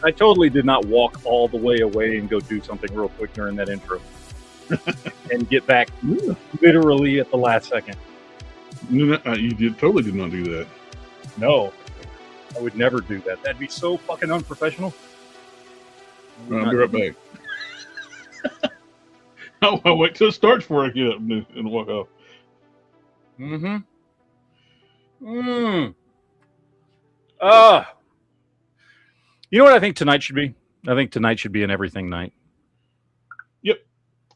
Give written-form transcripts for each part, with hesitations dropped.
I totally did not walk all the way away and go do something real quick during that intro and get back literally at the last second. You totally did not do that. No, I would never do that. That'd be so fucking unprofessional. I'll be right back. I'll wait till it starts before I get up and walk off. You know what I think tonight should be? I think tonight should be an everything night. Yep,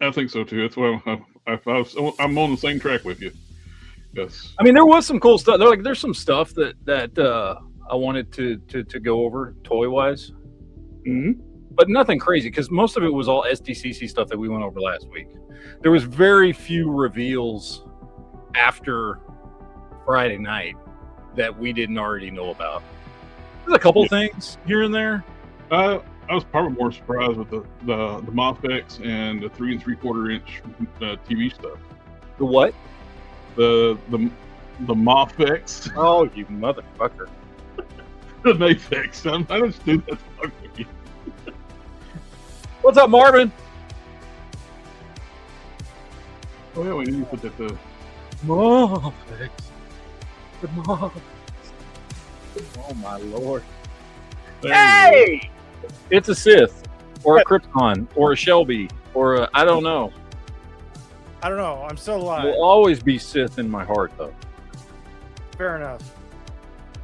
I think so too. That's why I'm on the same track with you. Yes. I mean, there was some cool stuff. There's some stuff that I wanted to go over toy wise, but nothing crazy because most of it was all SDCC stuff that we went over last week. There was very few reveals after Friday night that we didn't already know about. There's a couple things here and there. I was probably more surprised with the MOFX and the 3 3/4 inch TV stuff. The what? The MOFX. Oh, you motherfucker! The Mafex. I just do that. Fuck with you. What's up, Marvin? Oh yeah, we need to put that the MOFX. The MOFX. Oh my lord! Hey, it's a Sith, or a Krypton, or a Shelby, or a, I don't know. I don't know. I'm still alive. Will always be Sith in my heart, though. Fair enough.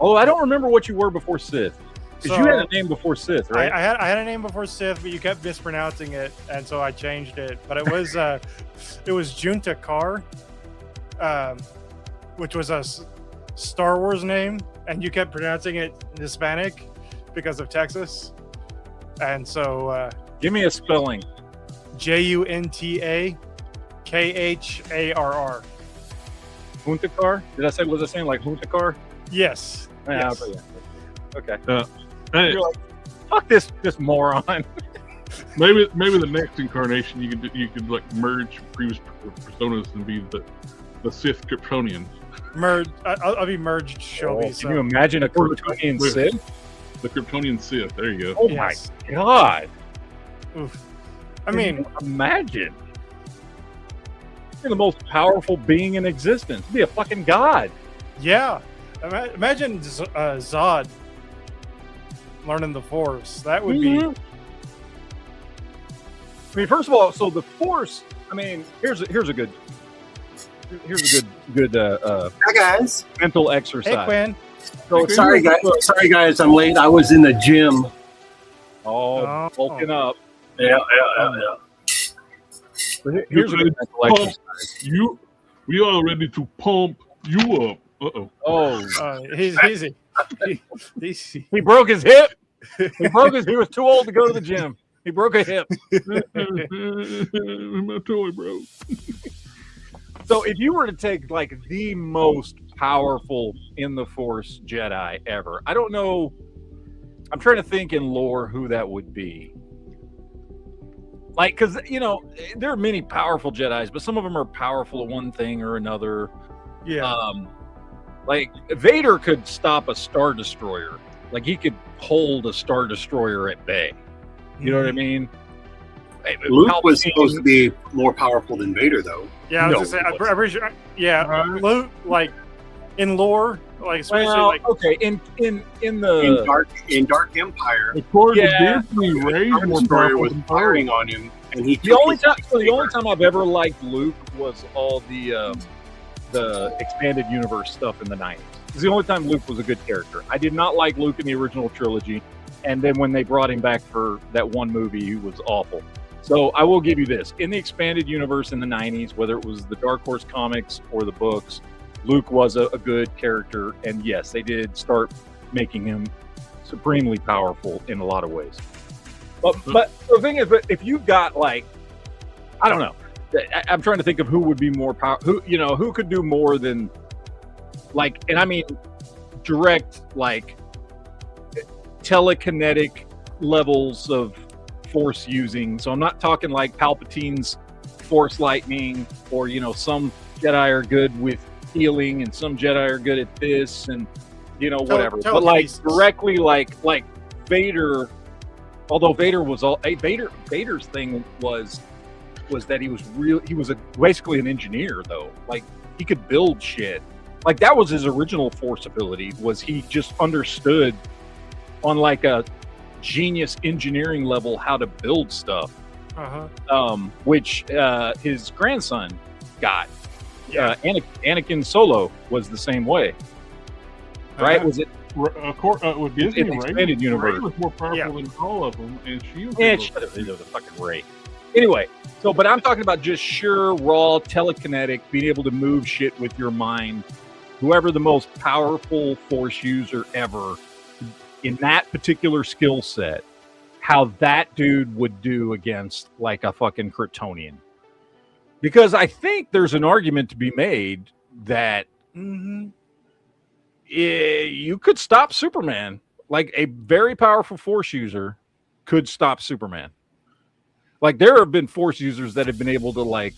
Oh, I don't remember what you were before Sith. Because you had a name before Sith, right? I had a name before Sith, but you kept mispronouncing it, and so I changed it. But it was Junta Kar, which was a Star Wars name, and you kept pronouncing it Hispanic because of Texas. And so give me a spelling. JUNTAKHARR. Juntakar? Was I saying like Juntakar? Yes. Yes. Yes. Okay. Hey, You're like, fuck this moron. maybe the next incarnation you could like merge previous personas and be the Sith Kryptonian. Merge. I'll be merged, Shelby. Can you imagine a Kryptonian Sith? The Kryptonian Sith. There you go. Oh my god! Oof. I mean, imagine you're the most powerful being in existence. Be a fucking god. Yeah. Imagine Zod learning the Force. That would be. I mean, first of all, so the Force. I mean, here's a good Hi guys. mental exercise. Hey, Quinn. So Sorry guys, I'm late. I was in the gym. Oh, bulking up. Yeah. Here's a good mental exercise. We are ready to pump you up. He's easy. He broke his hip. He was too old to go to the gym. He broke a hip. My toy broke. So if you were to take like the most powerful in the Force Jedi ever, I don't know. I'm trying to think in lore who that would be. Like, because, you know, there are many powerful Jedis, but some of them are powerful at one thing or another. Yeah. Like, Vader could stop a Star Destroyer. Like, he could hold a Star Destroyer at bay. You know what I mean? Luke was supposed to be more powerful than Vader, though. Yeah, I was gonna say, I'm pretty sure. Yeah, Luke, like in lore, Like especially Well, like okay, in in the Dark Empire, According Yeah. to Disney, Ray's Star more Destroyer powerful was than firing Poe. on him, and he the took only his time the only lightsaber. time I've ever liked Luke was all the expanded universe stuff in the 90s. It's the only time Luke was a good character. I did not like Luke in the original trilogy, and then when they brought him back for that one movie, he was awful. So I will give you this. In the expanded universe in the 90s, whether it was the Dark Horse comics or the books, Luke was a good character, and yes, they did start making him supremely powerful in a lot of ways. But the thing is, but if you've got like, I don't know, I'm trying to think of who would be more powerful. Who could do more than, like, and I mean, direct like telekinetic levels of force using. So I'm not talking like Palpatine's force lightning, or some Jedi are good with healing and some Jedi are good at this, and whatever. But like directly like Vader, although Vader was Vader's thing was that he was basically an engineer, though. Like, he could build shit. Like, that was his original force ability, was he just understood on like a genius engineering level how to build stuff. Which his grandson got. Anakin Solo was the same way, right? Was it with Disney? in the expanded universe? Rey was more powerful than all of them, and she was. Yeah, shut up, the fucking Rey. Anyway, but I'm talking about just sure raw telekinetic, being able to move shit with your mind. Whoever the most powerful force user ever in that particular skill set, how that dude would do against like a fucking Kryptonian. Because I think there's an argument to be made that you could stop Superman. Like, a very powerful force user could stop Superman. Like, there have been force users that have been able to like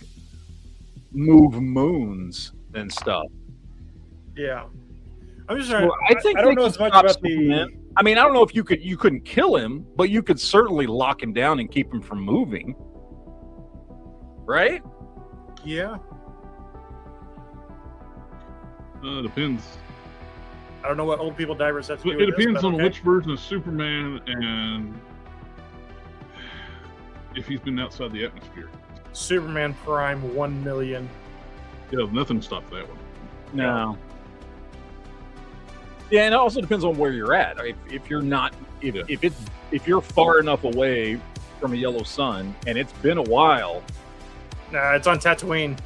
move moons and stuff. Yeah, I'm just trying. I think I don't know as much about Superman. I mean, I don't know if you couldn't kill him, but you could certainly lock him down and keep him from moving. Right? Yeah. Depends. I don't know what old people divers have to do. It depends on which version of Superman and if he's been outside the atmosphere. Superman Prime 1 million. Yeah, nothing stops that one. No. Yeah, and it also depends on where you're at. If you're not, if you're far enough away from a yellow sun and it's been a while. Nah, it's on Tatooine.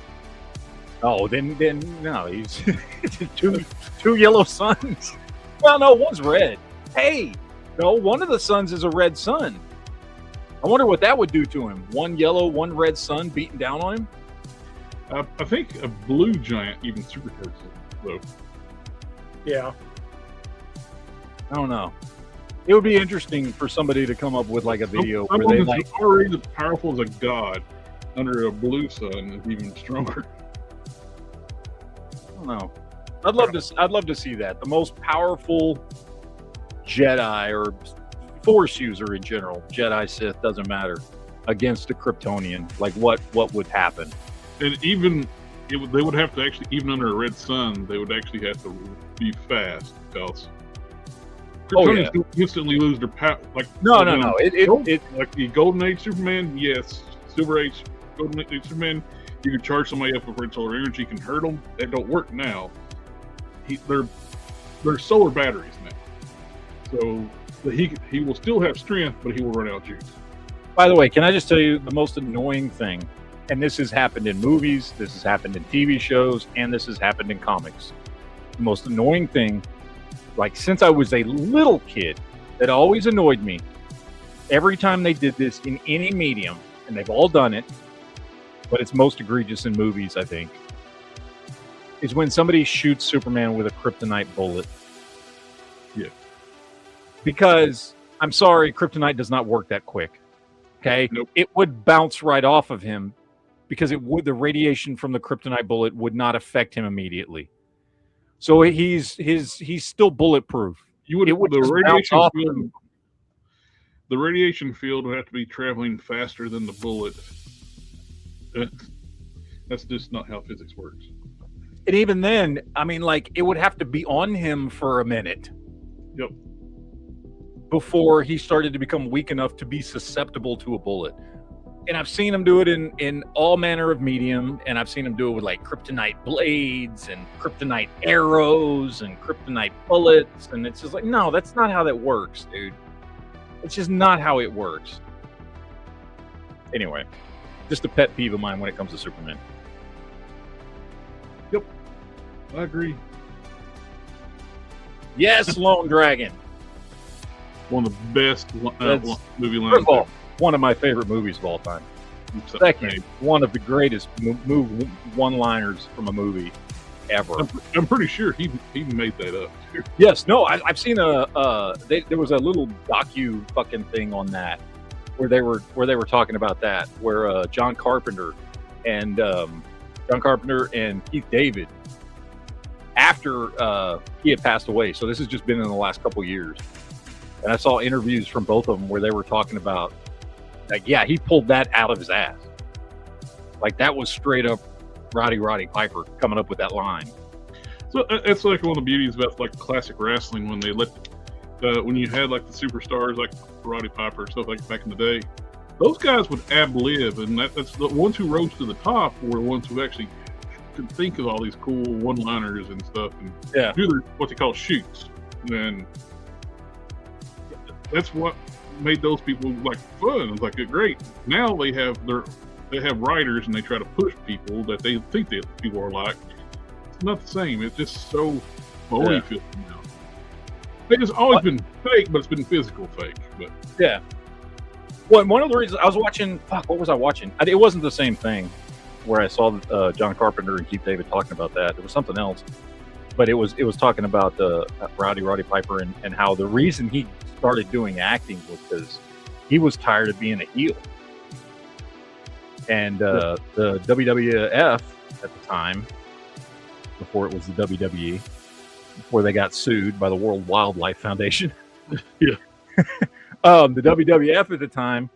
Oh, then no, he's two yellow suns. Well, no, one's red. Hey, no, one of the suns is a red sun. I wonder what that would do to him. One yellow, one red sun beating down on him. I think a blue giant even supercharges it, though. Yeah. I don't know. It would be interesting for somebody to come up with like a video where they like already as powerful as a god under a blue sun is even stronger. I don't know. I'd love to see that. The most powerful Jedi or Force user in general, Jedi, Sith, doesn't matter, against a Kryptonian. Like, what would happen? And even they would have to actually, even under a red sun, they would actually have to be fast because Kryptonians don't instantly lose their power. Like no. Like the Golden Age Superman, yes. Silver Age, Golden Age Superman, you can charge somebody up with red solar energy, you can hurt them. That don't work now. They're solar batteries now, so he will still have strength, but he will run out of juice. By the way, can I just tell you the most annoying thing? And this has happened in movies, this has happened in TV shows, and this has happened in comics. The most annoying thing, like since I was a little kid, that always annoyed me, every time they did this in any medium, and they've all done it, but it's most egregious in movies, I think, is when somebody shoots Superman with a kryptonite bullet. Yeah. Because, I'm sorry, kryptonite does not work that quick. Okay? Nope. It would bounce right off of him because the radiation from the kryptonite bullet would not affect him immediately. So he's still bulletproof. The radiation field would have to be traveling faster than the bullet. That's just not how physics works. And even then, I mean, like, it would have to be on him for a minute. Yep. Before he started to become weak enough to be susceptible to a bullet. And I've seen him do it in all manner of medium, and I've seen him do it with like kryptonite blades and kryptonite arrows and kryptonite bullets, and it's just like, no, that's not how that works, dude. It's just not how it works. Anyway, just a pet peeve of mine when it comes to Superman. Yep, I agree. Yes, Lone Dragon. One of the best movie lines. First of all, one of my favorite movies of all time. Second, one of the greatest one-liners from a movie ever. I'm pretty sure he made that up. Yes, no, I've seen there was a little docu fucking thing on that where they were talking about that, where John Carpenter and Keith David, after he had passed away, so this has just been in the last couple years, and I saw interviews from both of them where they were talking about, like, yeah, he pulled that out of his ass. Like, that was straight up Roddy Piper coming up with that line. So it's like one of the beauties about like classic wrestling, when they when you had like the superstars like Roddy Piper and stuff like back in the day, those guys would ad-lib, and that's the ones who rose to the top were the ones who actually could think of all these cool one-liners and stuff, and do their, what they call shoots. And that's what made those people like fun. It's like, great. Now they have writers, and they try to push people that they think that people are like. It's not the same. It's just so phony feeling now. It's always been fake, but it's been physical fake. But yeah. Well, one of the reasons I was watching, what was I watching? It wasn't the same thing where I saw John Carpenter and Keith David talking about that. It was something else, but it was talking about Roddy Piper and how the reason he started doing acting was because he was tired of being a heel. And the WWF at the time, before it was the WWE, before they got sued by the World Wildlife Foundation, yeah, the WWF at the time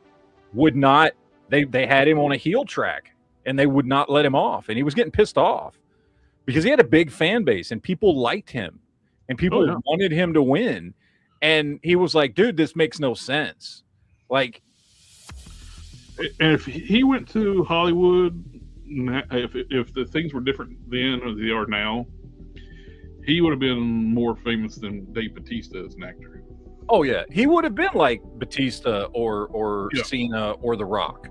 would not. They had him on a heel track, and they would not let him off, and he was getting pissed off because he had a big fan base and people liked him, and people wanted him to win. And he was like, dude, this makes no sense. Like, and if he went to Hollywood, if the things were different then as they are now, he would have been more famous than Dave Bautista as an actor. Oh yeah, he would have been like Batista or Cena or The Rock.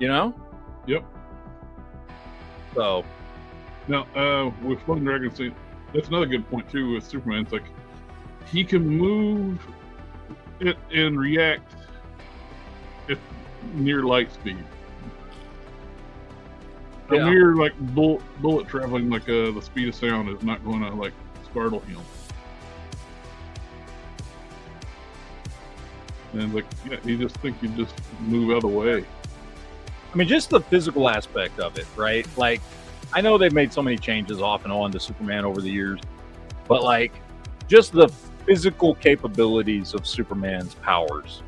You know? Yep. So now with Lone Dragon, that's another good point too with Superman. It's like he can move it and react at near light speed. A mere like bullet traveling like the speed of sound is not going to like startle him. And like, you just think you just move out of the way. I mean, just the physical aspect of it, right? Like, I know they've made so many changes off and on to Superman over the years, but like, just the physical capabilities of Superman's powers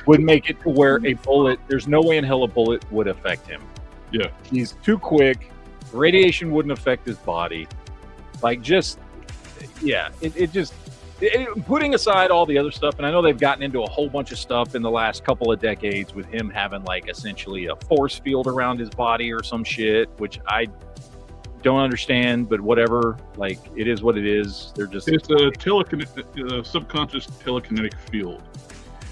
would make it to where a bullet, there's no way in hell a bullet would affect him. Yeah. He's too quick. Radiation wouldn't affect his body. Like, just, putting aside all the other stuff, and I know they've gotten into a whole bunch of stuff in the last couple of decades with him having like essentially a force field around his body or some shit, which I don't understand, but whatever. Like, it is what it is. It's a subconscious telekinetic field.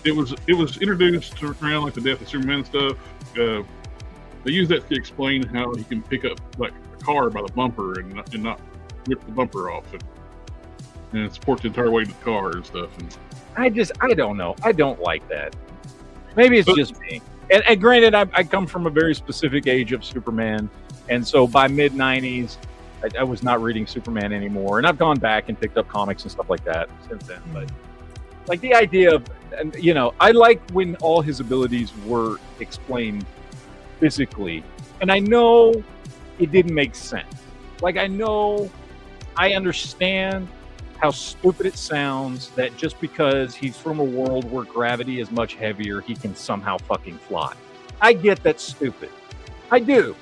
It was introduced around like the death of Superman and stuff. They use that to explain how he can pick up like a car by the bumper and not rip the bumper off and support the entire weight of the car and stuff. And I don't know. I don't like that. Maybe it's just me. And granted, I come from a very specific age of Superman, and so by mid-90s, I was not reading Superman anymore, and I've gone back and picked up comics and stuff like that since then. But like the idea of, I like when all his abilities were explained physically, and I know it didn't make sense. Like, I understand how stupid it sounds that just because he's from a world where gravity is much heavier, he can somehow fucking fly. I get that's stupid. I do.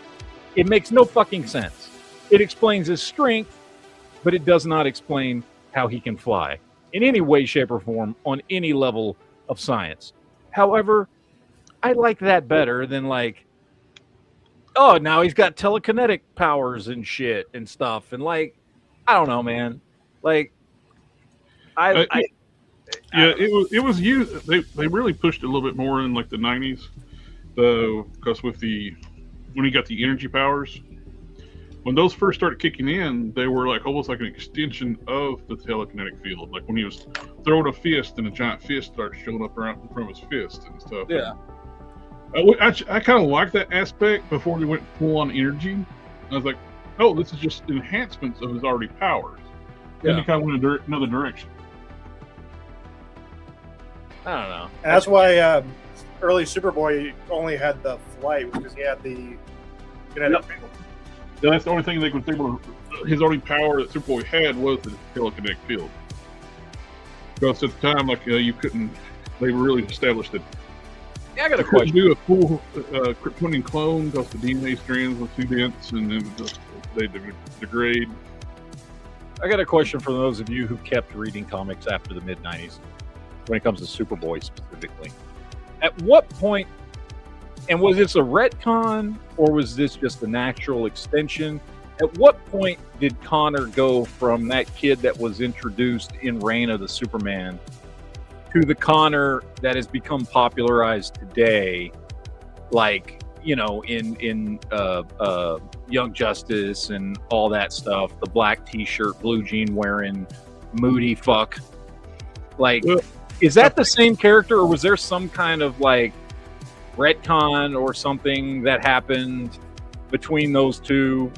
It makes no fucking sense. It explains his strength, but it does not explain how he can fly in any way, shape, or form on any level of science. However, I like that better than like, oh, now he's got telekinetic powers and shit and stuff. And like, I don't know, man. Like, it was used. They really pushed it a little bit more in like the 90s, because when he got the energy powers, when those first started kicking in, they were like almost like an extension of the telekinetic field. Like when he was throwing a fist and a giant fist started showing up around in front of his fist and stuff. Yeah. I kind of like that aspect before they went full on energy. I was like, oh, this is just enhancements of his already powers. Then they kind of went in another direction. I don't know. And that's why early Superboy only had the flight, because he had the kinetic field. Yeah, that's the only thing they could think of. His only power that Superboy had was the telekinetic field. Because at the time, like you couldn't. They really established that. Yeah, I got a you question. couldn't do a full Kryptonian clone because the DNA strands were too dense and then they degrade. I got a question for those of you who kept reading comics after the mid-90s, when it comes to Superboy specifically. At what point, and was this a retcon, or was this just a natural extension? At what point did Connor go from that kid that was introduced in Reign of the Superman to the Connor that has become popularized today, like, you know, in Young Justice and all that stuff, the black t-shirt, blue jean wearing, moody fuck? Like, is that the same character, or was there some kind of like retcon or something that happened between those two,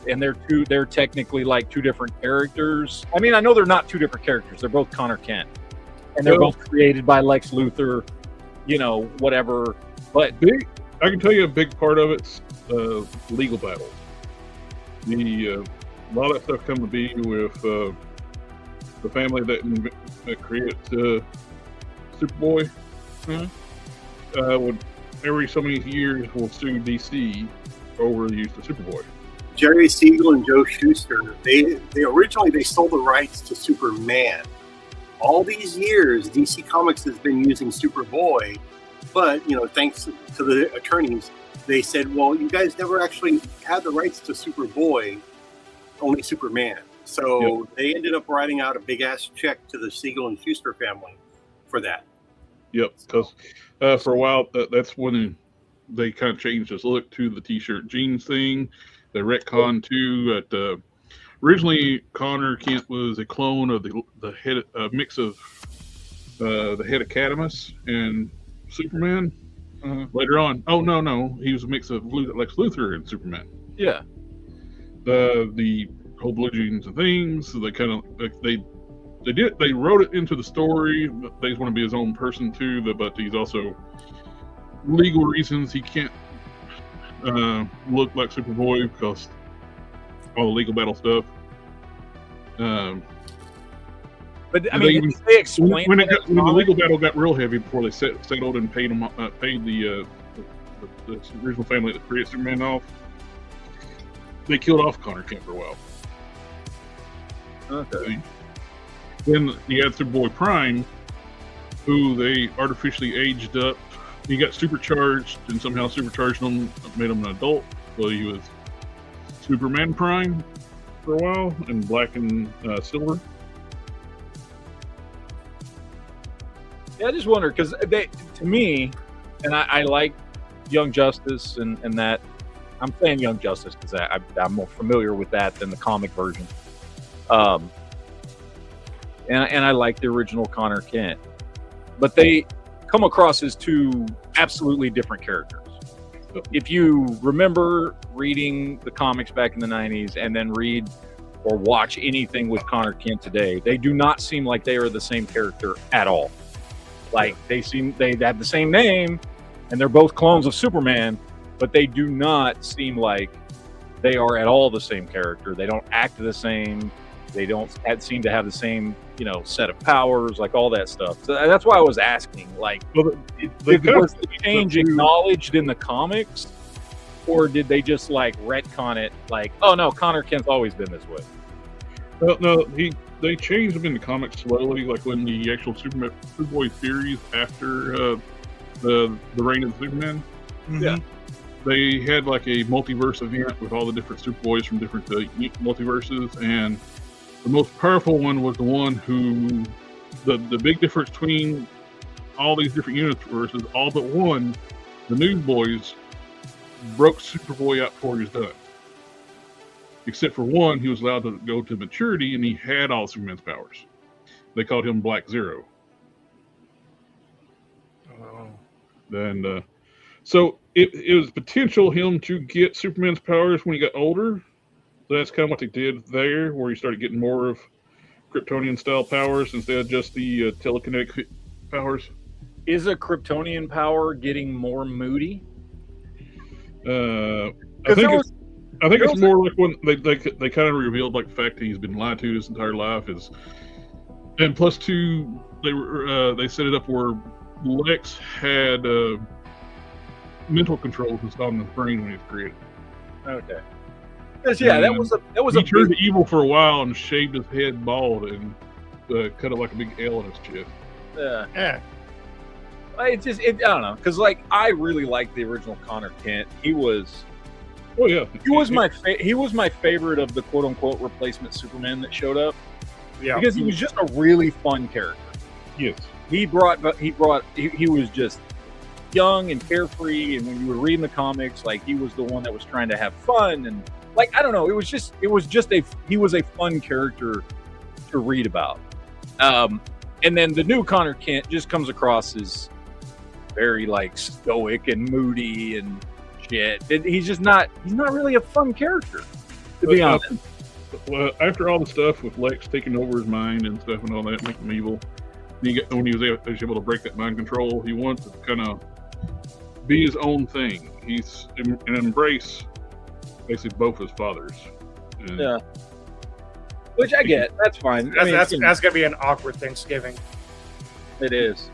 and they're technically like two different characters? I mean, I know they're not two different characters. They're both Connor Kent, and they're both created by Lex Luthor, you know, whatever. But I can tell you a big part of it's legal battles. A lot of that stuff come to be with the family that created Superboy. Would every so many years will sue DC over the use of Superboy. Jerry Siegel and Joe Shuster, they originally they sold the rights to Superman. All these years, DC Comics has been using Superboy, but you know, thanks to the attorneys, they said, "Well, you guys never actually had the rights to Superboy, only Superman." So they ended up writing out a big ass check to the Siegel and Shuster family for that. Yep, because for a while that's when they kind of changed his look to the t-shirt jeans thing. They retconned too. That originally Connor Kent was a clone of the head, mix of the head of Cadmus and Superman. Later on, oh no, he was a mix of Lex Luthor and Superman. yeah, The whole blue jeans and things. So they kind of they wrote it into the story. They want to be his own person too. But he's also legal reasons he can't look like Superboy because all the legal battle stuff. but I mean, did they explain when the legal battle got real heavy before they settled and paid the original family that created Superman off. They killed off Connor Kent for a while. Okay. Then you had Superboy Prime, who they artificially aged up. He got supercharged, and somehow supercharged him, made him an adult. So he was Superman Prime for a while, and black and silver. Yeah, I just wonder, because to me, and I like Young Justice and that. I'm saying Young Justice because I'm more familiar with that than the comic version. And I like the original Connor Kent, but they come across as two absolutely different characters. If you remember reading the comics back in the 90s and then read or watch anything with Connor Kent today, they do not seem like they are the same character at all. Like they have the same name and they're both clones of Superman, but they do not seem like they are at all the same character. They don't act the same. They don't seem to have the same, set of powers, like all that stuff. So that's why I was asking, like, was the change acknowledged in the comics, or did they just like retcon it? Like, oh no, Connor Kent's always been this way. No, they changed him in the comics slowly, like when the actual Superboy series after the reign of the Superman. Mm-hmm. Yeah. They had like a multiverse event with all the different Superboys from different multiverses, and the most powerful one was the one who the big difference between all these different universes, all but one, the Newsboys broke Superboy out before he was done. Except for one, he was allowed to go to maturity, and he had all Superman's powers. They called him Black Zero. Oh. And so it was potential him to get Superman's powers when he got older. So that's kind of what they did there, where he started getting more of Kryptonian style powers instead of just the telekinetic powers. Is a Kryptonian power getting more moody? I think it's more like when they kind of revealed like the fact that he's been lied to his entire life is, and plus two, they set it up where Lex had mental controls installed in his brain when he was created. Okay. Yeah, that was he turned evil for a while and shaved his head bald and cut it like a big L in his chest. Yeah. It's just I don't know, because like I really liked the original Connor Kent. He was. Oh yeah. He was my favorite of the quote unquote replacement Superman that showed up. Yeah. Because he was just a really fun character. Yes. He was just young and carefree, and when you were reading the comics, like he was the one that was trying to have fun, and like I don't know, he was a fun character to read about. And then the new Connor Kent just comes across as very like stoic and moody and shit. He's not really a fun character, to be honest. Well, after all the stuff with Lex taking over his mind and stuff and all that, making him evil, when he was able to break that mind control, he wanted to kind of be his own thing. He's and embrace basically both his fathers. And yeah. Which I get. That's fine. That's gonna be an awkward Thanksgiving. It is.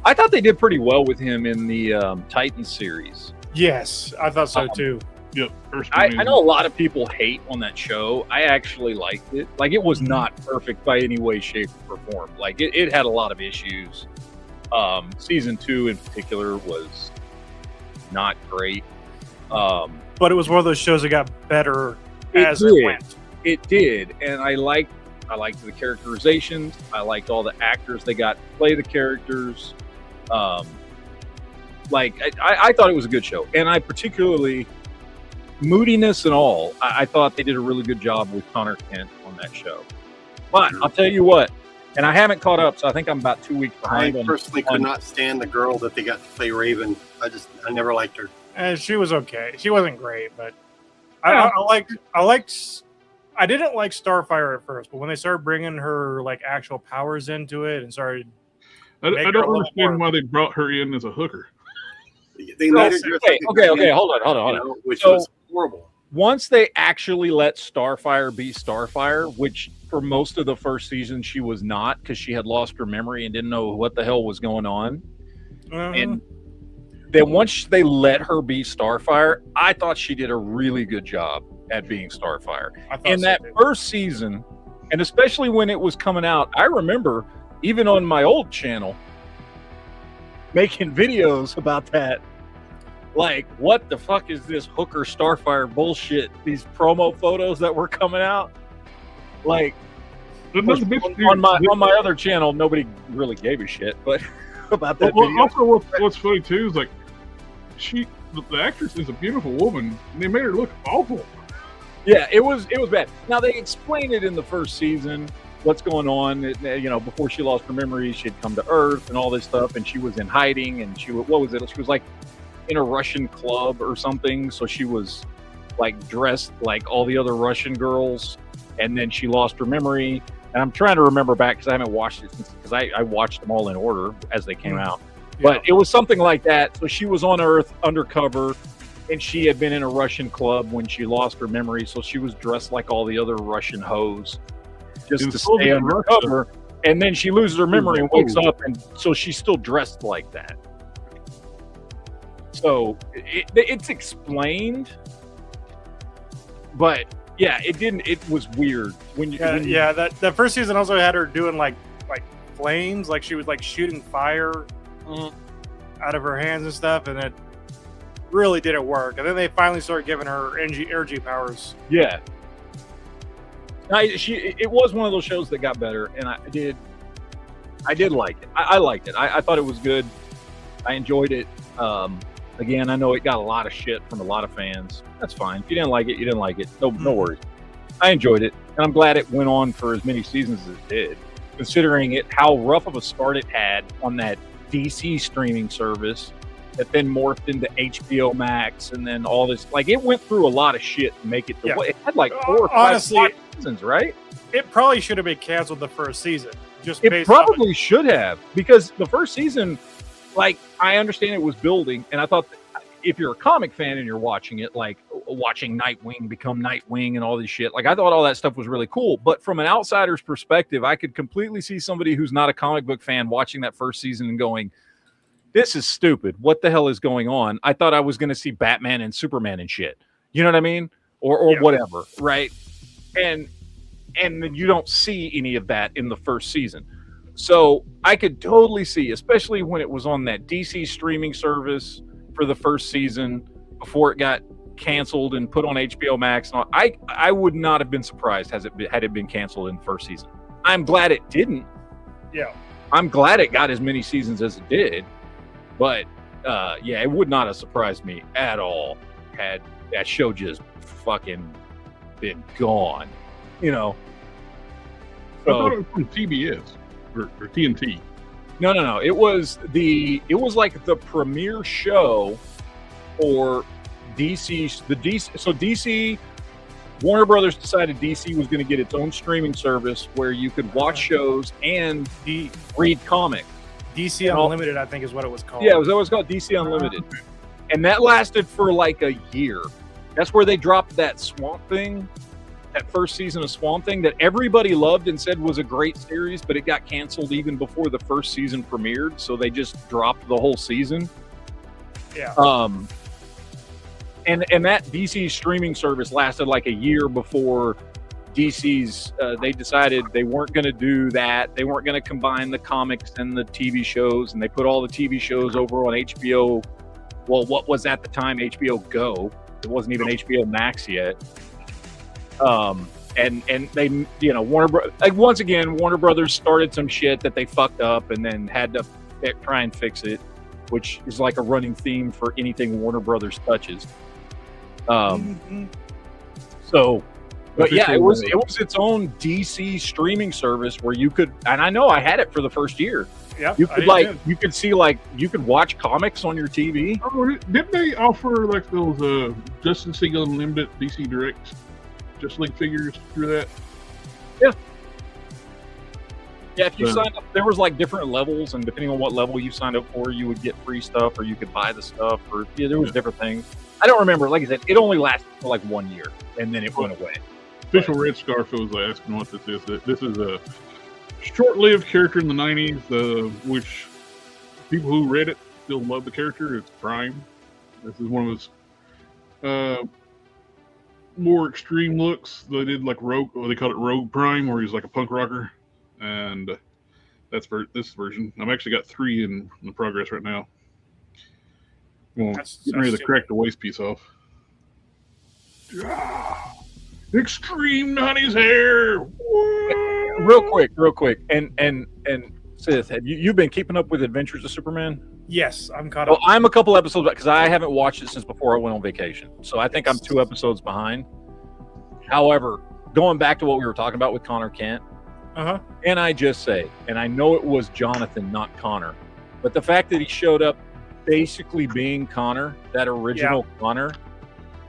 I thought they did pretty well with him in the Titans series. Yes, I thought so too. Yep. I know a lot of people hate on that show. I actually liked it. Like, it was not perfect by any way, shape, or form. Like, it had a lot of issues. Season 2 in particular was not great. But it was one of those shows that got better as it went. It did, and I liked the characterizations. I liked all the actors they got to play the characters. I thought it was a good show, and I particularly, moodiness and all, I thought they did a really good job with Connor Kent on that show. But I'll tell you what, and I haven't caught up, so I think I'm about 2 weeks behind. I personally could not stand the girl that they got to play Raven. I never liked her. And she was okay. She wasn't great, but I didn't like Starfire at first, but when they started bringing her like actual powers into it and started, I don't understand why they brought her in as a hooker. They made her okay. Hold on. Which was horrible. Once they actually let Starfire be Starfire, which for most of the first season she was not, because she had lost her memory and didn't know what the hell was going on. And then once they let her be Starfire, I thought she did a really good job at being Starfire. In that first season, and especially when it was coming out, I remember even on my old channel making videos about that. Like, what the fuck is this hooker Starfire bullshit? These promo photos that were coming out. Like, on my other channel, nobody really gave a shit, but about that video. Also, what's funny too is like the actress is a beautiful woman, and they made her look awful. Yeah, it was bad. Now they explained it in the first season, what's going on. Before she lost her memory, she had come to Earth and all this stuff, and she was in hiding. And she was like in a Russian club or something. So she was like dressed like all the other Russian girls, and then she lost her memory. And I'm trying to remember back because I haven't watched it because I watched them all in order as they came out. Yeah. But it was something like that. So she was on Earth undercover, and she had been in a Russian club when she lost her memory. So she was dressed like all the other Russian hoes just to stay undercover. And then she loses her memory and wakes up, and so she's still dressed like that. So it's explained, but yeah, it didn't. It was weird when you. That first season also had her doing like flames, like she was like shooting fire out of her hands and stuff, and it really didn't work. And then they finally started giving her energy powers. Yeah. It was one of those shows that got better, and I did like it. I liked it. I thought it was good. I enjoyed it. Again, I know it got a lot of shit from a lot of fans. That's fine. If you didn't like it, you didn't like it. No worries. I enjoyed it, and I'm glad it went on for as many seasons as it did, considering how rough of a start it had on that DC streaming service that then morphed into HBO Max, and then all this. Like, it went through a lot of shit to make it to what it had, like 4 or 5 seasons, right? It probably should have been canceled the first season. It probably should have, because the first season, like, I understand it was building, and I thought if you're a comic fan and you're watching it, like watching Nightwing become Nightwing and all this shit, like, I thought all that stuff was really cool. But from an outsider's perspective, I could completely see somebody who's not a comic book fan watching that first season and going, this is stupid. What the hell is going on? I thought I was going to see Batman and Superman and shit. You know what I mean? Or whatever, right? And then you don't see any of that in the first season. So I could totally see, especially when it was on that DC streaming service for the first season before it got canceled and put on HBO Max. I would not have been surprised had it been canceled in the first season. I'm glad it didn't. Yeah. I'm glad it got as many seasons as it did. But it would not have surprised me at all had that show just fucking been gone. You know. So, I thought it was from TBS or TNT. No. It was like the premiere show for DC. So DC, Warner Brothers decided DC was going to get its own streaming service where you could watch shows and read comics. DC Unlimited, I think, is what it was called. Yeah, it was always called DC Unlimited, and that lasted for like a year. That's where they dropped that Swamp Thing. That first season of Swamp Thing that everybody loved and said was a great series, but it got canceled even before the first season premiered, so they just dropped the whole season. Yeah. And that DC streaming service lasted like a year before DC's. They decided they weren't going to do that. They weren't going to combine the comics and the TV shows, and they put all the TV shows over on HBO. Well, what was at the time HBO Go? It wasn't even HBO Max yet. And they, Warner Brothers started some shit that they fucked up and then had to try and fix it, which is like a running theme for anything Warner Brothers touches. So, but yeah, it was its own DC streaming service where you could, and I know I had it for the first year. Yeah, you could you could watch comics on your TV. Oh, didn't they offer like those Justice League Unlimited DC Direct Justice League figures through that? Yeah, if you signed up, there was like different levels, and depending on what level you signed up for, you would get free stuff, or you could buy the stuff, or there was different things. I don't remember. Like I said, it only lasted for like 1 year, and then it went away. Official Red Scarf was asking what this is. This is a short-lived character in the 90s, which people who read it still love the character. It's Prime. This is one of his more extreme looks. They did like Rogue, or they called it Rogue Prime, where he's like a punk rocker. And that's for this version. I've actually got 3 in progress right now. Well, getting ready to crack the waist piece off. Extreme 90s hair. Real quick. And Sith, have you've been keeping up with Adventures of Superman? Yes, I'm caught up. Well, I'm a couple episodes back because I haven't watched it since before I went on vacation. So I think I'm 2 episodes behind. However, going back to what we were talking about with Connor Kent, and I just say, and I know it was Jonathan, not Connor, but the fact that he showed up basically being Connor, that original Connor,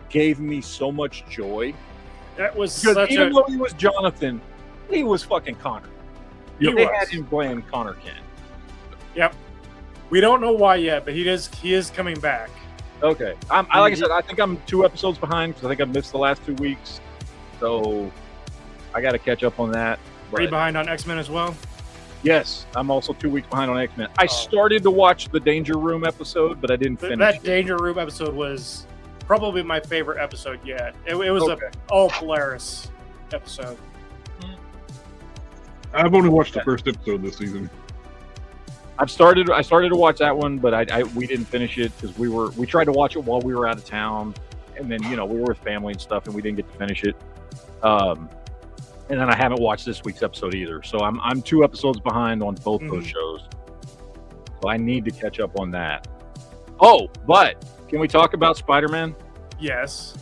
gave me so much joy. That was because even though he was Jonathan, he was fucking Connor. They had him playing Connor Kent. Yep. We don't know why yet, but he is coming back. Okay. Like I said, I think I'm 2 episodes behind because I think I missed the last 2 weeks. So I got to catch up on that. Are you behind on X-Men as well? Yes, I'm also 2 weeks behind on X-Men. I started to watch the Danger Room episode, but I didn't finish. That Danger Room episode was probably my favorite episode yet. It was an all Polaris episode. I've only watched the first episode this season. I started to watch that one, but we didn't finish it because we tried to watch it while we were out of town, and then we were with family and stuff, and we didn't get to finish it. And then I haven't watched this week's episode either, so I'm 2 episodes behind on both those shows. So I need to catch up on that. Oh, but can we talk about Spider-Man? Yes.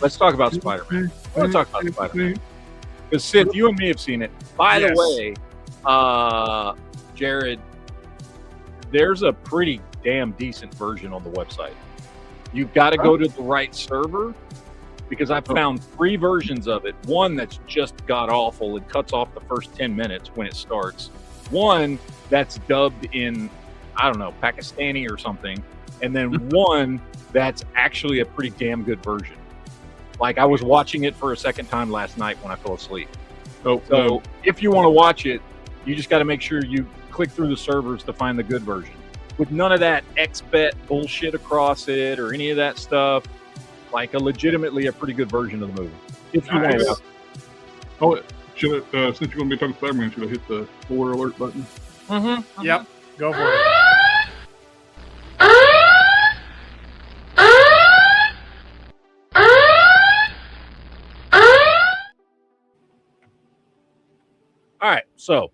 Let's talk about Spider-Man. I want to talk about Spider-Man because Sith, you and me have seen it. By the way, Jared, there's a pretty damn decent version on the website. You've got to go to the right server because I've found 3 versions of it. One that's just god awful and cuts off the first 10 minutes when it starts. One that's dubbed in, I don't know, Pakistani or something. And then one that's actually a pretty damn good version. Like I was watching it for a second time last night when I fell asleep. So if you want to watch it, you just got to make sure you click through the servers to find the good version. With none of that XBet bullshit across it or any of that stuff, like legitimately a pretty good version of the movie. If you want to watch it. Oh, since you're going to be talking Spider-Man, should I hit the spoiler alert button? Yep, go for it. All right, so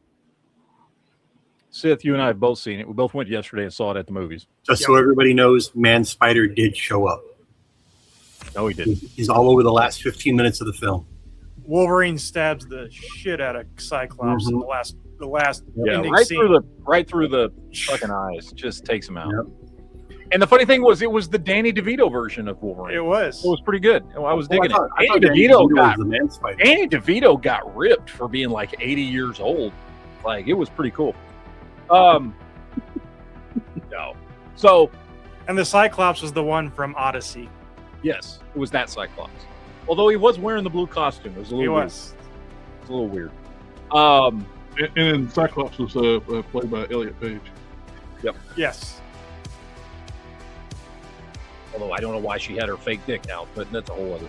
Sith, you and I have both seen it. We both went yesterday and saw it at the movies. Just so everybody knows, Man Spider did show up. No, he didn't. He's all over the last 15 minutes of the film. Wolverine stabs the shit out of Cyclops in the last ending scene. right through the fucking eyes. Just takes him out. Yep. And the funny thing was, it was the Danny DeVito version of Wolverine. It was pretty good. I was digging it. Danny DeVito got ripped for being like 80 years old. Like it was pretty cool. No. So, and the Cyclops was the one from Odyssey. Yes, it was that Cyclops. Although he was wearing the blue costume, it was a little weird. It's a little weird. And then Cyclops was played by Elliot Page. Yep. Yes. Although I don't know why she had her fake dick out, but that's a whole other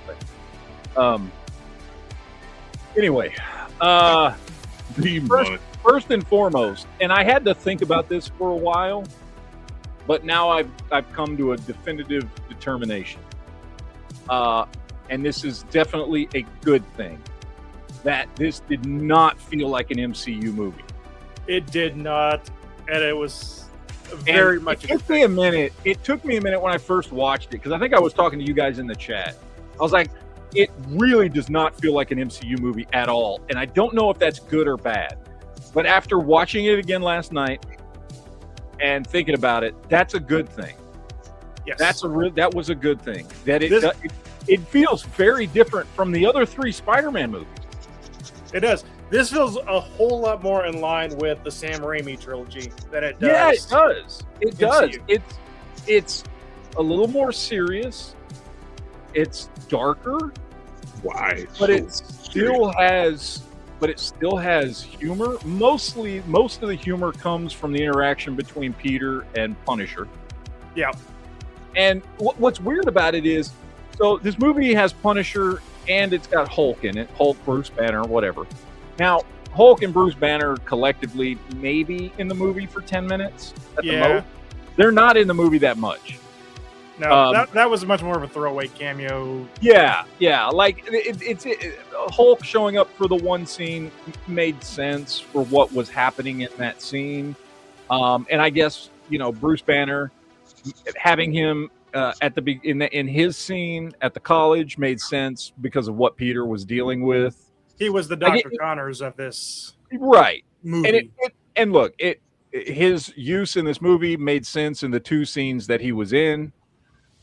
thing. Anyway, first and foremost, and I had to think about this for a while, but now I've come to a definitive determination. And this is definitely a good thing, that this did not feel like an MCU movie. It did not, and it was very much. It took me a minute when I first watched it, because I think I was talking to you guys in the chat. I was like, it really does not feel like an MCU movie at all, and I don't know if that's good or bad. But after watching it again last night and thinking about it, that's a good thing. Yes, that was a good thing. That it feels very different from the other 3 Spider-Man movies. It does. This feels a whole lot more in line with the Sam Raimi trilogy than it does. Yeah, it does. It does. It's a little more serious. It's darker. Why? But it still has humor. Most of the humor comes from the interaction between Peter and Punisher. Yeah. And what's weird about it is, so this movie has Punisher and it's got Hulk in it. Hulk, Bruce Banner, whatever. Now, Hulk and Bruce Banner collectively maybe in the movie for 10 minutes at the most. They're not in the movie that much. No, that was much more of a throwaway cameo. Yeah. Like it's Hulk showing up for the one scene made sense for what was happening in that scene, and I guess Bruce Banner having him in his scene at the college made sense because of what Peter was dealing with. He was the Dr. Connors of this movie. And look, his use in this movie made sense in the 2 scenes that he was in.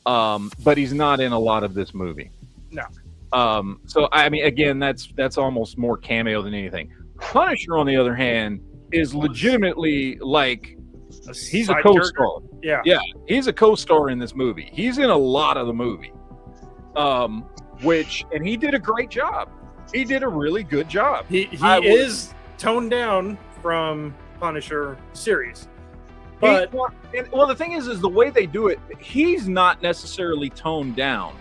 But he's not in a lot of this movie. No. So I mean, again, that's almost more cameo than anything. Punisher, on the other hand, is legitimately like he's a co-star. Yeah, he's a co-star in this movie. He's in a lot of the movie. And he did a great job. He did a really good job. He is toned down from Punisher series. But well, the thing is the way they do it, he's not necessarily toned down,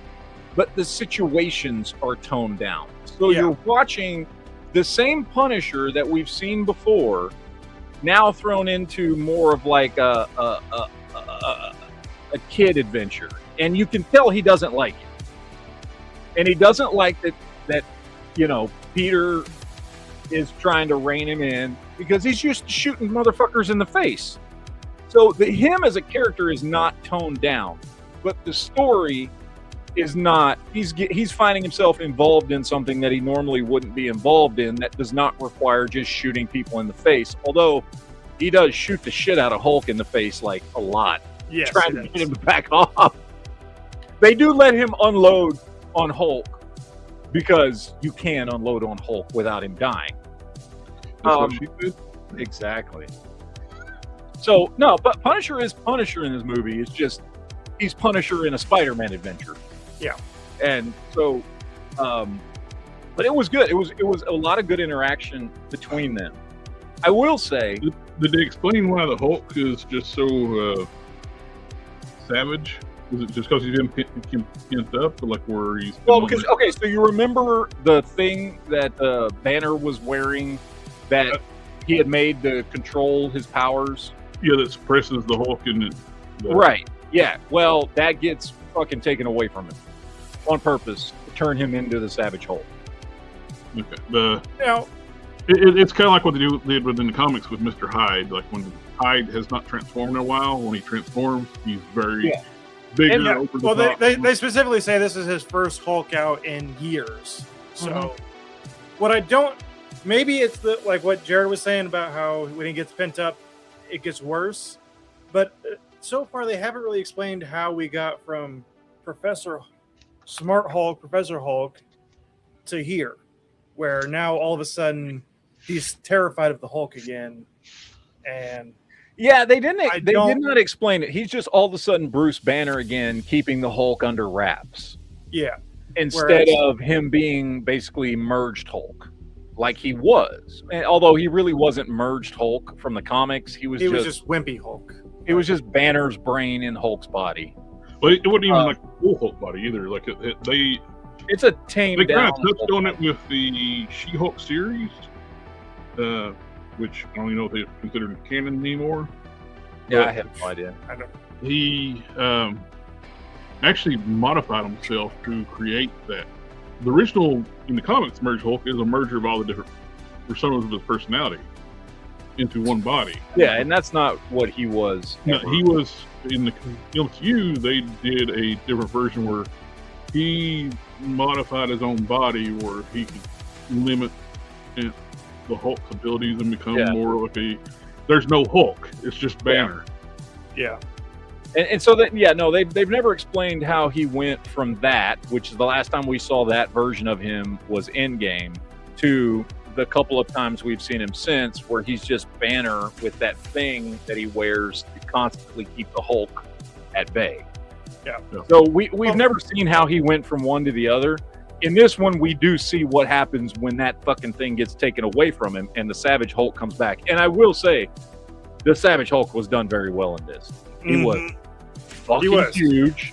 but the situations are toned down. So you're watching the same Punisher that we've seen before, now thrown into more of like a kid adventure, and you can tell he doesn't like it, and he doesn't like that Peter is trying to rein him in because he's used to shooting motherfuckers in the face. So him as a character is not toned down, but the story is not. He's finding himself involved in something that he normally wouldn't be involved in, that does not require just shooting people in the face. Although he does shoot the shit out of Hulk in the face like a lot, trying to get him to back off. They do let him unload on Hulk because you can unload on Hulk without him dying. Exactly. So no, but Punisher is Punisher in this movie. It's just he's Punisher in a Spider-Man adventure. Yeah. And so, but it was good. It was a lot of good interaction between them. I will say, did they explain why the Hulk is just so savage? Is it just because he's been pent up, or like where he's? Well, because so you remember the thing that Banner was wearing that he had made to control his powers. Yeah, that suppresses the Hulk and right. Yeah. Well, that gets fucking taken away from him on purpose to turn him into the Savage Hulk. Okay. It's kind of like what they did within the comics with Mr. Hyde. Like when Hyde has not transformed in a while, when he transforms, he's very bigger. Over the top. They specifically say this is his first Hulk out in years. So, what I don't, maybe it's like what Jared was saying about how when he gets pent up, it gets worse. But so far, they haven't really explained how we got from Professor Hulk, to here, where now all of a sudden he's terrified of the Hulk again. And they did not explain it. He's just all of a sudden Bruce Banner again, keeping the Hulk under wraps. Yeah. Instead of him being basically merged Hulk, like he was. And although he really wasn't merged Hulk from the comics, he was just wimpy Hulk. It was just Banner's brain in Hulk's body. Well, it wasn't even like a full Hulk body either. Like it's a tamed down. They kind of touched on it with the She-Hulk series, which I don't even know if they're considered canon anymore. Yeah, I have no idea. I know. He actually modified himself to create that. The original in the comics merged Hulk is a merger of all the different personas of his personality into one body. Yeah, and that's not what he was. No, he was in the MCU. They did a different version where he modified his own body, where he could limit the Hulk's abilities and become more like a. There's no Hulk. It's just Banner. Yeah. And so that they've never explained how he went from that, which is the last time we saw that version of him was Endgame, to the couple of times we've seen him since, where he's just Banner with that thing that he wears to constantly keep the Hulk at bay. Yeah. So we've never seen how he went from one to the other. In this one, we do see what happens when that fucking thing gets taken away from him and the Savage Hulk comes back. And I will say, the Savage Hulk was done very well in this. He was fucking huge.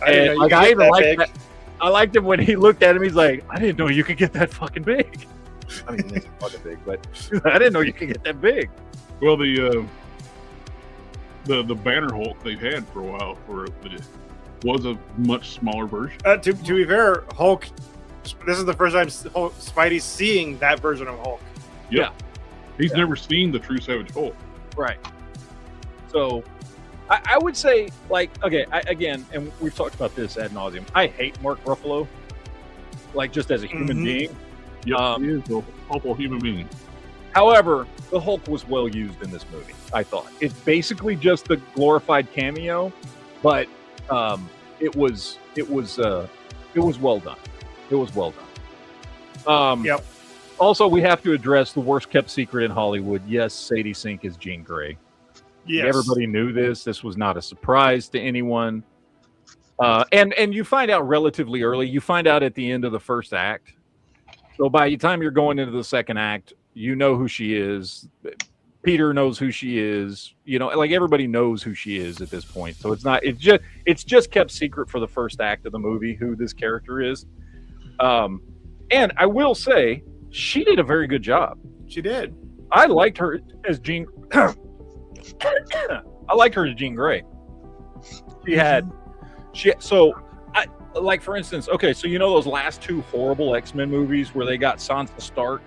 I even liked that. I liked him when he looked at him. He's like, I didn't know you could get that fucking big. I mean, it's fucking big, but I didn't know you could get that big. Well, the Banner Hulk they've had for a while was a much smaller version. To be fair, Hulk. This is the first time Spidey's seeing that version of Hulk. Yeah. He's never seen the true Savage Hulk. Right. So, I would say, like, okay, and we've talked about this ad nauseum. I hate Mark Ruffalo, like, just as a human being. Yeah, he is an awful human being. However, the Hulk was well used in this movie, I thought. It's basically just the glorified cameo, but it was well done. It was well done. Yep. Also, we have to address the worst kept secret in Hollywood. Yes, Sadie Sink is Jean Grey. Yes. Everybody knew this. This was not a surprise to anyone. And you find out relatively early. You find out at the end of the first act. So by the time you're going into the second act, you know who she is. Peter knows who she is. You know, like everybody knows who she is at this point. So it's just kept secret for the first act of the movie who this character is. And I will say she did a very good job. She did. I liked her as Jean. I liked her as Jean Grey. Like for instance, okay, so you know those last two horrible X-Men movies where they got Sansa Stark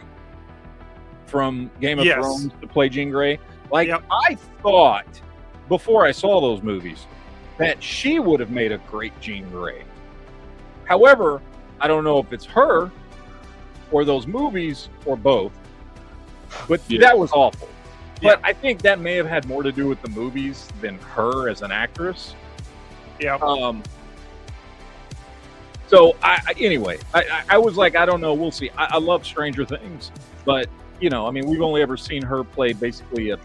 from Game of Thrones to play Jean Grey? Like, I thought before I saw those movies that she would have made a great Jean Grey. However, I don't know if it's her or those movies or both, but that was awful. But I think that may have had more to do with the movies than her as an actress. Yeah. So I was like, I don't know. We'll see. I love Stranger Things, but you know, I mean, we've only ever seen her play basically a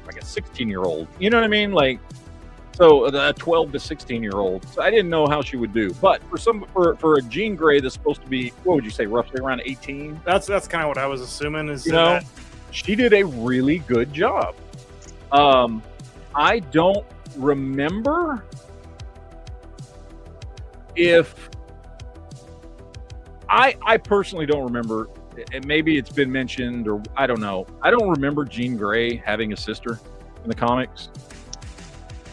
16-year-old. You know what I mean? Like, so a 12 to 16-year-old. So I didn't know how she would do. But for a Jean Grey that's supposed to be, what would you say, roughly around 18? That's kind of what I was assuming. Is that she did a really good job. I don't remember if I personally don't remember, and maybe it's been mentioned or I don't know. I don't remember Jean Grey having a sister in the comics.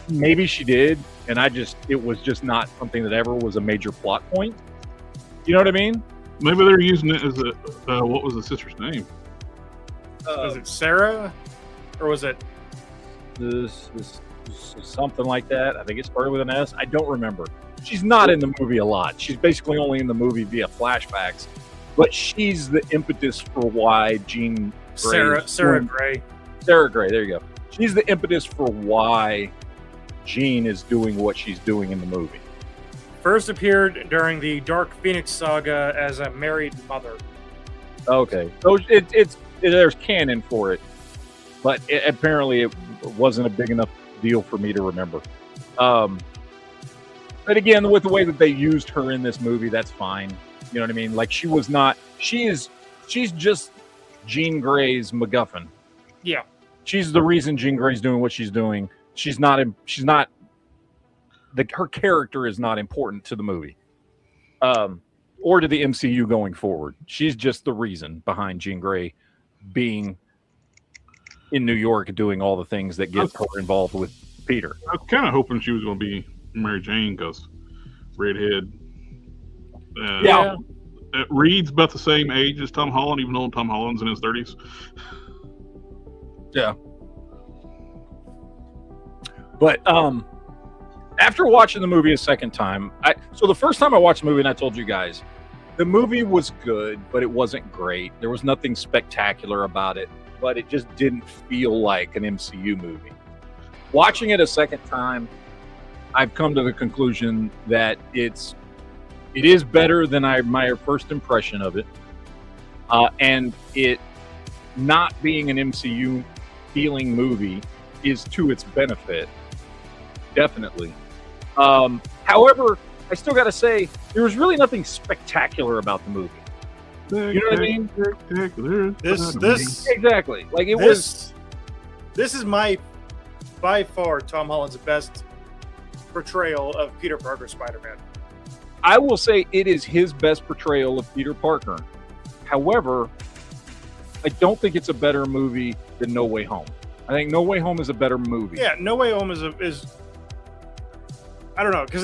Maybe she did, and it was just not something that ever was a major plot point. You know what I mean? Maybe they're using it as a what was the sister's name? Was it Sarah, or was it this something like that? I think it started with an S. I don't remember. She's not in the movie a lot. She's basically only in the movie via flashbacks, but she's the impetus for why Jean Grey. Sarah Grey. Sarah Grey. There you go. She's the impetus for why Jean is doing what she's doing in the movie. First appeared during the Dark Phoenix saga as a married mother. Okay, so there's canon for it, but apparently it wasn't a big enough deal for me to remember. But again, with the way that they used her in this movie, that's fine. You know what I mean? Like she's just Jean Grey's MacGuffin. Yeah. She's the reason Jean Grey's doing what she's doing. Her character is not important to the movie. Or to the MCU going forward. She's just the reason behind Jean Grey being in New York doing all the things that get her involved with Peter. I was kind of hoping she was going to be Mary Jane because redhead. Reed's about the same age as Tom Holland, even though Tom Holland's in his 30s. Yeah. But after watching the movie a second time, so the first time I watched the movie, and I told you guys, the movie was good, but it wasn't great. There was nothing spectacular about it, but it just didn't feel like an MCU movie. Watching it a second time, I've come to the conclusion that it is better than my first impression of it, and it not being an MCU feeling movie is to its benefit, definitely. However, I still got to say there was really nothing spectacular about the movie. You know what I mean? This exactly like it was. This is by far Tom Holland's best portrayal of Peter Parker Spider-Man. I will say it is his best portrayal of Peter Parker. However, I don't think it's a better movie than No Way Home. I think No Way Home is a better movie. Yeah, No Way Home is I don't know, because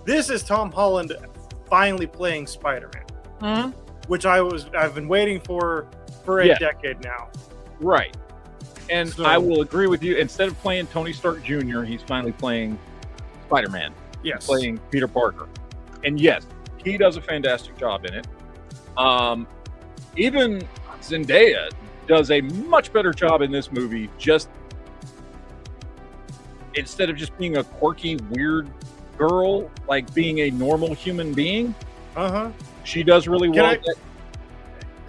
this is Tom Holland finally playing Spider-Man, which I've been waiting for a decade now. Right. And so, I will agree with you. Instead of playing Tony Stark Jr., he's finally playing Spider-Man. Yes. He's playing Peter Parker. And yes, he does a fantastic job in it. Even Zendaya does a much better job in this movie, just instead of just being a quirky, weird girl, like being a normal human being. She does really well.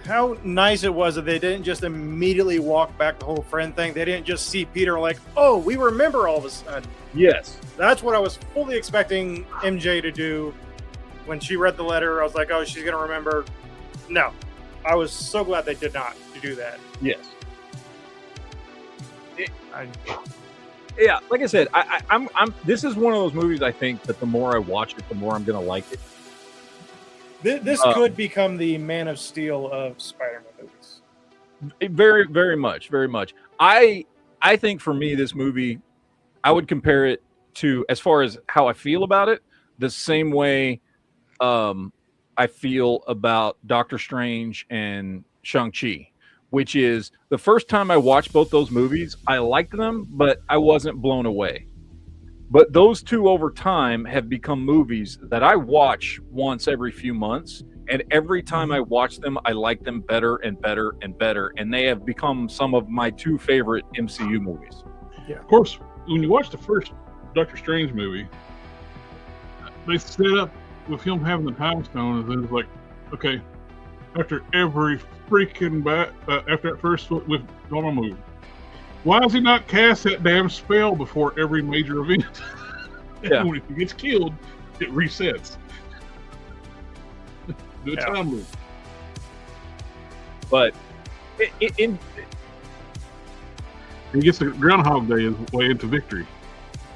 How nice it was that they didn't just immediately walk back the whole friend thing. They didn't just see Peter like, oh, we remember all of a sudden. Yes. That's what I was fully expecting MJ to do. When she read the letter, I was like, oh, she's going to remember. No. I was so glad they did not do that. Yes. Yeah, like I said, I'm. This is one of those movies. I think that the more I watch it, the more I'm going to like it. This could become the Man of Steel of Spider-Man movies. Very, very much, very much. I think for me, this movie, I would compare it to, as far as how I feel about it, the same way I feel about Doctor Strange and Shang-Chi, which is the first time I watched both those movies, I liked them, but I wasn't blown away. But those two over time have become movies that I watch once every few months. And every time I watch them, I like them better and better and better. And they have become some of my two favorite MCU movies. Yeah. Of course, when you watch the first Doctor Strange movie, they set up with him having the time stone, and it's like, okay, after every freaking after that first with normal movie, why does he not cast that damn spell before every major event? Yeah. When he gets killed, it resets. Do a time loop. But he gets the Groundhog Day his way into victory.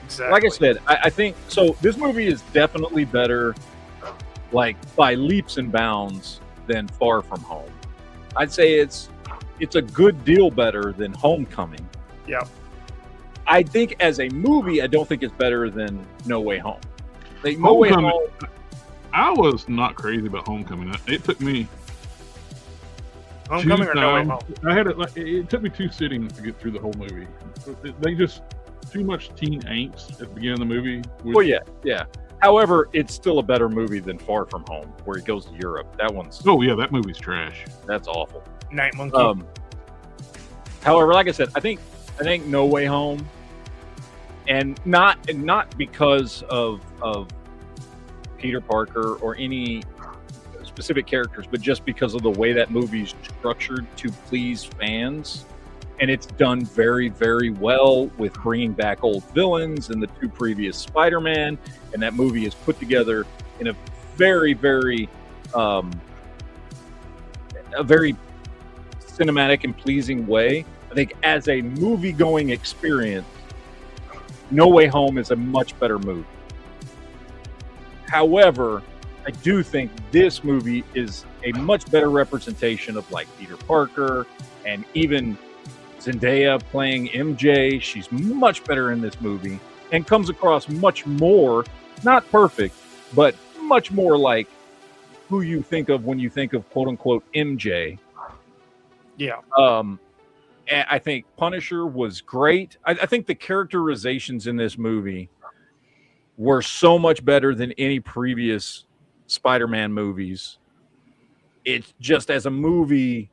Exactly. Like I said, I think so. This movie is definitely better, like by leaps and bounds, than Far From Home. I'd say it's a good deal better than Homecoming. Yeah. I think as a movie, I don't think it's better than No Way Home. Like No Way Home. I was not crazy about Homecoming. It took me Homecoming or No Way Home. I had it took me 2 sittings to get through the whole movie. They just too much teen angst at the beginning of the movie. Well, yeah. However, it's still a better movie than Far From Home, where he goes to Europe. That one's that movie's trash. That's awful. Night Monkey. However, like I said, I think No Way Home, and not because of Peter Parker or any specific characters, but just because of the way that movie's structured to please fans. And it's done very, very well with bringing back old villains and the 2 previous Spider-Man. And that movie is put together in a very, very, a very cinematic and pleasing way. I think as a movie-going experience, No Way Home is a much better movie. However, I do think this movie is a much better representation of like Peter Parker and even Zendaya playing MJ. She's much better in this movie and comes across much more, not perfect, but much more like who you think of when you think of quote unquote MJ. Yeah. And I think Punisher was great. I think the characterizations in this movie were so much better than any previous Spider-Man movies. It's just as a movie,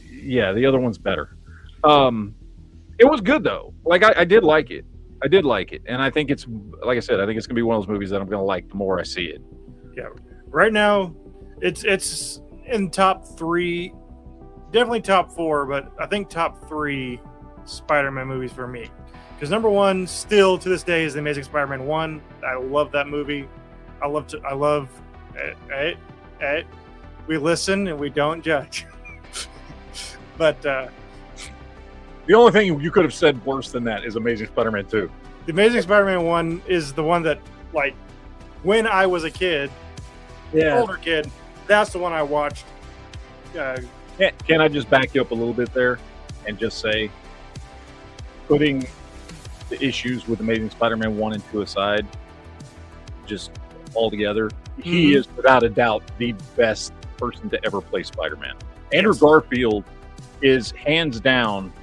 yeah, the other one's better. It was good though. Like I did like it. And I think it's, like I said, I think it's gonna be one of those movies that I'm gonna like the more I see it. Yeah. Right now, it's in top 3, definitely top 4, but I think top 3 Spider-Man movies for me. Because number 1, still to this day, is The Amazing Spider-Man 1. I love that movie. I love. We listen and we don't judge. But the only thing you could have said worse than that is Amazing Spider-Man 2. The Amazing Spider-Man 1 is the one that, like, when I was a kid, older kid, that's the one I watched. Can I just back you up a little bit there and just say, putting the issues with Amazing Spider-Man 1 and 2 aside, just altogether, he is without a doubt the best person to ever play Spider-Man. Andrew Garfield is hands down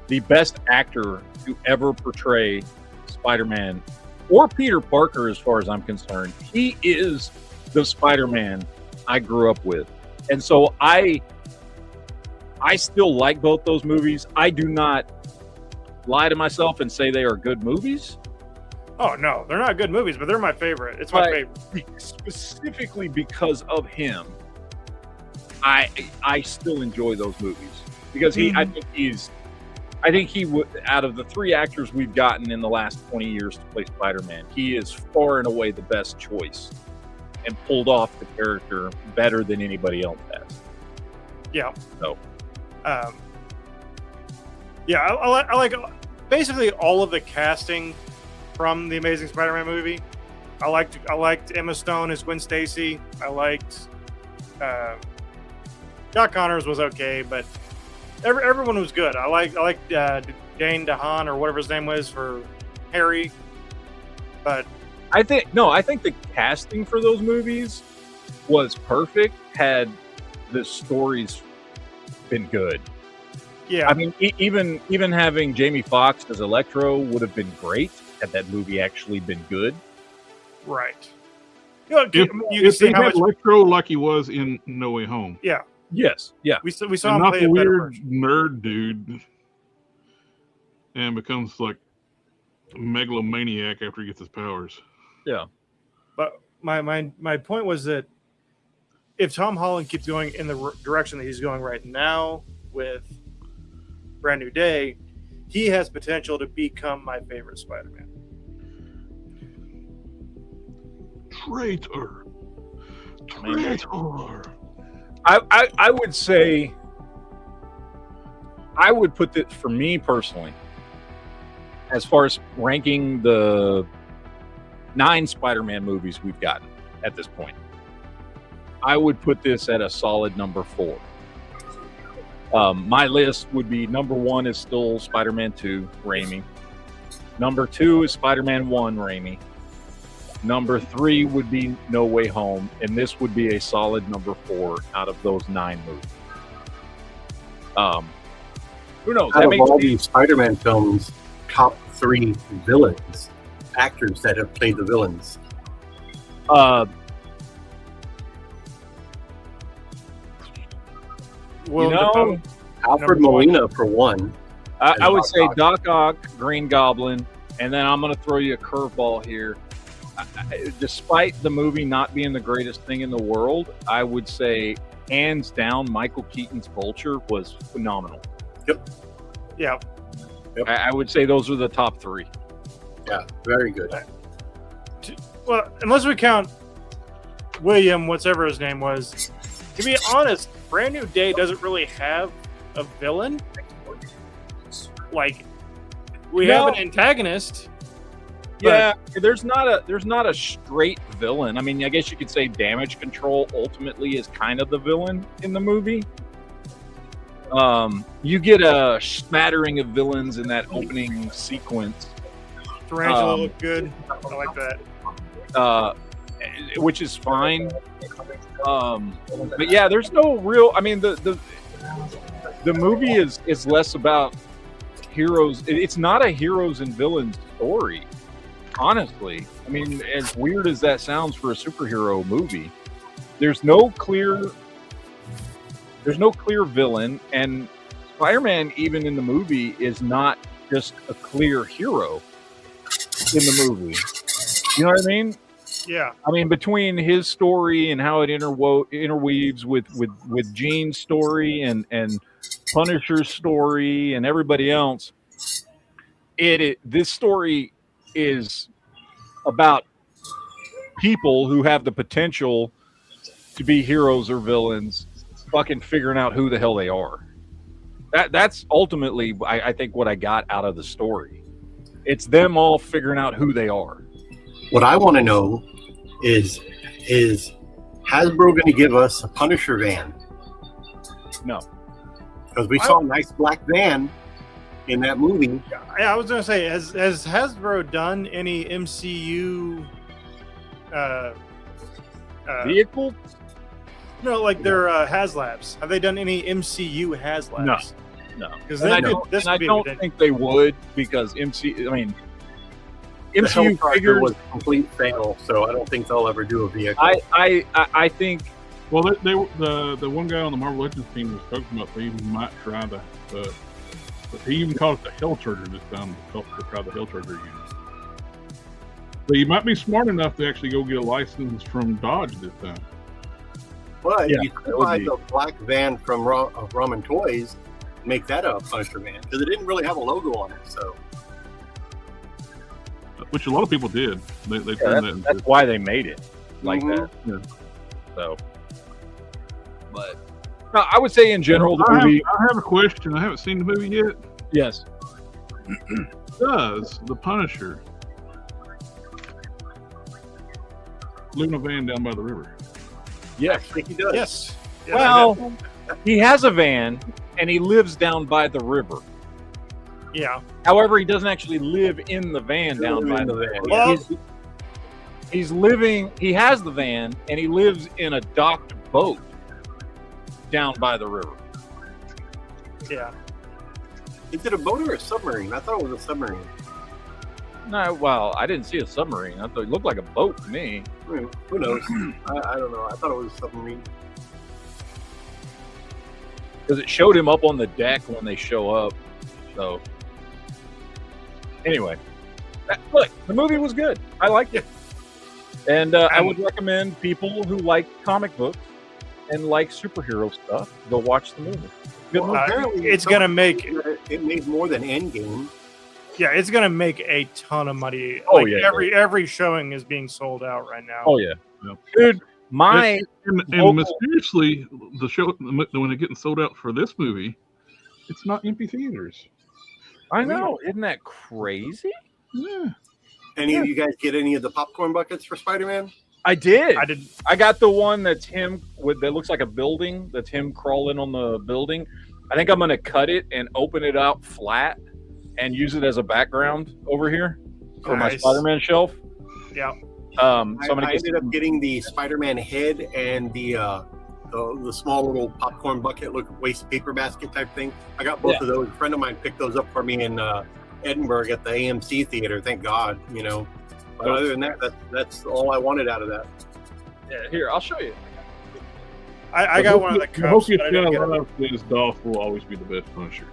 the best actor to ever portray Spider-Man or Peter Parker, as far as I'm concerned. He is the Spider-Man I grew up with. And so I still like both those movies. I do not lie to myself and say they are good movies. Oh, no, they're not good movies, but they're my favorite. It's my favorite. Specifically because of him, I still enjoy those movies. Because I think he would, out of the 3 actors we've gotten in the last 20 years to play Spider-Man, he is far and away the best choice and pulled off the character better than anybody else has. Yeah. So, Yeah, I like basically all of the casting from the Amazing Spider-Man movie. I liked Emma Stone as Gwen Stacy. I liked Doc Connors was okay, but everyone was good. I liked Dane DeHaan or whatever his name was for Harry. But I think the casting for those movies was perfect had the stories been good. Yeah, I mean, even having Jamie Foxx as Electro would have been great had that movie actually been good. right. You know, If they had Electro like he was in No Way Home. Yeah. Yes. Yeah. We saw And him not play the a better weird version. nerd dude and becomes like a megalomaniac after he gets his powers. Yeah. But my point was that if Tom Holland keeps going in the direction that he's going right now with Brand New Day, he has potential to become my favorite Spider-Man. Traitor. I would say I would put this, for me personally, as far as ranking the 9 Spider-Man movies we've gotten at this point, I would put this at a solid number 4. My list would be number 1 is still Spider-Man 2, Raimi. Number 2 is Spider-Man 1, Raimi. Number 3 would be No Way Home, and this would be a solid number 4 out of those 9 movies. Who knows? Out of all these Spider-Man films, top 3 villains, actors that have played the villains. Alfred Molina for one. I would say Doc Ock, Green Goblin, and then I'm going to throw you a curveball here. Despite the movie not being the greatest thing in the world, I would say hands down Michael Keaton's Vulture was phenomenal. Yep. Yeah. Yep. I would say those are the top 3. Yeah, very good. Well, unless we count William, whatever his name was, to be honest, Brand New Day doesn't really have a villain. Like, we have an antagonist. Yeah, there's not a straight villain. I mean, I guess you could say Damage Control ultimately is kind of the villain in the movie. You get a smattering of villains in that opening sequence. Tarantula looked good. I like that. Which is fine. But yeah, there's no real. I mean, the movie is less about heroes. It's not a heroes and villains story. Honestly, I mean, as weird as that sounds for a superhero movie, there's no clear villain, and Spider-Man, even in the movie, is not just a clear hero in the movie. You know what I mean? Yeah. I mean, between his story and how it interweaves with Jean's story and Punisher's story and everybody else, this story is about people who have the potential to be heroes or villains, fucking figuring out who the hell they are. That's ultimately, I think, what I got out of the story. It's them all figuring out who they are. What I want to know is Hasbro going to give us a Punisher van? No. Because we saw a nice black van in that movie. Yeah, I was going to say, has Hasbro done any MCU Vehicles? No, like their HasLabs. Have they done any MCU HasLabs? No. Because I don't think they would, because MCU figures was a complete fail, so I don't think they'll ever do a vehicle. I think. Well, the one guy on the Marvel Legends team was talking about they might try he even called it the Hell Charger this time. To try the Hell Charger again. But you might be smart enough to actually go get a license from Dodge this time. But you could buy the black van from Ramen Toys, make that a Punisher van, because it didn't really have a logo on it. So, which a lot of people did. They turned that. That's why they made it like that. Yeah. So, but I would say in general, the movie. I have a question. I haven't seen the movie yet. Yes. Does the Punisher live in a van down by the river? Yes. I think he does. Yes. Yes, Well, he has a van and he lives down by the river. yeah. However, he doesn't actually live in the van down by the river. Well- He's living. He has the van and he lives in a docked boat down by the river. Yeah. Is it a boat or a submarine? I thought it was a submarine. No, well, I didn't see a submarine. I thought it looked like a boat to me. I mean, who knows? I don't know. I thought it was a submarine. Because it showed him up on the deck when they show up. So, anyway, look, the movie was good. I liked it. And I would recommend people who like comic books and like superhero stuff go watch the movie. Good Well, movie. apparently It's gonna make it made more than Endgame. yeah, it's gonna make a ton of money. Oh, Like, yeah. every showing is being sold out right now. Oh, yeah. Yeah. Dude, my And local- mysteriously, the show when it getting sold out for this movie, it's not empty theaters. I know. Isn't that crazy? Yeah. Any of you guys get any of the popcorn buckets for Spider-Man? I did. I did. I got the one that's him with that looks like a building. That's him crawling on the building. I think I'm gonna cut it and open it out flat and use it as a background over here for my Nice. Spider-Man shelf. Yeah. So I'm I gonna get ended up getting the Spider-Man head and the small little popcorn bucket, look waste paper basket type thing. I got both of those. A friend of mine picked those up for me in Edinburgh at the AMC theater. Thank God, you know. But other than that, that's all I wanted out of that. yeah, here. I'll show you. I got one of the cups. Hokiest But I didn't get guy alive is Dolph will always be the best Punisher.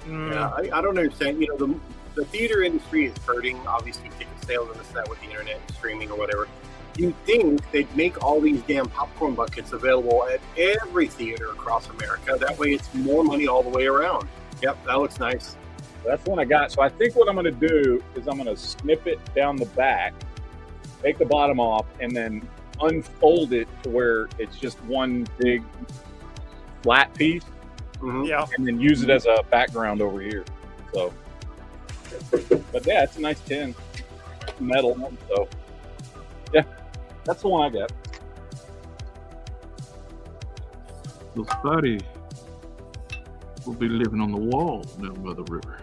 Mm, Yeah, I don't understand. You know, the theater industry is hurting. Obviously, ticket sales and this that with the internet and streaming or whatever. You'd think they'd make all these damn popcorn buckets available at every theater across America. That way, it's more money all the way around. Yep, that looks nice. That's the one I got. So I think what I'm gonna do is I'm gonna snip it down the back, take the bottom off, and then unfold it to where it's just one big flat piece, Mhm. yeah. and then use it as a background over here. So, but yeah, it's a nice tin, metal. So, yeah, that's the one I got. So Spidey will be living on the wall down by the river.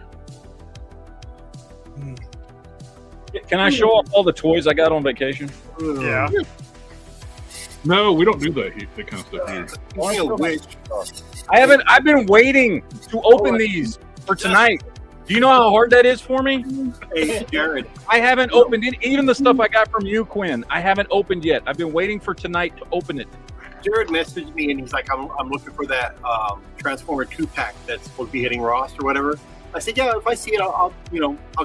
Can I show off all the toys I got on vacation? Yeah. No, we don't do that kind of stuff here. Speaking of which, I've been waiting to open these for tonight. Do you know how hard that is for me? hey, Jared, I haven't opened it. Even the stuff I got from you, Quinn, I haven't opened yet. I've been waiting for tonight to open it. Jared messaged me and he's like, I'm looking for that Transformer 2-pack that's supposed to be hitting Ross or whatever. I said, yeah, if I see it, I'll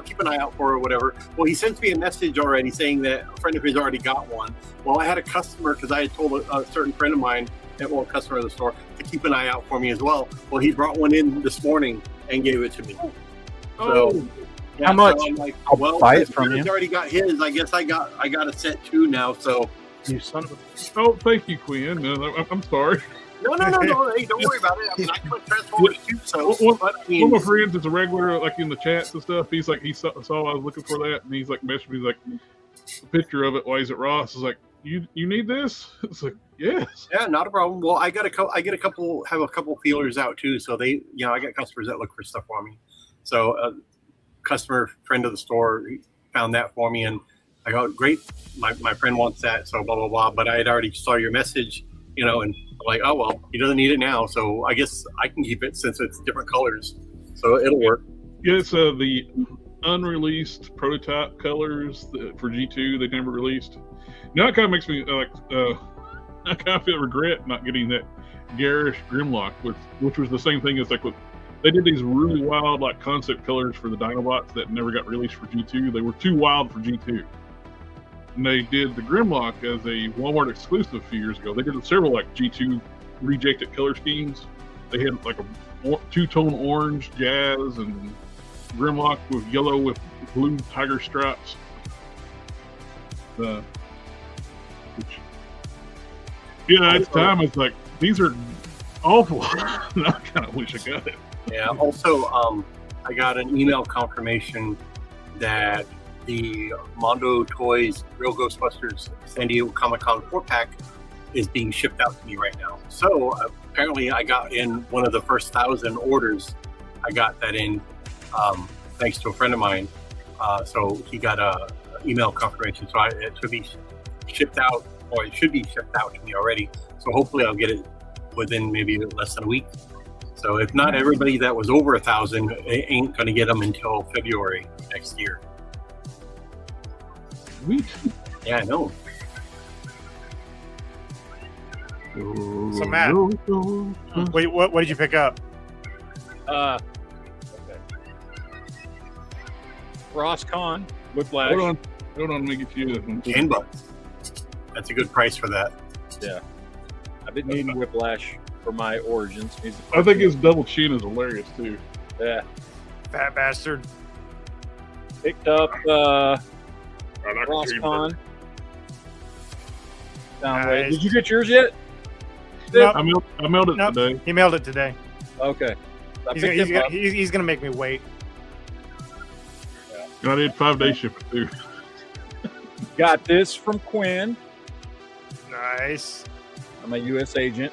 keep an eye out for it or whatever. Well, he sends me a message already saying that a friend of his already got one. Well, I had a customer, because I had told a certain friend of mine, a customer of the store, to keep an eye out for me as well. Well, he brought one in this morning and gave it to me. So, yeah, How much? So I'm like, I'll well, buy it since from Jared's you. already got his. I guess I got a set too now. So You son of a... Oh, thank you, Quinn. No, I'm sorry. no. Hey, don't worry about it. I mean, I put Transformers too. So, but I mean, One of my friends is a regular, like in the chats and stuff. He's like, he saw I was looking for that, and he's like, messaged me, he's like, a picture of it. Why is it Ross? I was like, you need this? It's like, yes. yeah, not a problem. Well, I have a couple feelers out too. So I got customers that look for stuff for me. So customer friend of the store found that for me, and I go, great. My friend wants that. So blah blah blah. But I had already saw your message, and I'm like, oh well, he doesn't need it now. So I guess I can keep it since it's different colors. So it'll work. Yeah, it's the unreleased prototype colors for G2 they never released. Now it kind of makes me I kind of feel regret not getting that garish Grimlock, which was the same thing as like with they did these really wild like concept colors for the Dinobots that never got released for G2. They were too wild for G2. And they did the Grimlock as a Walmart exclusive a few years ago. They did several like G2 rejected color schemes. They had like a two-tone orange jazz and Grimlock with yellow with blue tiger stripes. At the time, it's like, these are awful. I kind of wish I got it. Yeah. Also, I got an email confirmation that the Mondo Toys Real Ghostbusters San Diego Comic-Con 4-pack is being shipped out to me right now. So apparently I got in one of the first 1,000 orders. I got that in thanks to a friend of mine. So he got a email confirmation. So it should be shipped out, or it should be shipped out to me already. So hopefully I'll get it within maybe less than a week. So if not everybody that was over 1,000 ain't going to get them until February next year. Sweet. Yeah, I know. So Matt, wait, what did you pick up? Okay. Roscon Whiplash. Hold on, let me get you. $10. That's a good price for that. Yeah, I've been needing Whiplash for my origins. I think his double chin is hilarious too. Yeah. Fat bastard. Picked up Roscon. Nice. Did you get yours yet? Nope. I mailed it Nope. today. He mailed it today. Okay. He's gonna make me wait. I did 5-day shipping too. Got this from Quinn. Nice. I'm a U.S. agent.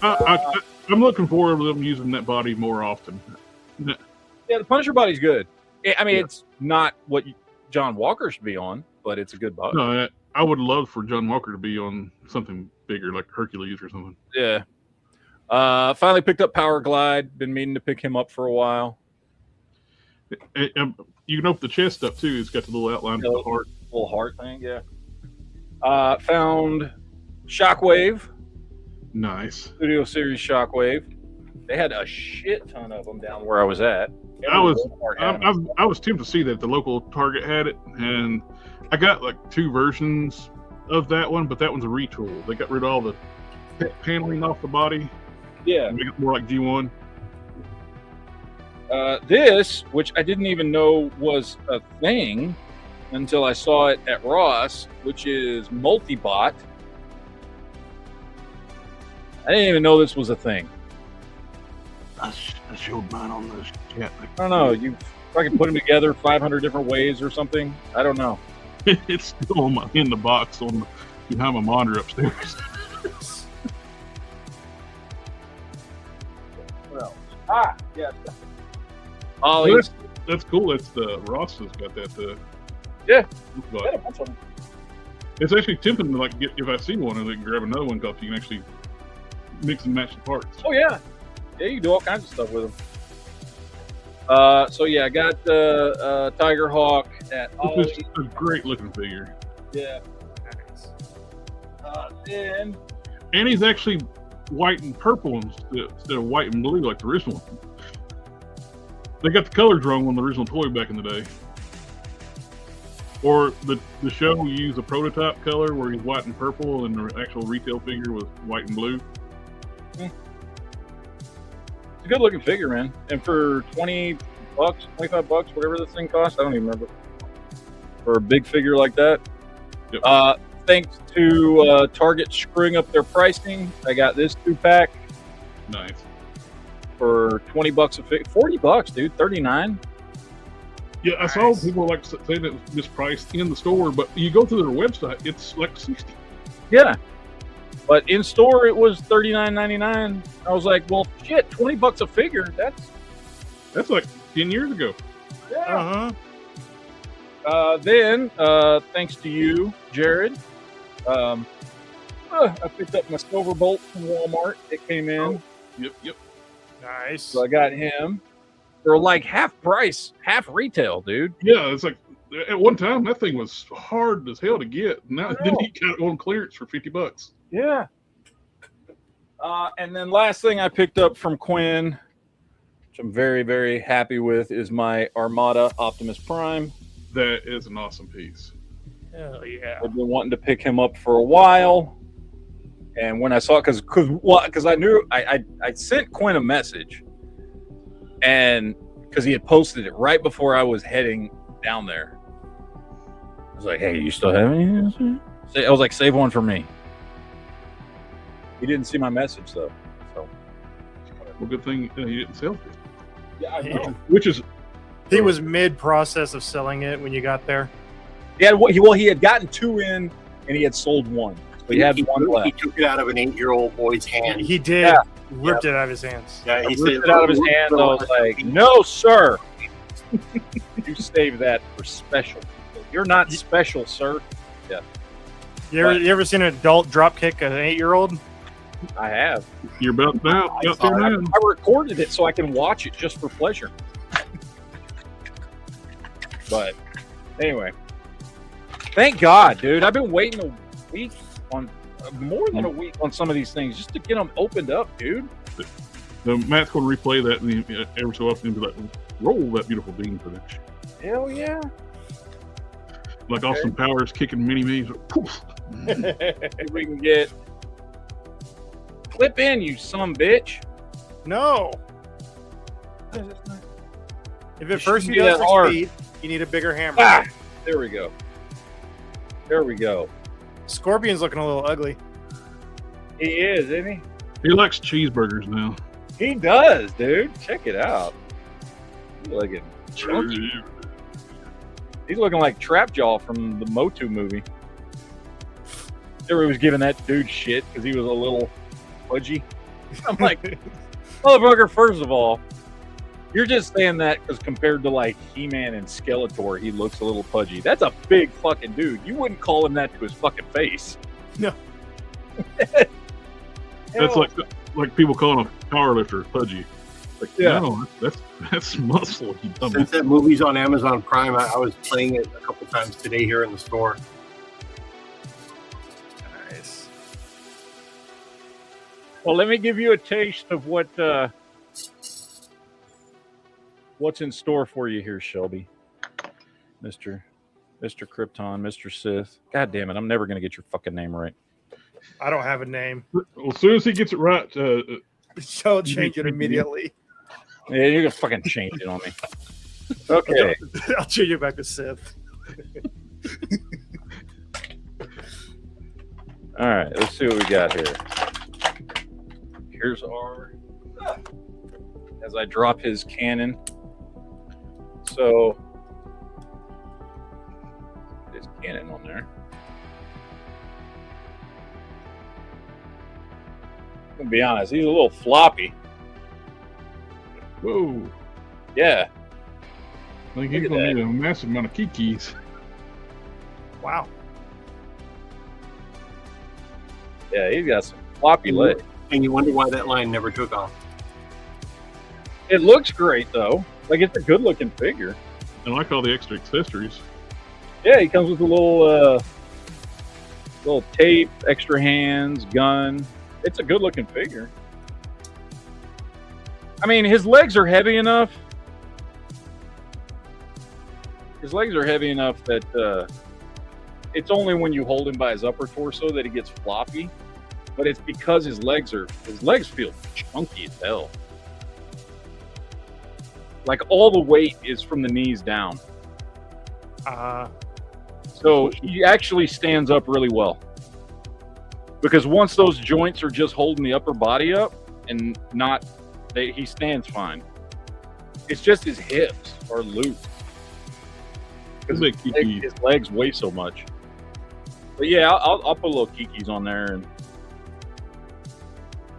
I'm looking forward to them using that body more often. Yeah, the Punisher body's good. I mean, it's not what John Walker should be on, but it's a good body. No, I would love for John Walker to be on something bigger, like Hercules or something. Yeah. Finally picked up Power Glide. Been meaning to pick him up for a while. You can open the chest up too. It's got the little outline of the heart. Little heart thing, yeah. Found Shockwave. Nice. Studio Series Shockwave. They had a shit ton of them down where I was at. I was tempted to see that the local Target had it, and I got like 2 versions of that one, but that one's a retool. They got rid of all the paneling off the body. Yeah. Make it more like G1. This, which I didn't even know was a thing until I saw it at Ross, which is Multibot. I didn't even know this was a thing. I showed mine on the chat. I don't know. You fucking put them together 500 different ways or something. I don't know. It's still in the box behind my monitor upstairs. Well, yes. Ollie's. That's cool. It's the Ross has got that. Yeah. But it's actually tempting to like get, if I see one and then grab another one, because you can actually mix and match the parts. Oh yeah, yeah. You can do all kinds of stuff with them. So yeah, I got the Tiger Hawk at Ollie's. Which is a great looking figure. Yeah. Then And he's actually white and purple instead of white and blue like the original one. They got the colors wrong on the original toy back in the day. Or the show used a prototype color where he's white and purple, and the actual retail figure was white and blue. It's a good looking figure, man. And for $20, $25, whatever this thing cost, I don't even remember. For a big figure like that. Yep. Thanks to Target screwing up their pricing, I got this 2-pack Nice. for $20 a figure. $40, dude. $39. Yeah, I saw people like saying that it was mispriced in the store, but you go to their website, it's like $60. Yeah. But in store, it was $39.99. I was like, well, shit, $20 a figure. That's like 10 years ago. Yeah. Then, thanks to you, Jared, I picked up my Silver Bolt from Walmart. It came in. Oh, yep. Nice. So I got him for like half price, half retail, dude. Yeah, it's like at one time that thing was hard as hell to get. Now then he got it on clearance for $50. Yeah. And then last thing I picked up from Quinn, which I'm very, very happy with, is my Armada Optimus Prime. That is an awesome piece. Hell yeah. I've been wanting to pick him up for a while. And when I saw it, because I knew I sent Quinn a message, and because he had posted it right before I was heading down there. I was like, hey, you still have any? I was like, save one for me. He didn't see my message though. So Well, good thing he didn't sell it. Yeah, I know. Which is He was mid-process of selling it when you got there. He had gotten 2 in, and he had sold 1. So he had 1 He left. took it out of an 8-year-old boy's hand. He did. Yeah. Ripped it out of his hands. Yeah, he Ripped it out of his hands. I was like, "No, sir, you save that for special people. You're not special, sir." Yeah, You ever seen an adult drop kick an 8-year-old? I have. you're about now. Got there now. I recorded it so I can watch it just for pleasure. But anyway, thank God, dude. I've been waiting a week on more than a week on some of these things just to get them opened up, dude. The Matt's going to replay that and every so often be like, roll that beautiful bean footage. Hell yeah. Like Austin Powers kicking mini-me's. Poof. If we can get clip in, you son bitch. No. If at first you be does that hard. succeed, you need a bigger hammer. Ah, there we go. There we go. Scorpion's looking a little ugly. He is, isn't he? He likes cheeseburgers now. He does, dude. Check it out. He's looking chunky. He's looking like Trapjaw from the Motu movie. Everybody was giving that dude shit because he was a little pudgy. I'm like, motherfucker, first of all, you're just saying that because compared to like He-Man and Skeletor, he looks a little pudgy. That's a big fucking dude. You wouldn't call him that to his fucking face. No. That's like people calling a powerlifter pudgy. Like, Yeah. no, that's muscle. You dumb. Since that movie's on Amazon Prime, I was playing it a couple times today here in the store. Nice. Well, let me give you a taste of what's in store for you here, Shelby. Mr. Krypton, Mr. Sith. God damn it, I'm never going to get your fucking name right. I don't have a name. Well, as soon as he gets it right, So change it immediately. Yeah, you're going to fucking change it on me. Okay. I'll change it back to Sith. All right, let's see what we got here. Here's our... As I drop his cannon. So... His cannon on there. I'm gonna be honest, he's a little floppy. whoa. Yeah. I think he's Look at going to need a massive amount of kikis. Wow. Yeah, he's got some floppy legs. And you wonder why that line never took off. It looks great though. Like it's a good looking figure. I like all the extra accessories. Yeah, he comes with a little tape, extra hands, gun. It's a good looking figure. I mean, his legs are heavy enough. His legs are heavy enough that it's only when you hold him by his upper torso that he gets floppy. But it's because his legs feel chunky as hell. Like all the weight is from the knees down. So he actually stands up really well. Because once those joints are just holding the upper body up and he stands fine. It's just his hips are loose. Because his legs weigh so much. But yeah, I'll put a little kikis on there. And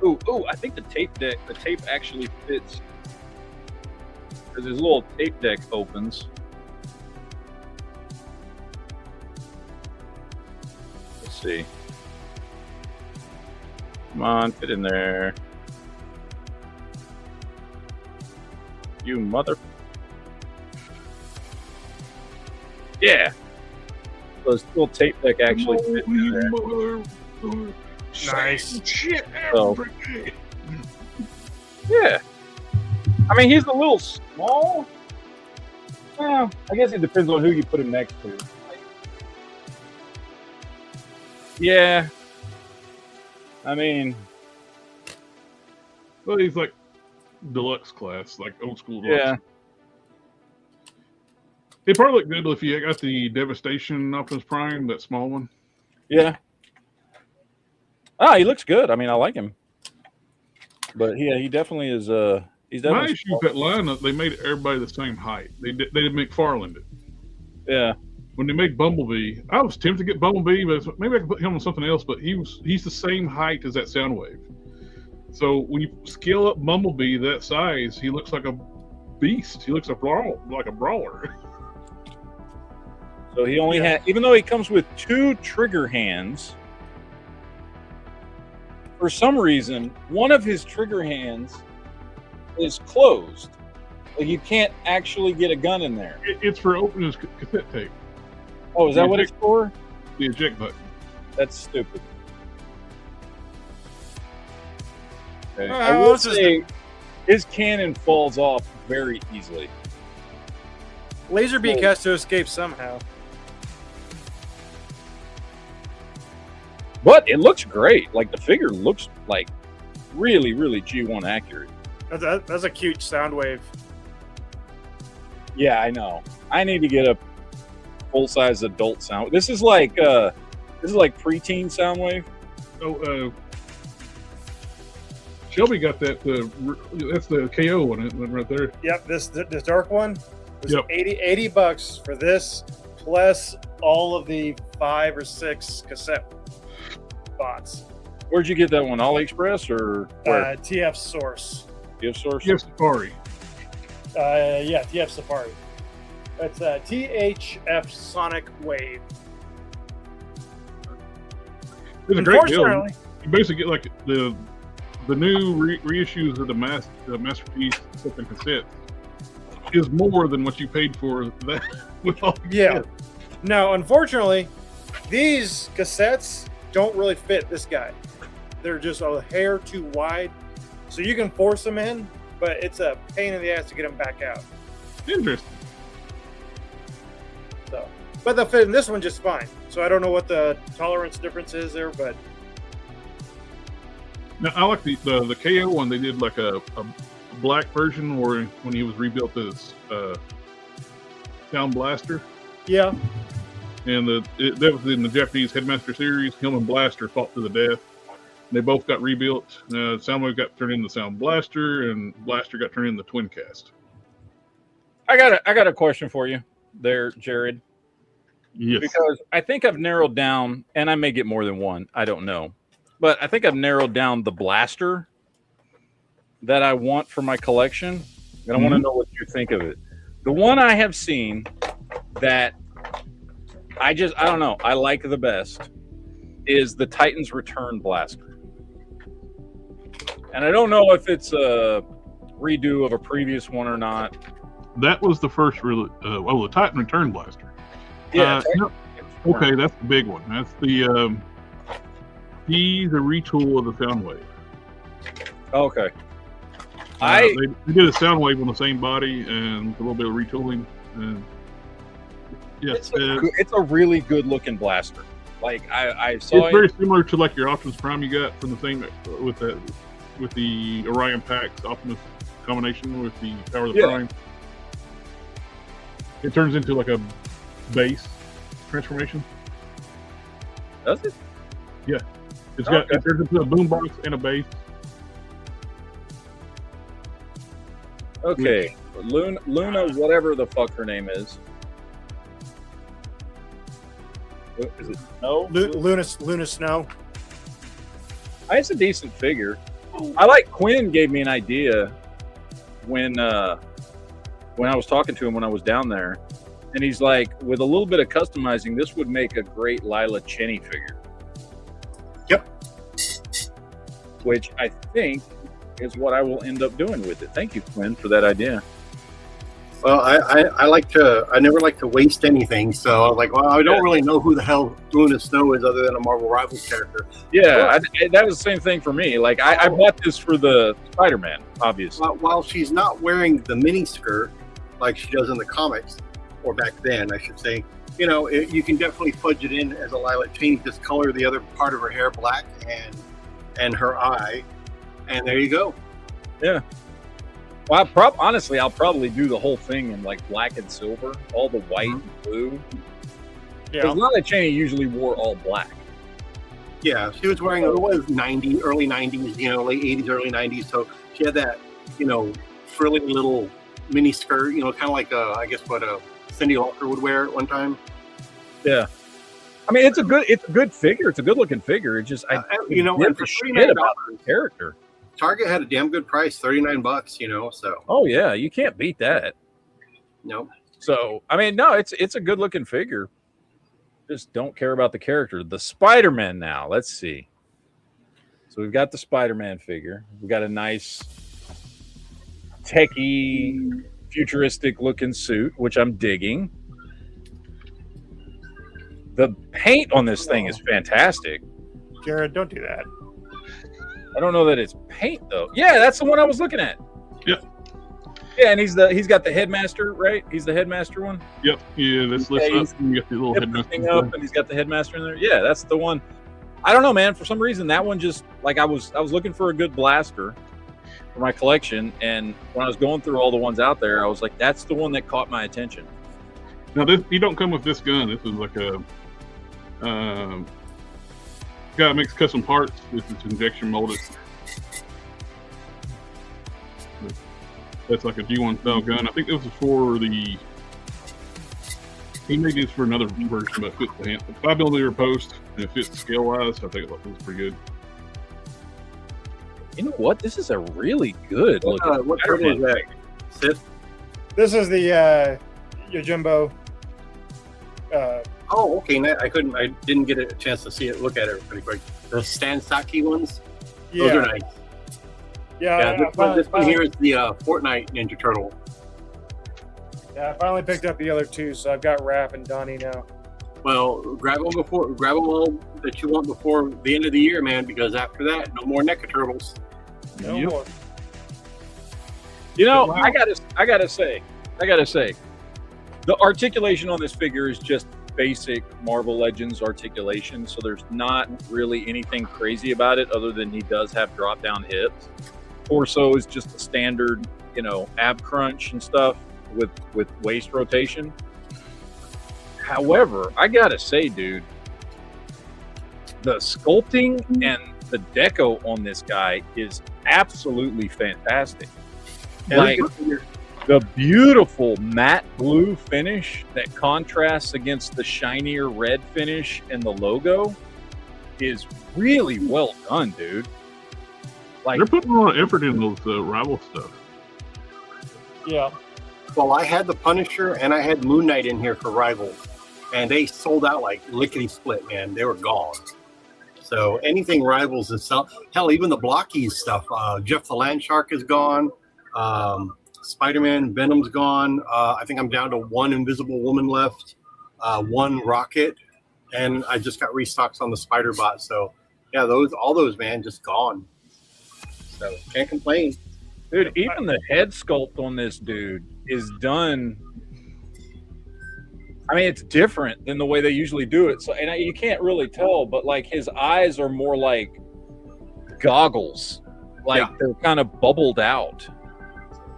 ooh, I think the tape actually fits. Because his little tape deck opens. Let's see. Come on, fit in there. You mother... Yeah. So his little tape deck actually fits in there. Nice. So, yeah. I mean, he's a little small. Well, I guess it depends on who you put him next to. Yeah. I mean, Well, he's like deluxe class, like old school deluxe. yeah. He'd probably look good if you got the Devastation Optimus Prime, that small one. Yeah. Ah, he looks good. I mean, I like him. But yeah, he definitely is. He's My definitely. issue with that lineup, they made everybody the same height. They did McFarlane it. Yeah. When they made Bumblebee, I was tempted to get Bumblebee, but maybe I could put him on something else. But he's the same height as that Soundwave. So when you scale up Bumblebee that size, he looks like a beast. He looks like a brawler. So he only had, even though he comes with 2 trigger hands, for some reason, one of his trigger hands is closed. Like you can't actually get a gun in there. It's for opening his cassette tape. Oh, is that what it's for? The eject button. That's stupid. Okay. Well, I will this is say his cannon falls off very easily. Laserbeak has to escape somehow. But it looks great. Like the figure looks like really, really G1 accurate. That's a cute Soundwave. Yeah, I know. I need to get a full-size adult sound. This is like preteen Soundwave. Oh, Shelby got that. That's the KO one right there. Yep, this dark one was Yep. $80 for this, plus all of the 5 or 6 cassette bots. Where'd you get that one? AliExpress or where? TF Source. Gift source? Yes, Safari. Yeah, TF Safari. That's THF Sonic Wave. It's a great deal. Unfortunately, You basically get like the new reissues of the Masterpiece and cassette is more than what you paid for that. With all the yeah. kits. Now, unfortunately, these cassettes don't really fit this guy. They're just a hair too wide. So you can force them in, but it's a pain in the ass to get them back out. Interesting. So, but they'll fit in this one just fine. So I don't know what the tolerance difference is there, but Now I like the KO one. They did like a black version, or when he was rebuilt as Sound Blaster, yeah. and that was in the Japanese Headmaster series. Him and Blaster fought to the death. They both got rebuilt. Soundwave got turned into Sound Blaster, and Blaster got turned into Twin Cast. I got a question for you there, Jared. Yes. Because I think I've narrowed down, and I may get more than one. I don't know. But I think I've narrowed down the blaster that I want for my collection. And I want to know what you think of it. The one I have seen that I don't know, I like the best is the Titan's Return blaster. And I don't know if it's a redo of a previous one or not. That was the first the Titan Return Blaster. Yeah. Okay, that's the big one. That's the he's a retool of the Soundwave. Okay. They did a Soundwave on the same body and a little bit of retooling. And yes, it's a really good looking blaster. Like I saw it's very similar to like your Optimus Prime you got from the same with the Orion Pax Optimus combination with the Power of the Prime. It turns into like a base transformation. Does it? Yeah. It turns into a boombox and a base. Okay. Luna, whatever the fuck her name is. Is it Snow? Luna Snow. It's a decent figure. I like Quinn gave me an idea when I was talking to him when I was down there. And he's like, with a little bit of customizing, this would make a great Lila Cheney figure. Yep. Which I think is what I will end up doing with it. Thank you, Quinn, for that idea. Well, I never like to waste anything, so I was like, well, I don't really know who the hell Luna Snow is other than a Marvel Rivals character. Yeah, that was the same thing for me. Like, I bought this for the Spider-Man, obviously. While she's not wearing the mini skirt like she does in the comics, or back then, I should say, you can definitely fudge it in as a Lilac Cheney, just color the other part of her hair black and her eye, and there you go. Yeah. Well, honestly, I'll probably do the whole thing in like black and silver, all the white and blue. Yeah. Because Lila Cheney usually wore all black. Yeah, she was wearing, it was early 90s, late 80s, early 90s. So she had that, frilly little mini skirt, kind of like, I guess what Cindy Lauper would wear at one time. Yeah. I mean, it's a good figure. It's a good looking figure. It just, and for shit about the character. Target had a damn good price, $39, so. Oh yeah, you can't beat that. No. So, I mean, no, it's a good looking figure. Just don't care about the character. The Spider-Man now. Let's see. So we've got the Spider-Man figure. We've got a nice techie, futuristic looking suit, which I'm digging. The paint on this thing is fantastic. Jared, don't do that. I don't know that it's paint though. Yeah, that's the one I was looking at. Yep. Yeah, and he's got the headmaster, right? He's the headmaster one. Yep. Yeah, this lifts up and you got the little headmaster thing up, and he's got the headmaster in there. Yeah, that's the one. I don't know, man. For some reason, that one just like I was looking for a good blaster for my collection, and when I was going through all the ones out there, I was like, that's the one that caught my attention. Now, you don't come with this gun. This is like a guy makes custom parts. This is injection molded. That's like a G1 style gun. I think this is for the. He made this for another version, but it fits the hand. 5mm post, and it fits scale wise. I think it's pretty good. You know what? This is a really good looking. What turtle is that? Sith? This is the Yojimbo. Oh, okay. I didn't get a chance to see it. Look at it pretty quick. The Stansaki ones. Yeah. Those are nice. Yeah. This one here is the Fortnite Ninja Turtle. Yeah, I finally picked up the other two, so I've got Raph and Donnie now. Well, grab them all that you want before the end of the year, man. Because after that, no more NECA turtles. No more. You know, wow. I gotta say, the articulation on this figure is just basic Marvel Legends articulation. So there's not really anything crazy about it, other than he does have drop down hips. Torso is just a standard, ab crunch and stuff with waist rotation. However, I gotta say, dude, the sculpting and the deco on this guy is absolutely fantastic. Like the beautiful matte blue finish that contrasts against the shinier red finish and the logo is really well done, dude. Like they're putting a lot of effort in those rival stuff. Yeah. Well, I had the Punisher and I had Moon Knight in here for Rivals, and they sold out like lickety split, man. They were gone. So anything Rivals is sell. Hell, even the Blockies stuff. Jeff the Land Shark is gone. Spider-Man Venom's gone. I think I'm down to one Invisible Woman left, one Rocket, and I just got restocks on the Spider Bot. So yeah, all those man just gone. So can't complain. Dude, even the head sculpt on this dude is done. I mean, it's different than the way they usually do it. So, and you can't really tell, but like his eyes are more like goggles, like they're kind of bubbled out,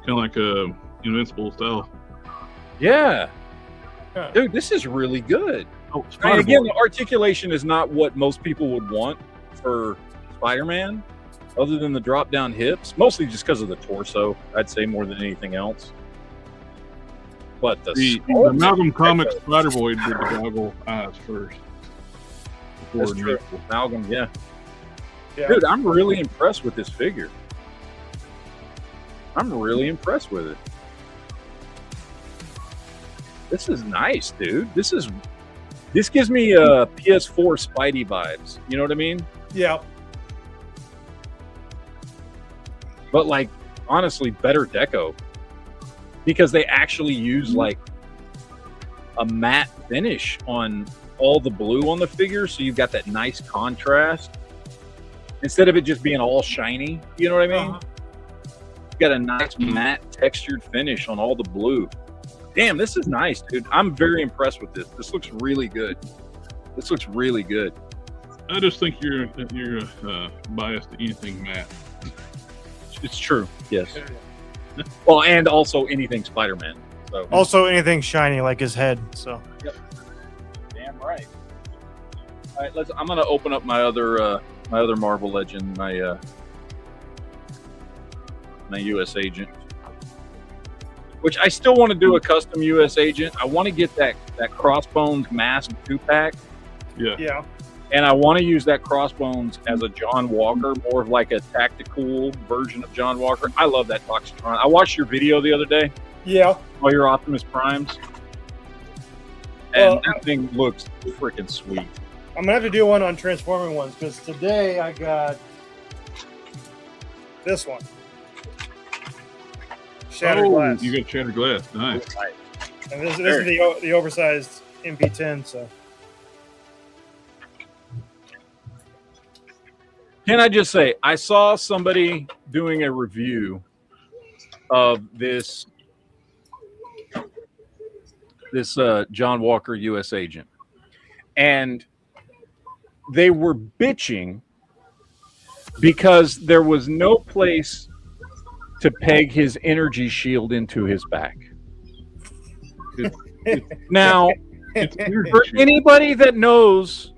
kind of like a Invincible style. Yeah, dude, this is really good. Oh, I mean, again, the articulation is not what most people would want for Spider-Man, other than the drop-down hips, mostly just because of the torso, I'd say, more than anything else. But the Amalgam Comics Spider-Boy did the goggle eyes first. That's true. Amalgam, yeah. Dude, I'm really impressed with this figure. I'm really impressed with it. This is nice, dude. This gives me PS4 Spidey vibes. You know what I mean? Yeah. But like, honestly, better deco, because they actually use like a matte finish on all the blue on the figure, so you've got that nice contrast instead of it just being all shiny. You know what I mean? You've got a nice matte textured finish on all the blue. Damn, this is nice, dude. I'm very impressed with this. This looks really good. This looks really good. I just think you're biased to anything matte. It's true. Yes. Well, and also anything Spider-Man. So. Also anything shiny like his head. So. Yep. Damn right. All right, I'm gonna open up my other Marvel Legend, my U.S. Agent, which I still want to do a custom U.S. Agent. I want to get that Crossbones mask 2-pack. Yeah. And I want to use that Crossbones as a John Walker, more of like a tactical version of John Walker. I love that Toxitron. I watched your video the other day. Yeah. All your Optimus Primes. And that thing looks freaking sweet. I'm gonna have to do one on transforming ones because today I got this one. Shattered glass. You got shattered glass. Nice. And this is the oversized MP10. So. Can I just say, I saw somebody doing a review of this John Walker U.S. Agent, and they were bitching because there was no place to peg his energy shield into his back. Now, for anybody that knows,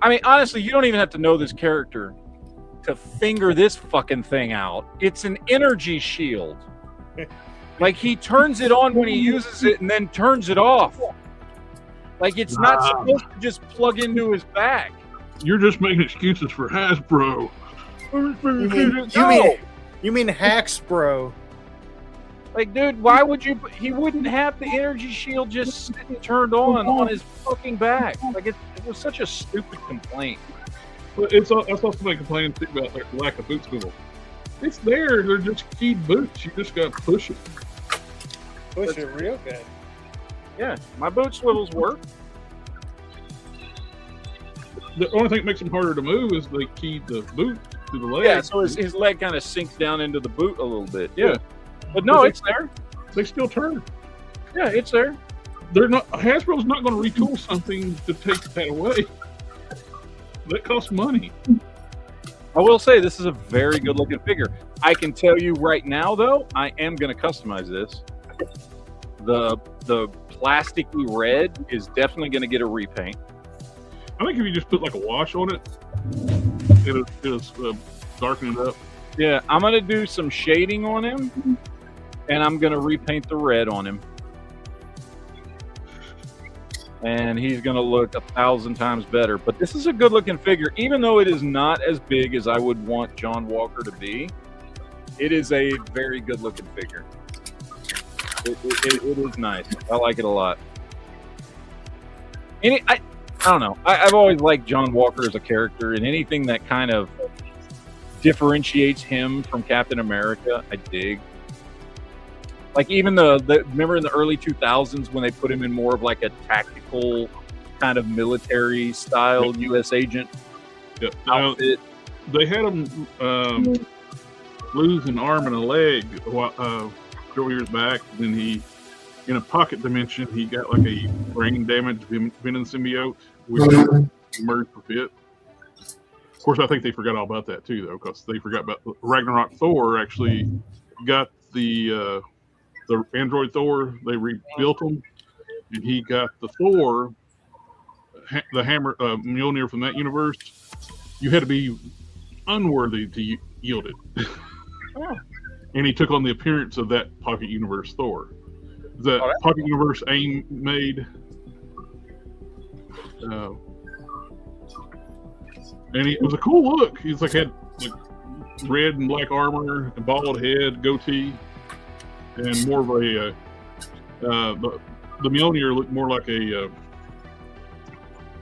I mean, honestly, you don't even have to know this character to figure this fucking thing out. It's an energy shield. Like, he turns it on when he uses it and then turns it off. Like, it's not supposed to just plug into his back. You're just making excuses for Hasbro. You mean Hackspro? Like, dude, why would you? He wouldn't have the energy shield just sitting turned on his fucking back. Like, it was such a stupid complaint. But that's also my complaint too about the lack of boot swivel. It's there. They're just keyed boots. You just got to push it. Push it real good. Yeah, my boot swivels work. The only thing that makes them harder to move is they keyed the boot to the leg. Yeah, so his leg kind of sinks down into the boot a little bit. Yeah. But no, it's there. They still turn. Yeah, it's there. They're not. Hasbro's not going to retool something to take that away. That costs money. I will say this is a very good looking figure. I can tell you right now, though, I am going to customize this. The plasticky red is definitely going to get a repaint. I think if you just put like a wash on it, it'll darken it up. Yeah, I'm going to do some shading on him, and I'm going to repaint the red on him. And he's going to look 1,000 times better. But this is a good-looking figure. Even though it is not as big as I would want John Walker to be, it is a very good-looking figure. It is nice. I like it a lot. And I don't know. I've always liked John Walker as a character, and anything that kind of differentiates him from Captain America, I dig. Like, even remember in the early 2000s when they put him in more of like a tactical kind of military style U.S. agent outfit. They had him lose an arm and a leg a few years back. Then he, in a pocket dimension, he got like a brain damage Venom symbiote, which emerged for fit. Of course, I think they forgot all about that too, though, because they forgot about Ragnarok Thor actually got the android Thor. They rebuilt him, and he got the Thor, the hammer Mjolnir from that universe. You had to be unworthy to yield it. And he took on the appearance of that Pocket Universe Thor. The Pocket Universe AIM made. And it was a cool look. He's like had like red and black armor, a bald head, goatee, and more of a the Mjolnir looked more like a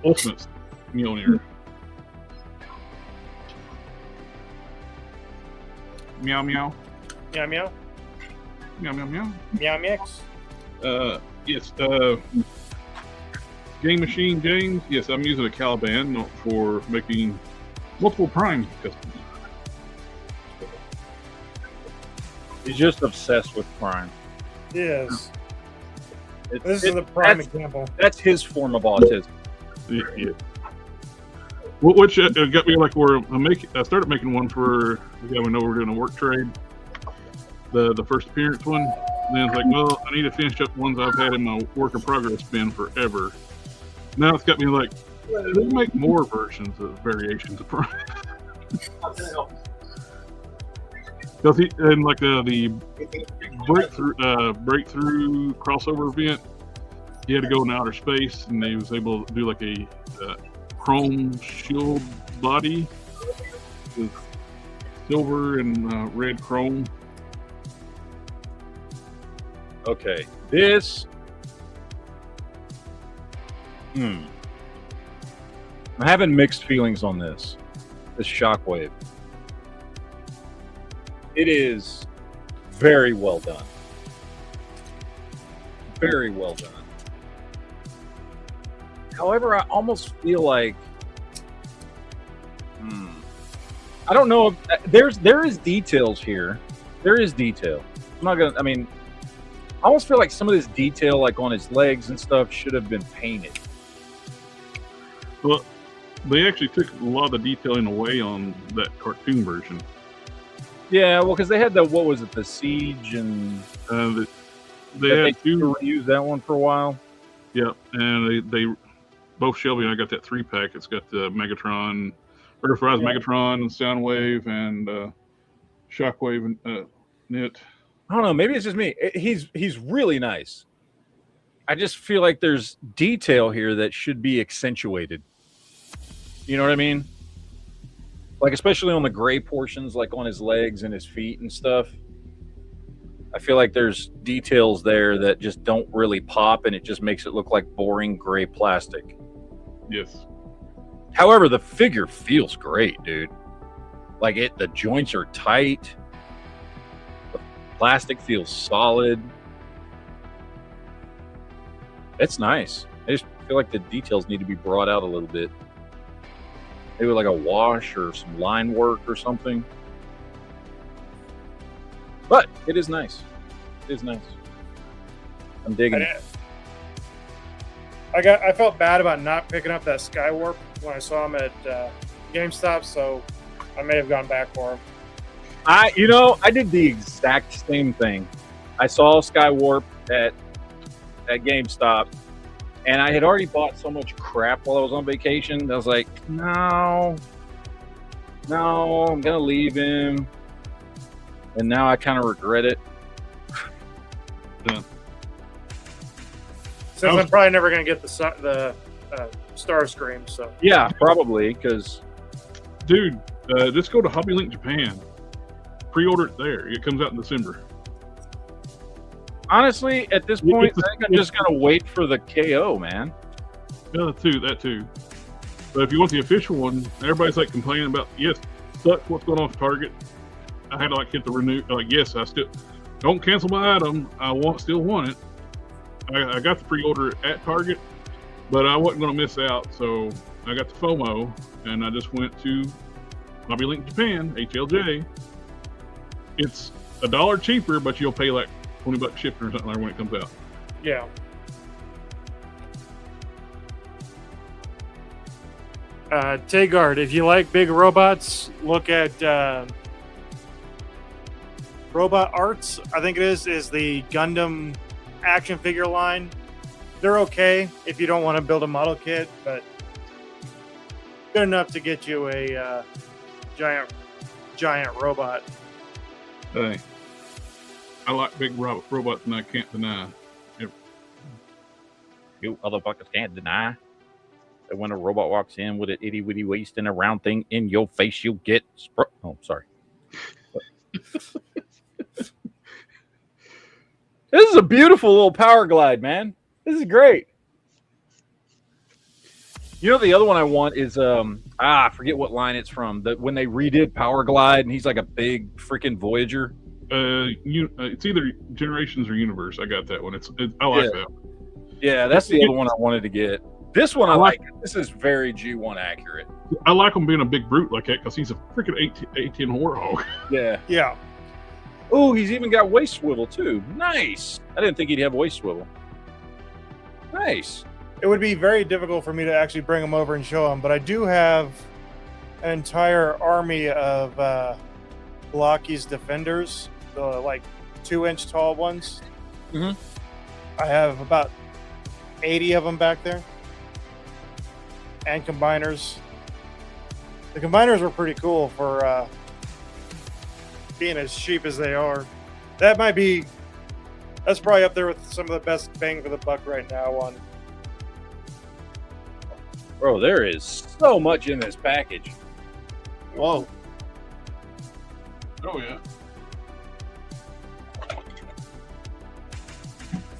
Ultimate Mjolnir. Meow meow. Meow meow. Meow meow meow. Meow mix. Yes. Game Machine James. Yes, I'm using a Caliban for making multiple Prime customs. He's just obsessed with Prime. Yes. This is the prime example. That's his form of autism. Yeah. Which got me like where I started making one for the guy we know we're doing a work trade. The first appearance one. And then it's like, well, I need to finish up ones I've had in my work in progress bin forever. Now it's got me like, They make more versions of variations of Prime. Because and like the breakthrough crossover event, he had to go in outer space, and he was able to do like a chrome shield body with silver and red chrome. Okay, this. I'm having mixed feelings on this. This Shockwave. It is very well done. Very well done. However, I almost feel like I don't know if there is details here. There is detail. I'm not gonna. I mean, I almost feel like some of this detail, like on his legs and stuff, should have been painted. Well, they actually took a lot of the detailing away on that cartoon version. Yeah, well, because they had what was it, the Siege, and they had to reuse that one for a while. Yeah, and they both Shelby and I got that 3-pack. It's got the Megatron, Earthrise Megatron, and Soundwave, and Shockwave, and Knit. I don't know. Maybe it's just me. He's really nice. I just feel like there's detail here that should be accentuated. You know what I mean? Like, especially on the gray portions, like on his legs and his feet and stuff. I feel like there's details there that just don't really pop, and it just makes it look like boring gray plastic. Yes. However, the figure feels great, dude. Like, the joints are tight. The plastic feels solid. It's nice. I just feel like the details need to be brought out a little bit. Maybe like a wash or some line work or something. But it is nice. It is nice. I'm digging it. I felt bad about not picking up that Skywarp when I saw him at GameStop, so I may have gone back for him. I did the exact same thing. I saw Skywarp at GameStop, and I had already bought so much crap while I was on vacation. I was like, no, I'm gonna leave him. And now I kind of regret it. Yeah. Since I'm probably never going to get the Starscream, so. Yeah, probably, because... Dude, just go to Hobby Link Japan. Pre-order it there. It comes out in December. Honestly, at this point, I think I'm just going to wait for the KO, man. Yeah, that too. But if you want the official one, everybody's like complaining about, yes, sucks what's going on with Target. I had to like hit the renew. Like, yes, I still don't cancel my item. I still want it. I got the pre-order at Target, but I wasn't going to miss out. So I got the FOMO, and I just went to Hobby Link Japan, HLJ. It's $1 cheaper, but you'll pay like $20 shipping or something like when it comes out. Yeah. Tagard, if you like big robots, look at Robot Arts, I think it is the Gundam action figure line. They're okay if you don't want to build a model kit, but good enough to get you a giant robot. Hey, I like big robots, and I can't deny. You motherfuckers can't deny that when a robot walks in with an itty bitty waist and a round thing in your face, you'll get oh, sorry. This is a beautiful little power glide, man. This is great. You know, the other one I want is I forget what line it's from. When they redid Power Glide, and he's like a big freaking Voyager. It's either Generations or Universe. I got that one. I like that one. Yeah, that's the other one I wanted to get. This one I like. This is very G1 accurate. I like him being a big brute like that because he's a freaking 18 warthog. Yeah. Yeah. Oh, he's even got waist swivel too. Nice. I didn't think he'd have waist swivel. Nice. It would be very difficult for me to actually bring him over and show him, but I do have an entire army of Blocky's Defenders, the like 2-inch tall ones. Mm-hmm. I have about 80 of them back there. and combiners. The combiners were pretty cool for being as cheap as they are. That's probably up there with some of the best bang for the buck right now on. Bro, there is so much in this package. Whoa. Oh yeah. I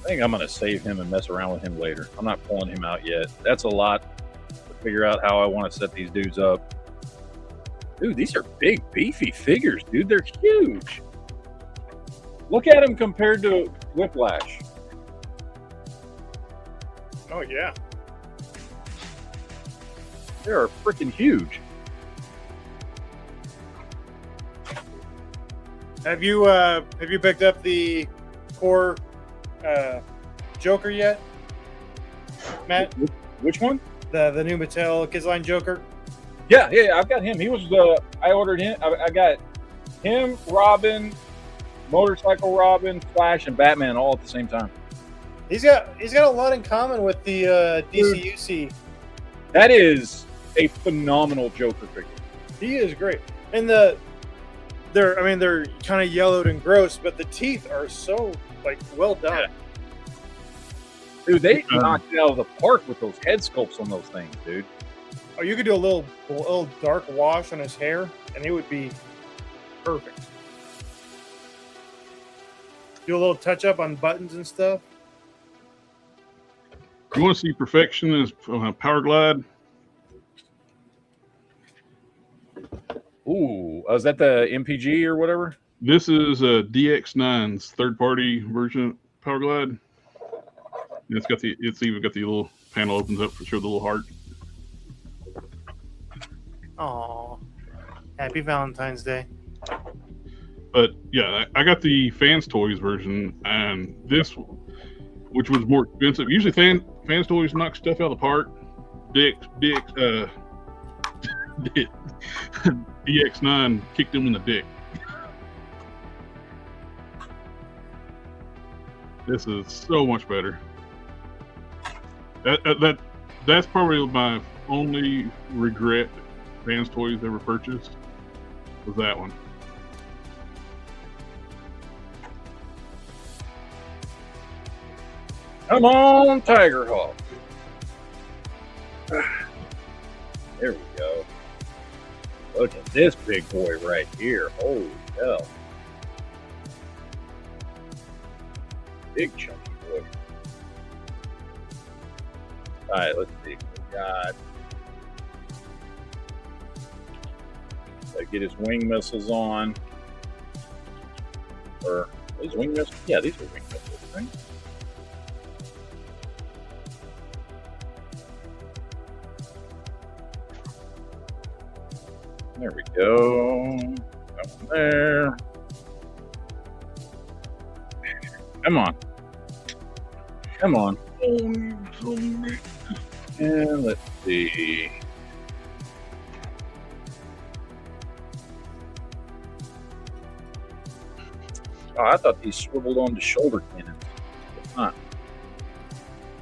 think I'm going to save him and mess around with him later. I'm not pulling him out yet. That's a lot to figure out how I want to set these dudes up. Dude, these are big, beefy figures, dude. They're huge. Look at them compared to Whiplash. Oh, yeah. They are freaking huge. Have you picked up the core Joker yet, Matt? Which one? The new Mattel Kids Line Joker. Yeah, I've got him. He was I ordered him. I got him, Robin, Motorcycle Robin, Flash, and Batman all at the same time. He's got a lot in common with the DCUC. That is a phenomenal Joker figure. He is great, and they're kind of yellowed and gross, but the teeth are so well done. Yeah. Dude, they knocked it out of the park with those head sculpts on those things, dude. Oh, you could do a little dark wash on his hair, and it would be perfect. Do a little touch up on buttons and stuff. You want to see perfection is Power Glide. Ooh, is that the MPG or whatever? This is DX9's third-party version of Power Glide. And it's even got the little panel opens up for sure, the little heart. Aw, happy Valentine's Day. But yeah, I got the Fans Toys version, and this, which was more expensive. Usually, Fans Toys knock stuff out of the park. DX9 kicked him in the dick. This is so much better. That's probably my only regret Fans Toys ever purchased was that one. Come on, Tiger Hawk. There we go. Look at this big boy right here. Holy hell. Big chunky boy. All right, let's see. We got. Get his wing missiles on. Or these wing missiles? Yeah, these are wing missiles, right? There we go. Come there. Come on. Come on. And let's see. Oh, I thought these swiveled onto shoulder cannons. Huh.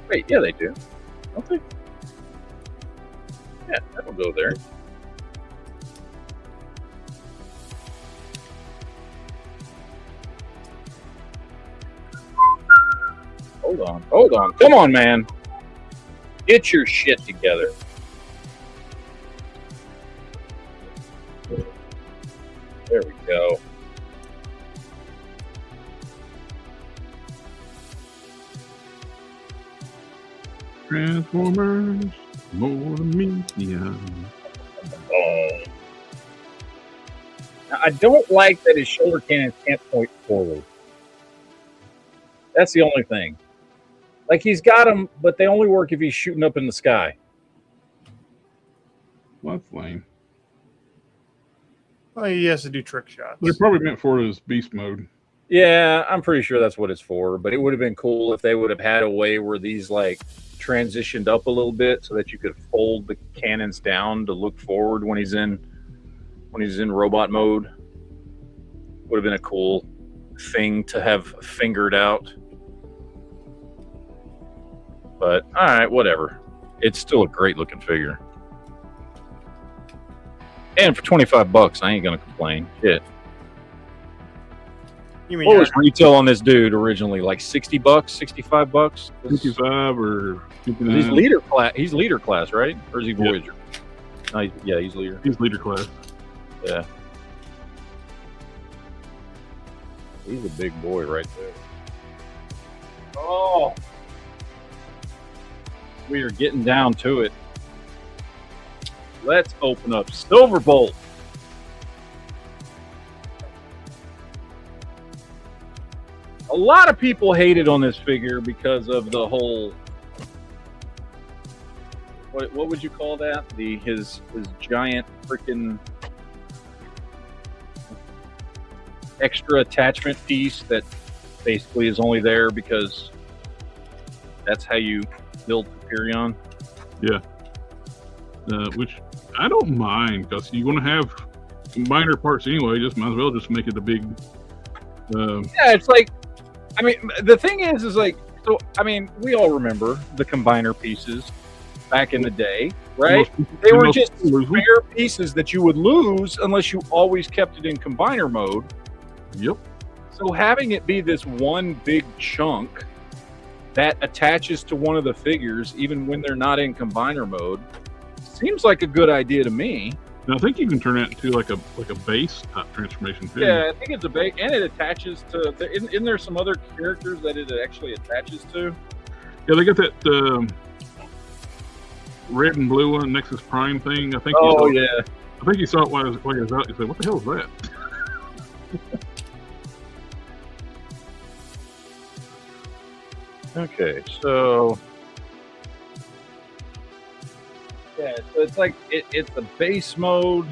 Wait, yeah, they do. Don't they? Yeah, that'll go there. Hold on. Come on, man. Get your shit together. There we go. Transformers, more media. Oh. Now, I don't like that his shoulder cannons can't point forward. That's the only thing. Like, he's got them, but they only work if he's shooting up in the sky. Well, that's lame. Well, he has to do trick shots. They're probably meant for his beast mode. Yeah, I'm pretty sure that's what it's for. But it would have been cool if they would have had a way where these, like, transitioned up a little bit so that you could fold the cannons down to look forward when he's in robot mode. Would have been a cool thing to have fingered out. But all right, whatever. It's still a great looking figure. And for $25, I ain't gonna complain. Shit. You mean What was retail on this dude originally? Like $60, $65? 55 or 59. He's leader class. He's leader class, right? Or is he Voyager? No, he's leader. He's leader class. Yeah. He's a big boy right there. Oh. We are getting down to it. Let's open up Silverbolt. A lot of people hated on this figure because of the whole, what would you call that? His giant freaking extra attachment piece that basically is only there because that's how you build Superion. Yeah. Which I don't mind, because you're going to have minor parts anyway. Just might as well just make it a big. Yeah, it's like, I mean, the thing is like, so I mean, we all remember the combiner pieces back in the day, right? They were just rare pieces that you would lose unless you always kept it in combiner mode. Yep. So having it be this one big chunk that attaches to one of the figures, even when they're not in combiner mode, seems like a good idea to me. And I think you can turn that into like a base type transformation too. Yeah, I think it's a base, and it attaches to. Isn't there some other characters that it actually attaches to? Yeah, they got that red and blue one, Nexus Prime thing. I think. Oh yeah. I think you saw it while it was out. You said, "What the hell is that?" Okay, so yeah, so it's like it's a base mode,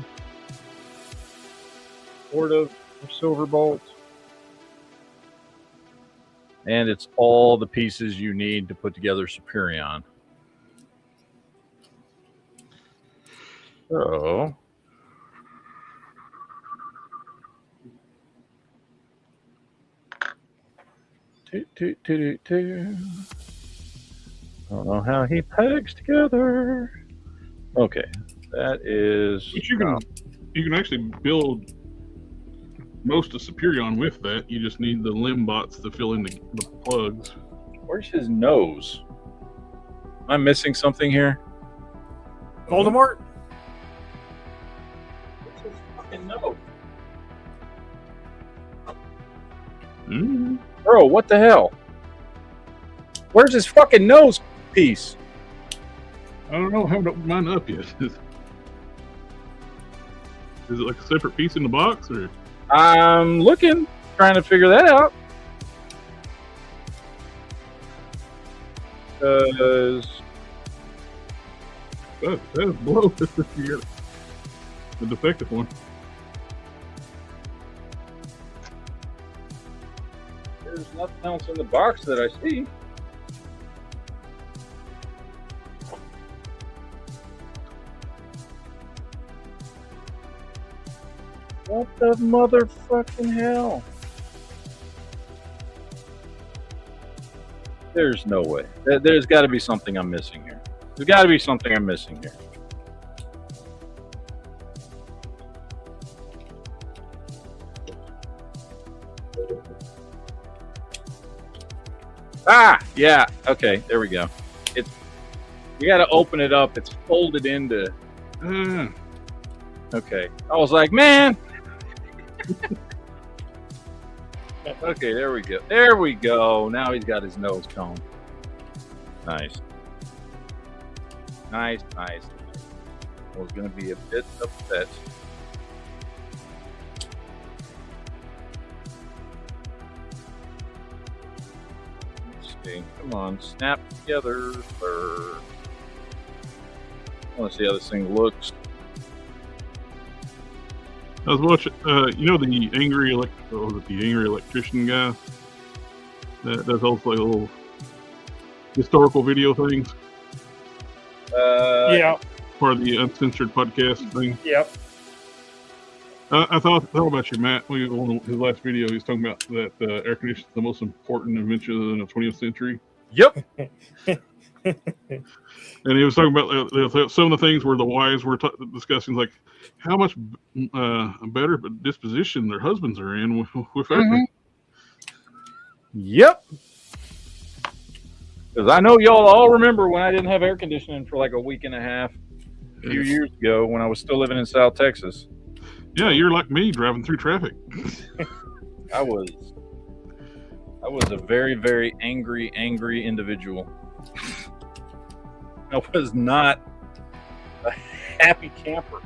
sort of, for Silverbolt, and it's all the pieces you need to put together Superion. So. I don't know how he pegs together. Okay, that is. But you can actually build most of Superion with that. You just need the limb bots to fill in the plugs. Where's his nose? Am I missing something here? Voldemort? What's his fucking nose? Mm-hmm. Bro, what the hell? Where's his fucking nose piece? I don't know. I haven't mine up yet. Is it like a separate piece in the box, or? I'm looking, trying to figure that out. Because That is blow. You got the defective one. there's nothing else in the box that I see. What the motherfucking hell? There's no way. There's got to be something I'm missing here. There's got to be something I'm missing here. Ah, yeah. Okay, there we go. You got to open it up. It's folded into. Okay. I was like, man. Okay, there we go. There we go. Now he's got his nose cone. Nice. Nice, nice. I was going to be a bit upset. Let's see. Come on, snap together, sir. I want to see how this thing looks. I was watching, you know, the angry electrician guy that does also like little historical video things. Yeah. Part of the uncensored podcast thing. Yep. I thought about you, Matt. On his last video, he was talking about that air conditioning is the most important invention of the 20th century. Yep. And he was talking about some of the things where the wives were discussing, like how much better disposition their husbands are in with everything. Yep. Because I know y'all all remember when I didn't have air conditioning for like a week and a half a few years ago when I was still living in South Texas. Yeah, you're like me driving through traffic. I was a very, very angry individual. I was not a happy camper.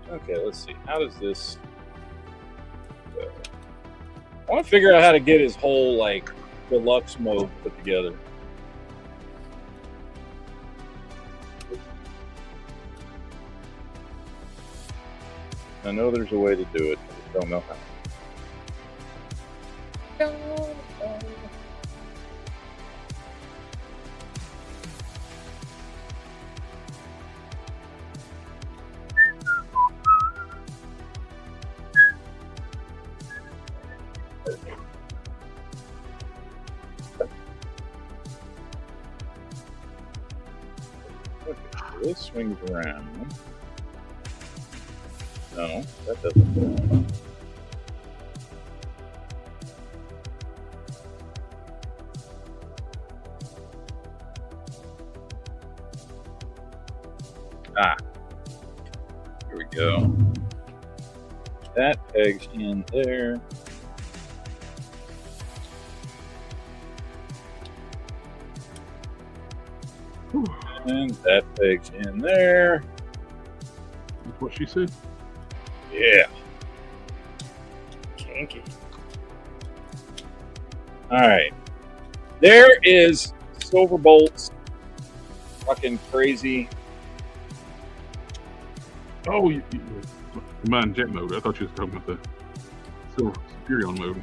Okay, let's see. How does this go? I want to figure out how to get his whole like deluxe mode put together. I know there's a way to do it. I just don't know how. This swings around. No, that doesn't. Ah, here we go. That pegs in there. And that pegs in there. That's what she said. Yeah. Kinky. All right. There is Silverbolt's fucking crazy. Oh, you combined jet mode. I thought you were talking about the Silver Superion mode.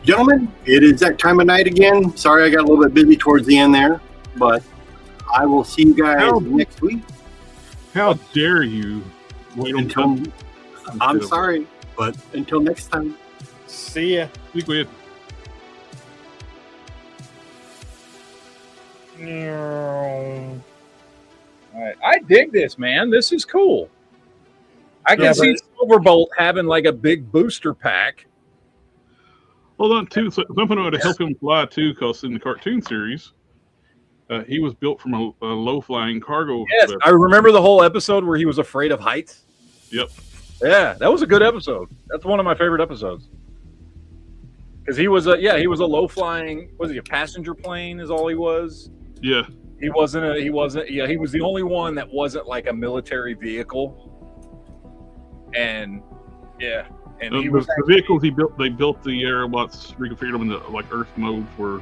Gentlemen, it is that time of night again. Sorry I got a little bit busy towards the end there, but I will see you guys next week. How dare you wait until I'm sorry, but until next time. See ya. Speak with. All right. I dig this, man. This is cool. I can see Silverbolt having like a big booster pack. Hold on, too. So something to help him fly too, because in the cartoon series, he was built from a low-flying cargo. Yes, I remember the whole episode where he was afraid of heights. Yep. Yeah, that was a good episode. That's one of my favorite episodes. Because he was a low-flying. Was he a passenger plane? Is all he was. Yeah. He wasn't. He was the only one that wasn't like a military vehicle. And yeah. And he was the vehicles he built. They built the Aerobots, reconfigured them into like Earth mode for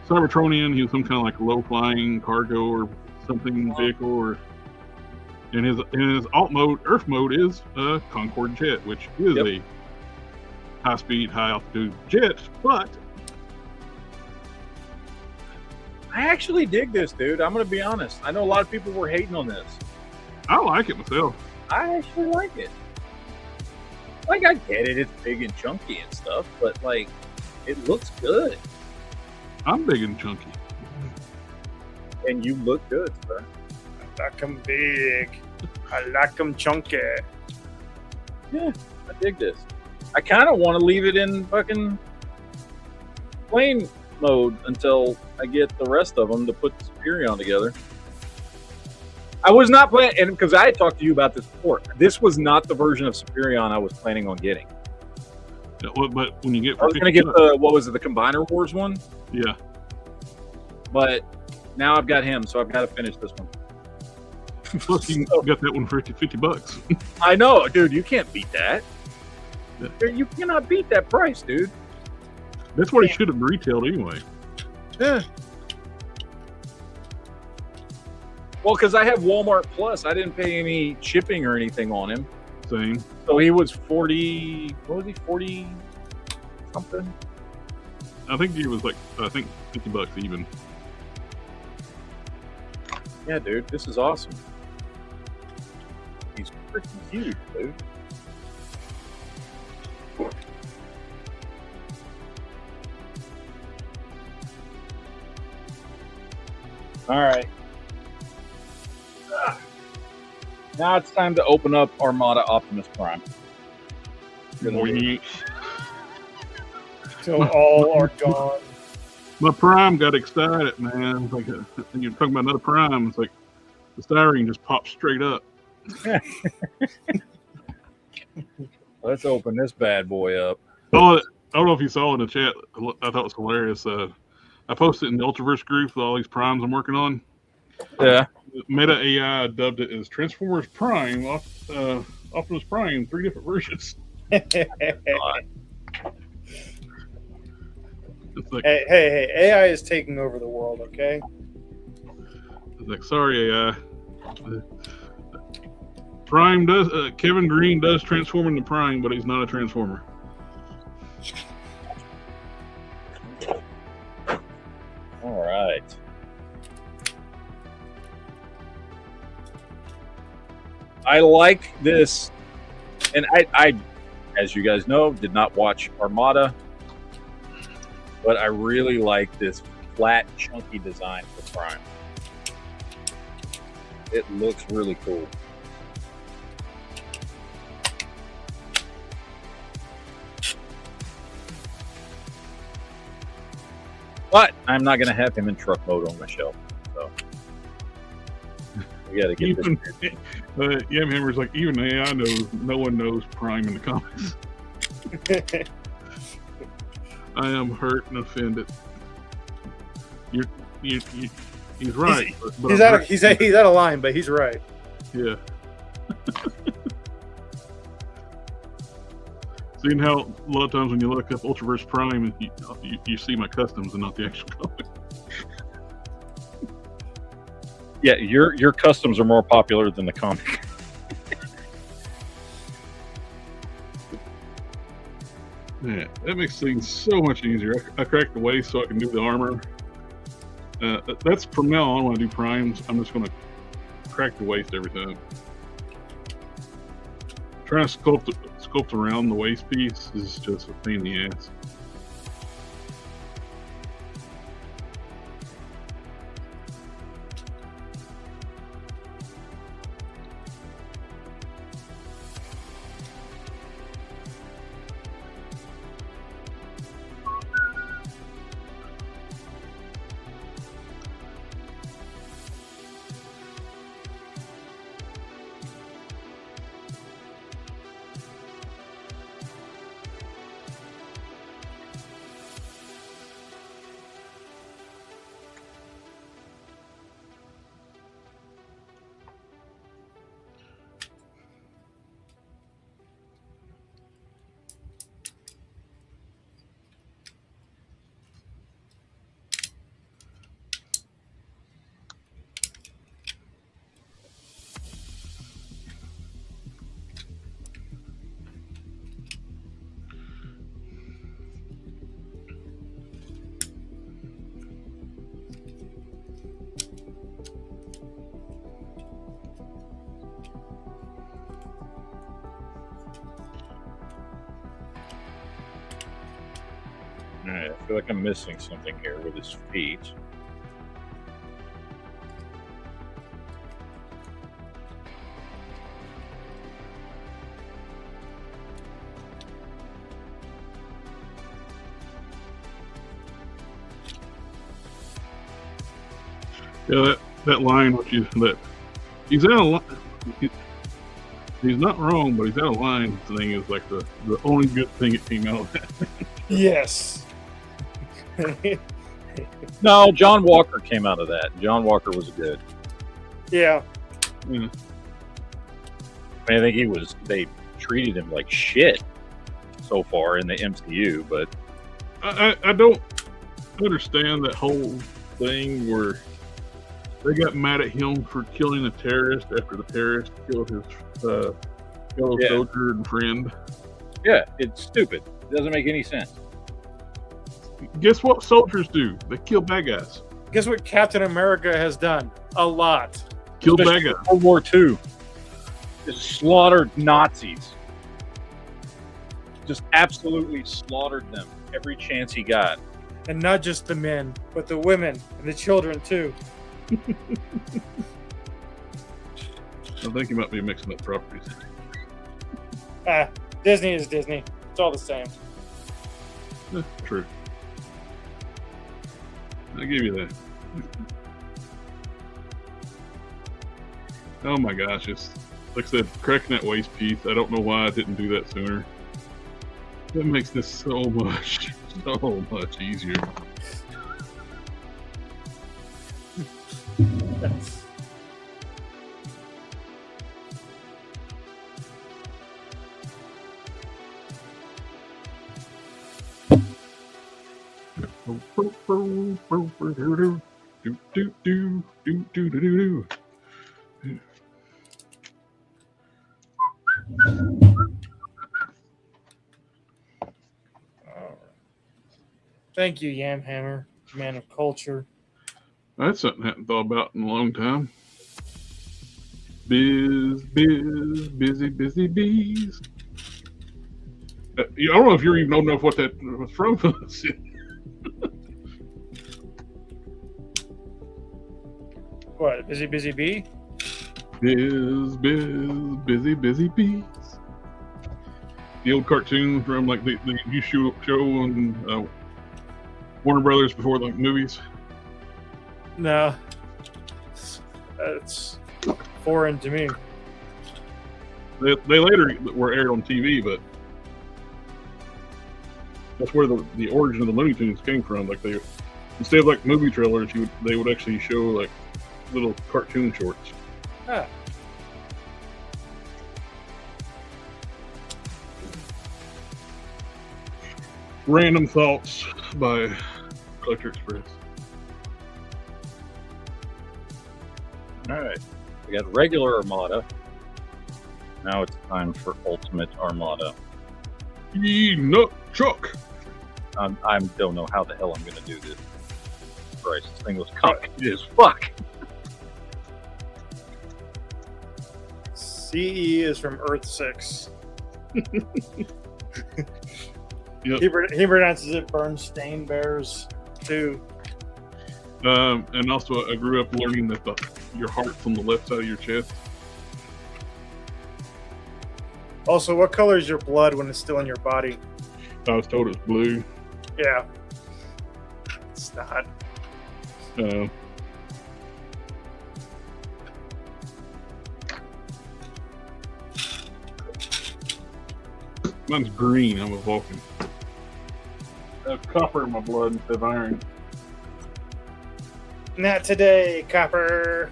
Cybertronian. He was some kind of like low flying cargo or something vehicle, or in his alt mode, Earth mode is a Concorde jet, which is a high speed, high altitude jet. But I actually dig this, dude. I'm gonna be honest. I know a lot of people were hating on this. I like it myself. I actually like it. Like, I get it, it's big and chunky and stuff, but, like, it looks good. I'm big and chunky. And you look good, sir. I like them big. I like them chunky. Yeah, I dig this. I kind of want to leave it in fucking plane mode until I get the rest of them to put Superion together. I was not planning, and because I had talked to you about this before, this was not the version of Superion I was planning on getting. Yeah, but when you get, I was going to get the the Combiner Wars one. Yeah. But now I've got him, so I've got to finish this one. Plus, you got that one for $50. I know, dude. You can't beat that. Yeah. You cannot beat that price, dude. That's what he should have retailed anyway. Yeah. Well, because I have Walmart Plus, I didn't pay any shipping or anything on him. Same. So he was 40. What was he? 40 something. I think he was like $50 even. Yeah, dude, this is awesome. He's freaking huge, dude. All right. Now it's time to open up Armada Optimus Prime. Boing. So all are gone. My Prime got excited, man. It's like you're talking about another Prime. It's like the styrene just popped straight up. Let's open this bad boy up. Oh, I don't know if you saw in the chat. I thought it was hilarious. I posted in the Ultraverse group with all these Primes I'm working on. Yeah. Meta AI dubbed it as Transformers Prime, Optimus Prime, 3 different versions. It's like, hey, AI is taking over the world, okay? it's like, sorry, AI. Prime does. Kevin Green does transform into Prime, but he's not a Transformer. All right. I like this, and I, as you guys know, did not watch Armada, but I really like this flat, chunky design for Prime. It looks really cool. But I'm not going to have him in truck mode on my shelf. So we got to get this. Yamhammer's like, even AI knows, no one knows Prime in the comics. I am hurt and offended. He's right. He's out of line, but he's right. Yeah. Seeing how a lot of times when you look up Ultraverse Prime, you see my customs and not the actual comic. Yeah, your customs are more popular than the comic. Yeah, that makes things so much easier. I cracked the waist so I can do the armor. That's from now on when I do primes. I'm just going to crack the waist every time. Trying to sculpt around the waist piece is just a pain in the ass. Alright, I feel like I'm missing something here with his feet. Yeah, that line, he's out of line. He's not wrong, but he's out of line. Thing is like the only good thing that came out of that. Yes. No, John Walker came out of that. John Walker was good. Yeah. Yeah. I mean, I think they treated him like shit so far in the MCU, but I don't understand that whole thing where they got mad at him for killing a terrorist after the terrorist killed his fellow soldier and friend. Yeah, it's stupid. It doesn't make any sense. Guess what soldiers do? They kill bad guys. Guess what Captain America has done? A lot. Kill bad Especially guys. World War II. Just slaughtered Nazis. Just absolutely slaughtered them every chance he got. And not just the men, but the women and the children too. I think you might be mixing up properties. Disney is Disney. It's all the same. True. I give you that. Oh my gosh, it's like I said, cracking that waist piece. I don't know why I didn't do that sooner. That makes this so much easier. Thank you, Yamhammer, man of culture. That's something I hadn't thought about in a long time. Busy bees. I don't know if you're even old enough what that was from. What, busy bee? Busy bees. The old cartoon from like the show on Warner Brothers before the movies. No, that's foreign to me. They later were aired on TV, but that's where the origin of the Looney Tunes came from. Like they, instead of like movie trailers, they would actually show like little cartoon shorts. Ah. Random thoughts by Collector Express. All right, we got regular Armada. Now it's time for Ultimate Armada. Nut Chuck. I don't know how the hell I'm going to do this. Christ, this thing was complicated as fuck. CE is from Earth 6. Yep. He pronounces it Bernstein Bears too. And also, I grew up learning that your heart's on the left side of your chest. Also, what color is your blood when it's still in your body? I was told it's blue. Yeah. It's not. Mine's green. I'm a Vulcan. I have copper in my blood instead of iron. Not today, Copper.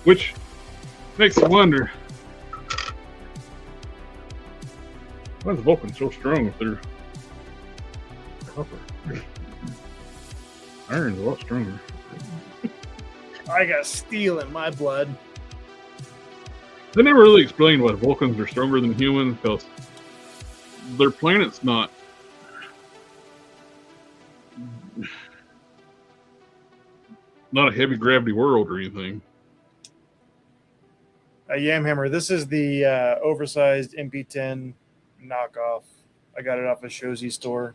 Which makes you wonder, why is Vulcan so strong if they're copper? Iron's a lot stronger. I got steel in my blood. They never really explained why Vulcans are stronger than humans, because their planet's not a heavy gravity world or anything. Yamhammer, this is the oversized MP10 knockoff. I got it off a Shozy store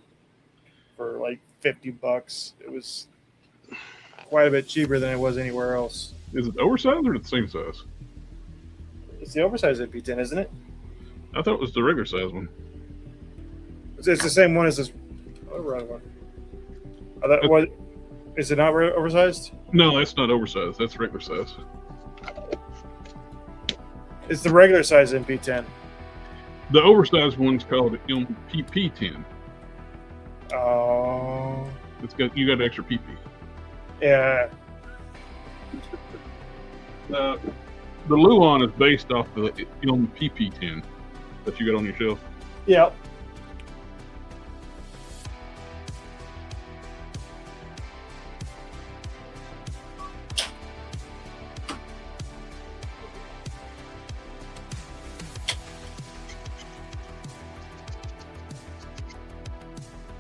for like $50. It was quite a bit cheaper than it was anywhere else. Is it oversized or the same size? It's the oversized MP10, isn't it? I thought it was the regular size one. It's the same one as this. Oh, wrong one. What? Is it not oversized? No, that's not oversized. That's regular size. It's the regular size MP10. The oversized one's called MPP10. Oh. You got extra PP. Yeah. The Luon is based off the PP10 that you got on your shelf. Yep.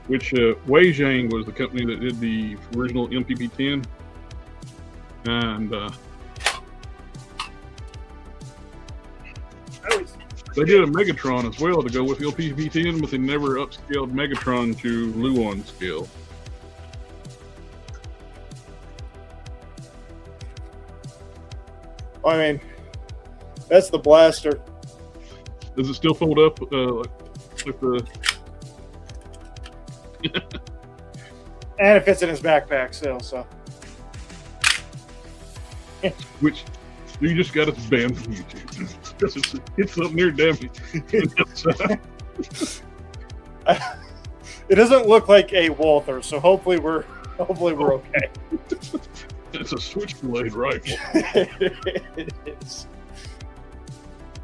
Which Weijing was the company that did the original MPP10, and they did a Megatron as well to go with LPP10, but they never upscaled Megatron to Luon scale. I mean, that's the blaster. Does it still fold up with the? And it fits in his backpack still, so. Which you just got us banned from YouTube. It's something near damage. It doesn't look like a Walther, so hopefully we're okay. It's a switchblade rifle. It is.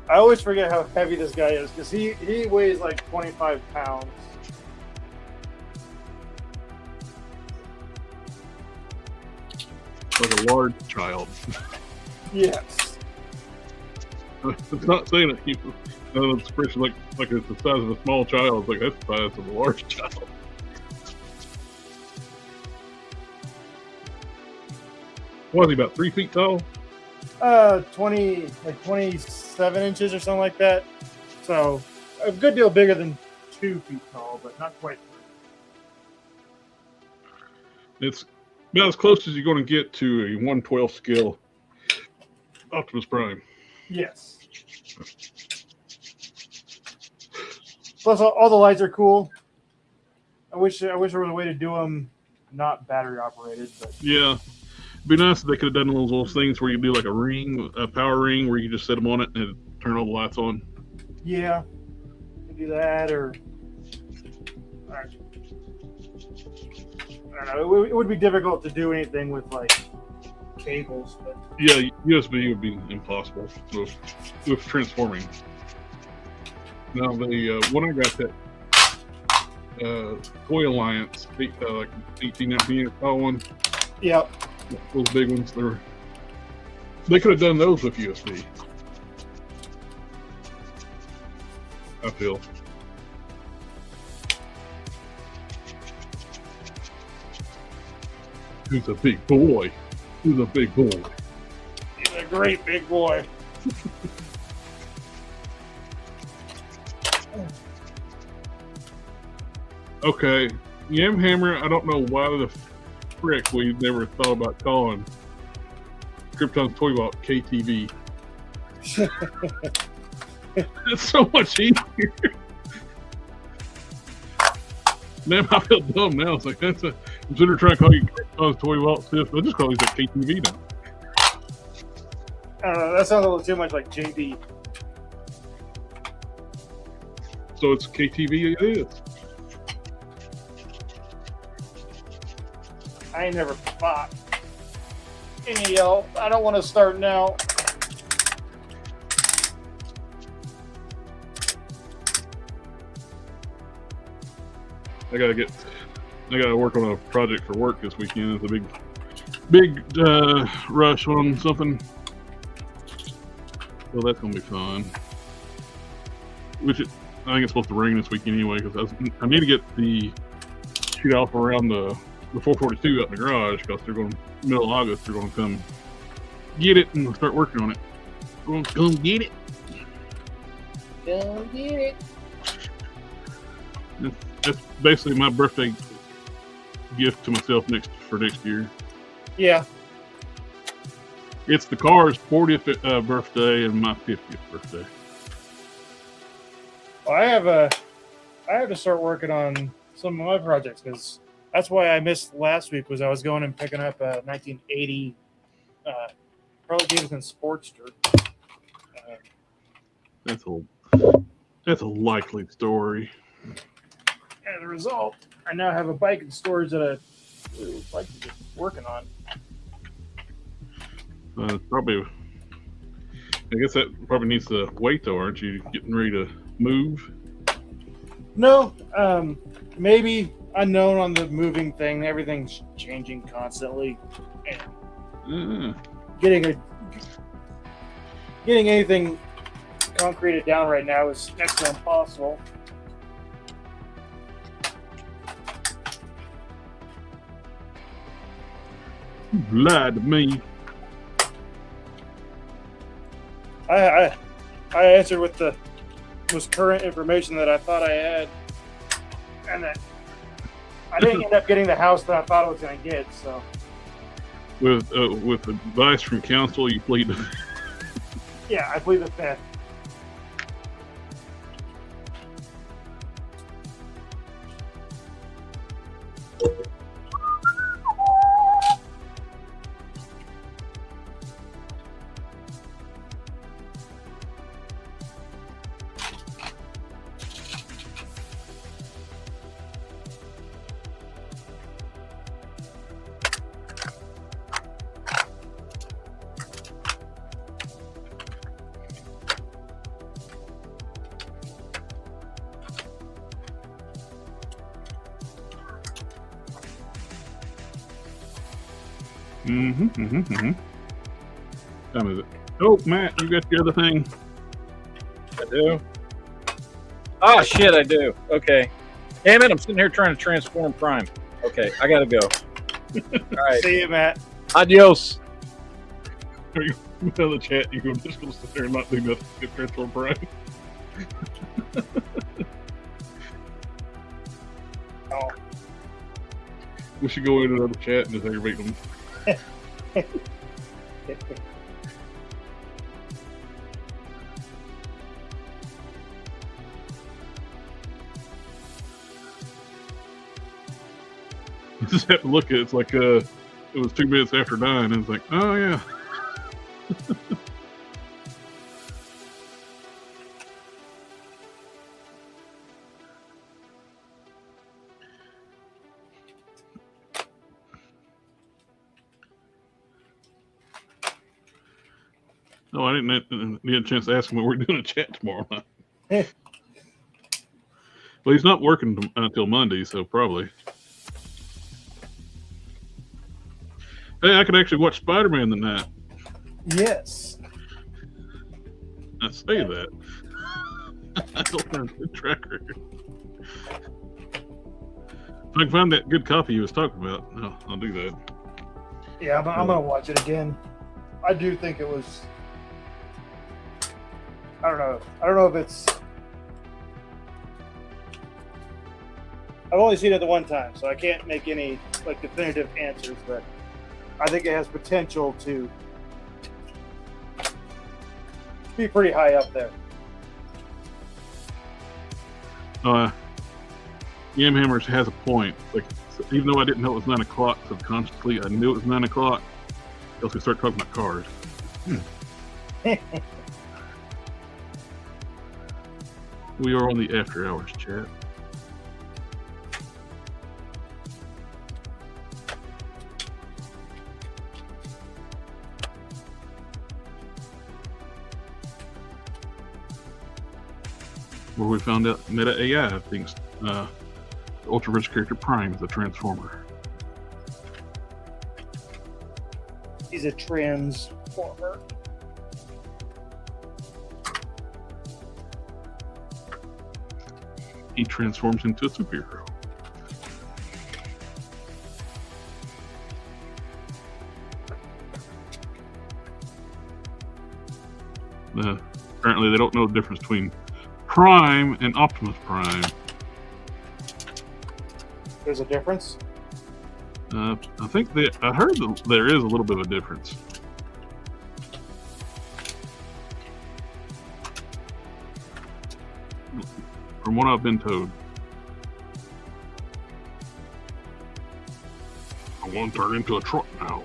I always forget how heavy this guy is because he weighs like 25 pounds. Like a large child. Yes. It's not saying that he expression like it's the size of a small child. It's like that's the size of a large child. What is he, about 3 feet tall? 27 inches or something like that. So a good deal bigger than 2 feet tall, but not quite. It's about as close as you're going to get to a 1/12 scale Optimus Prime. Yes. Plus, all the lights are cool. I wish there was a way to do them not battery operated. But yeah, it'd be nice if they could have done those things where you do like a power ring, where you just set them on it and it'd turn all the lights on. Yeah, you can do that, or I don't know. It would be difficult to do anything with like cables, but yeah, USB would be impossible with transforming. Now the when I got that Toy Alliance, like 18, 19 inch tall one. Yep. Those big ones, they could have done those with USB. I feel. Who's a big boy? Who's a big boy? He's a great big boy. Okay, Yamhammer, I don't know why the frick we never thought about calling Kryptons Toy Vault KTV. It's so much easier. Man, I feel dumb now. It's like, instead of trying to call you Kryptons Toy Vault, I'll just call you that KTV now. I don't know, that sounds a little too much like JB. So it's KTV it is. I ain't never fought any y'all. I don't want to start now. I gotta work on a project for work this weekend. It's a big rush on something. So that's gonna be fun. I think it's supposed to rain this weekend anyway, because I need to get the shoot off around the 442 out in the garage, because they're going middle of August. They're going to come get it and start working on it. We're going to come get it. Go get it. That's basically my birthday gift to myself for next year. Yeah. It's the car's 40th birthday and my 50th birthday. Well, I have to start working on some of my projects, because that's why I missed last week. Was I was going and picking up a 1980 Harley Davidson Sportster. That's a likely story. As a result, I now have a bike in storage that I really would like to get working on. Probably. I guess that probably needs to wait, though. Aren't you getting ready to move? No, maybe unknown on the moving thing. Everything's changing constantly, and getting anything concreted down right now is next to impossible. You lied to me. I answered with the most current information that I thought I had, and that I didn't end up getting the house that I thought I was going to get. So, With advice from counsel, you plead. Yeah, I believe the 5th. Time is it? Oh, Matt, you got the other thing. I do. Oh shit, I do. Okay. Damn it! I'm sitting here trying to transform Prime. Okay, I gotta go. All right. See you, Matt. Adios. Are you in the chat? You're just going to sit there and not do nothing. Get transform Prime. Oh. We should go into another chat and just aggravate them. You just have to look at it. It's like it was 2 minutes after 9, and it's like, oh yeah. No, I didn't get a chance to ask him when we're doing a chat tomorrow night. Well, he's not working until Monday, so probably. Hey, I could actually watch Spider-Man tonight. Yes. I say that. I don't have a good track record. If I can find that good copy you was talking about, I'll do that. Yeah, I'm gonna watch it again. I do think it was. I don't know if it's. I've only seen it the one time, so I can't make any like definitive answers. But I think it has potential to be pretty high up there. Yamhammers has a point. Like, even though I didn't know it was 9 o'clock subconsciously, I knew it was 9 o'clock. Else we start talking about cars. We are on the after hours chat. Where we found out Meta AI thinks the Ultraverse character Prime is a Transformer. He's a transformer. He transforms into a superhero. Apparently they don't know the difference between Prime and Optimus Prime. There's a difference? I think I heard that there is a little bit of a difference. From what I've been told. I want to turn into a truck now.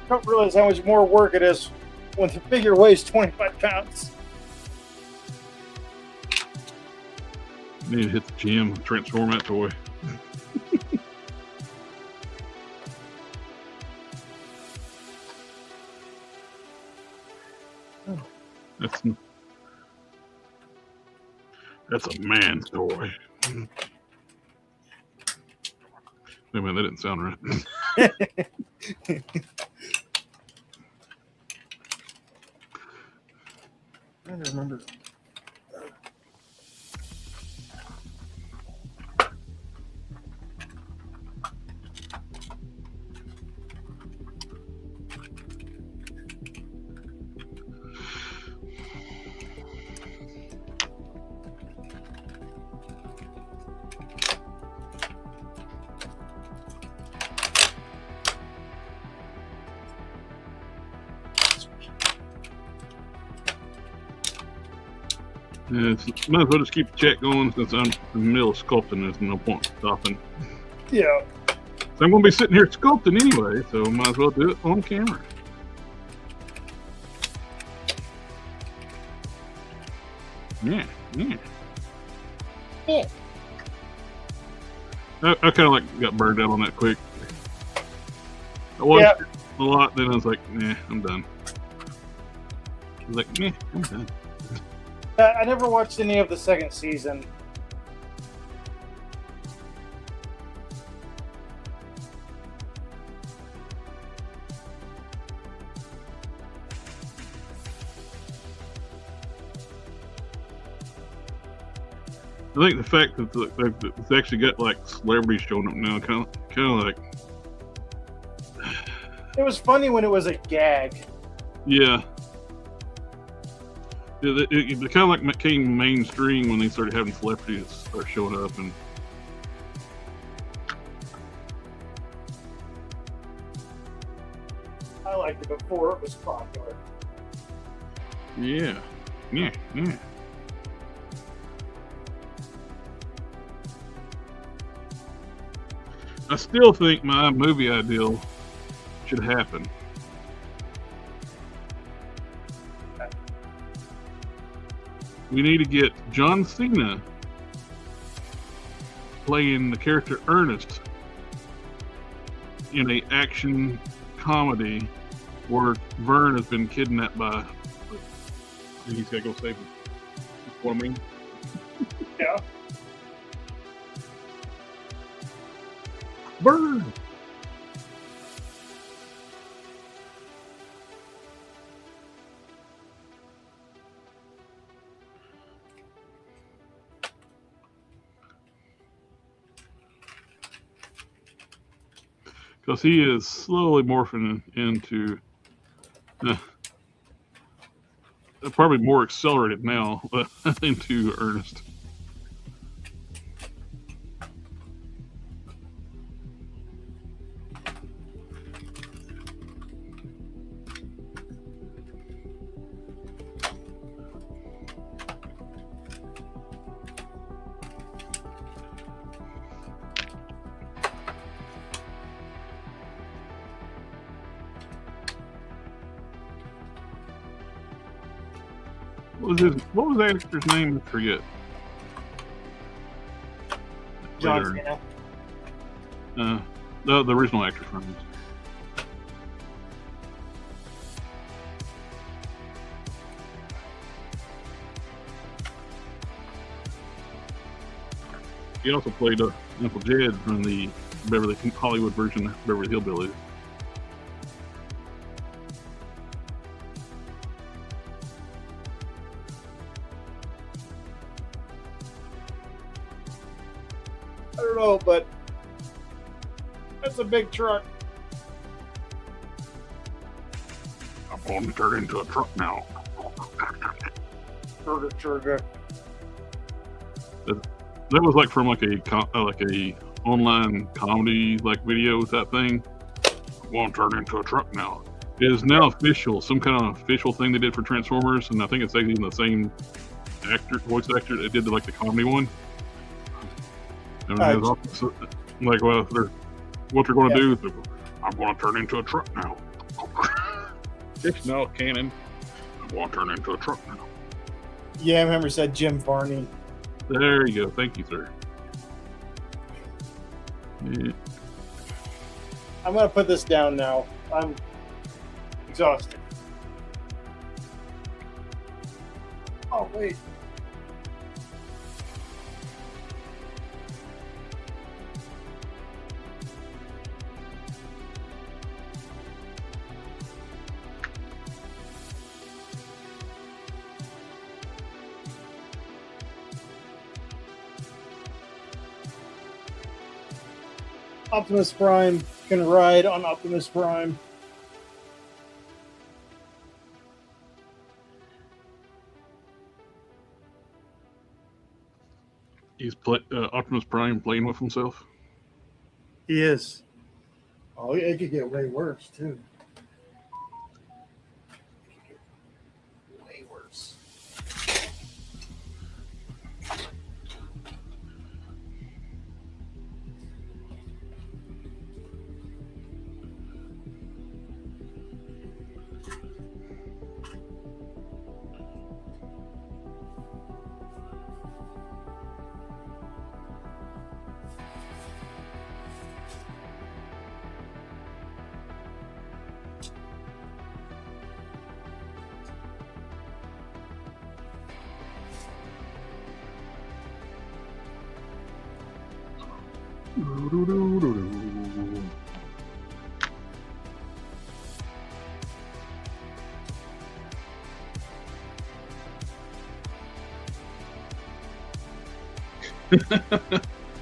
Don't realize how much more work it is when the figure weighs 25 pounds. Need to hit the gym, transform that toy. That's a man's toy. Wait a minute, that didn't sound right. I don't remember. Yeah, might as well just keep the chat going since I'm in the middle of sculpting. There's no point stopping. Yeah. So I'm going to be sitting here sculpting anyway, so might as well do it on camera. Yeah. I kind of like got burned out on that quick. I watched it a lot, then I was like, nah, I'm done. I was like, nah, I'm done. I never watched any of the second season. I think the fact that it's actually got like celebrities showing up now, kind of like. It was funny when it was a gag. Yeah. It kind of like became mainstream when they started having celebrities start showing up, and I liked it before it was popular. yeah. I still think my movie ideal should happen. We need to get John Cena playing the character Ernest in a action comedy where Vern has been kidnapped by. And he's got to go save him. That's what I mean. Yeah. Vern! Because he is slowly morphing into probably more accelerated now into Ernest. What was that actor's name? I forget. John Cena. The original actor's name. He also played Uncle Jed in the Hollywood version of Beverly Hillbillies. I don't know, but that's a big truck. I'm going to turn into a truck now. Trigger. That was like from like a online comedy like video type thing. I'm going to turn into a truck now. It is now official, some kind of official thing they did for Transformers, and I think it's actually the same voice actor that did like the comedy one. And like, well, what they're going to do is I'm going to turn into a truck now. It's now canon. I'm going to turn into a truck now. Yeah, I remember said Jim Varney. There you go. Thank you, sir. Yeah. I'm going to put this down now. I'm exhausted. Oh, wait. Optimus Prime can ride on Optimus Prime. He's Optimus Prime playing with himself. He is. Oh, it could get way worse, too. Way worse.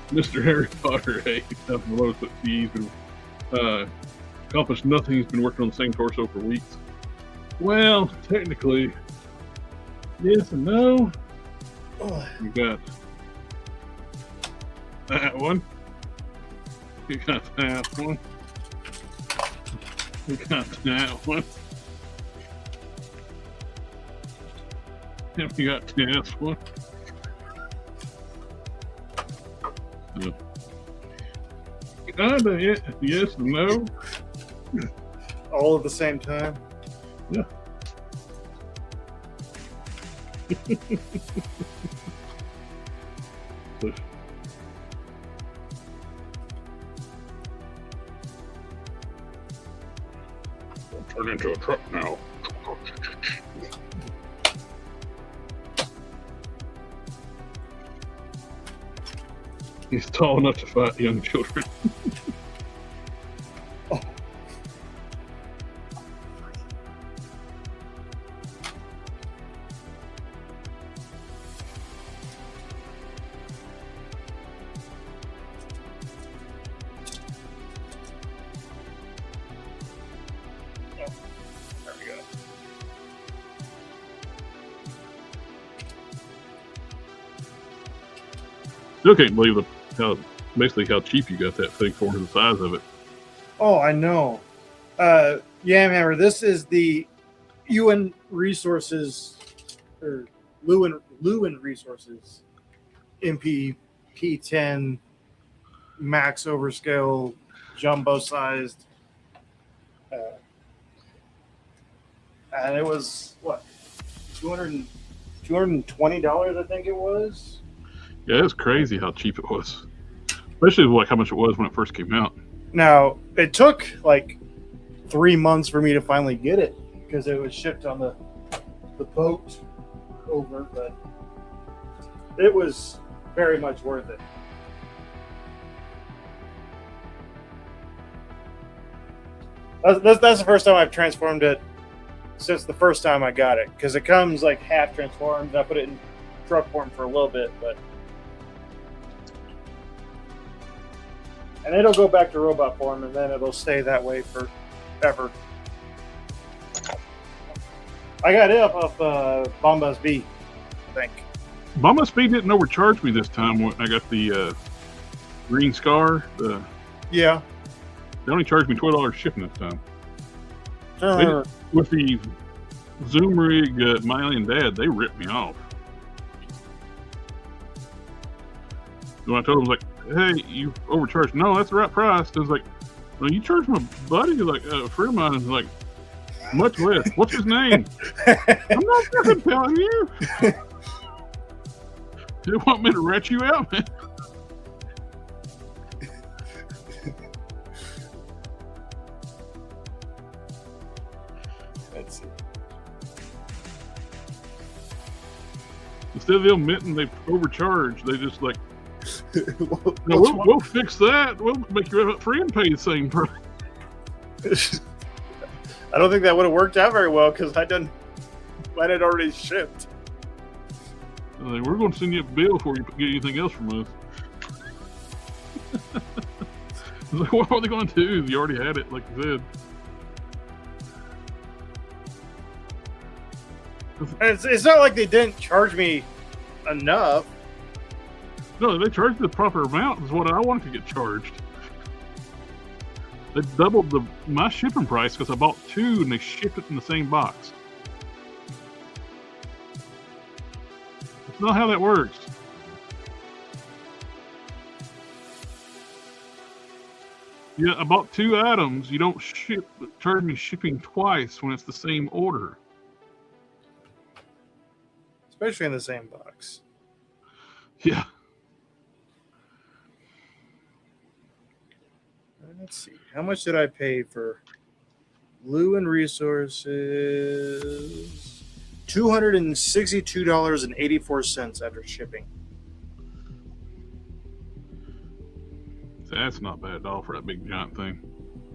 Mr. Harry Potter, hey, nothing below but he's been accomplished nothing. He's been working on the same torso for weeks. Well, technically, yes and no. You got that one. You got that one. You got that one. Yep, you got this one. Kinda, yeah, yes and no. All at the same time. Yeah. I'll turn into a truck now. He's tall enough to fight young children. Still can't believe how cheap you got that thing for the size of it. Oh, I know. Yeah, Hammer, this is the UN Resources, or Lewin Resources MP P10 max overscale jumbo sized. And it was what, $220, I think it was. Yeah, it's crazy how cheap it was, especially like how much it was when it first came out. Now, it took like 3 months for me to finally get it because it was shipped on the boat over, but it was very much worth it. That's the first time I've transformed it since the first time I got it, because it comes like half transformed. I put it in truck form for a little bit, and it'll go back to robot form, and then it'll stay that way forever. I got it off of Bombas B, I think. Bombas B didn't overcharge me this time when I got the green scar. Yeah. They only charged me $12 shipping this time. Sure. With the Zoom rig, my alien dad, they ripped me off. So I told him, like, hey, you overcharged. No, that's the right price. I was like, well, you charged my buddy, like, a friend of mine is like, much less. What's his name? I'm not fucking telling you. You want me to rat you out, man? Let's see. Instead of them admitting they overcharged, they just like, no, we'll fix that. We'll make your friend pay the same price. I don't think that would have worked out very well because mine had already shipped. Like, we're going to send you a bill before you get anything else from us. Like, what are they going to do? You already had it, like you said. It's not like they didn't charge me enough. No, they charged the proper amount is what I wanted to get charged. They doubled my shipping price because I bought two and they shipped it in the same box. That's not how that works. Yeah, I bought two items. You don't charge me shipping twice when it's the same order. Especially in the same box. Yeah. Let's see. How much did I pay for Lewin Resources? $262.84 after shipping. That's not bad at all for that big giant thing.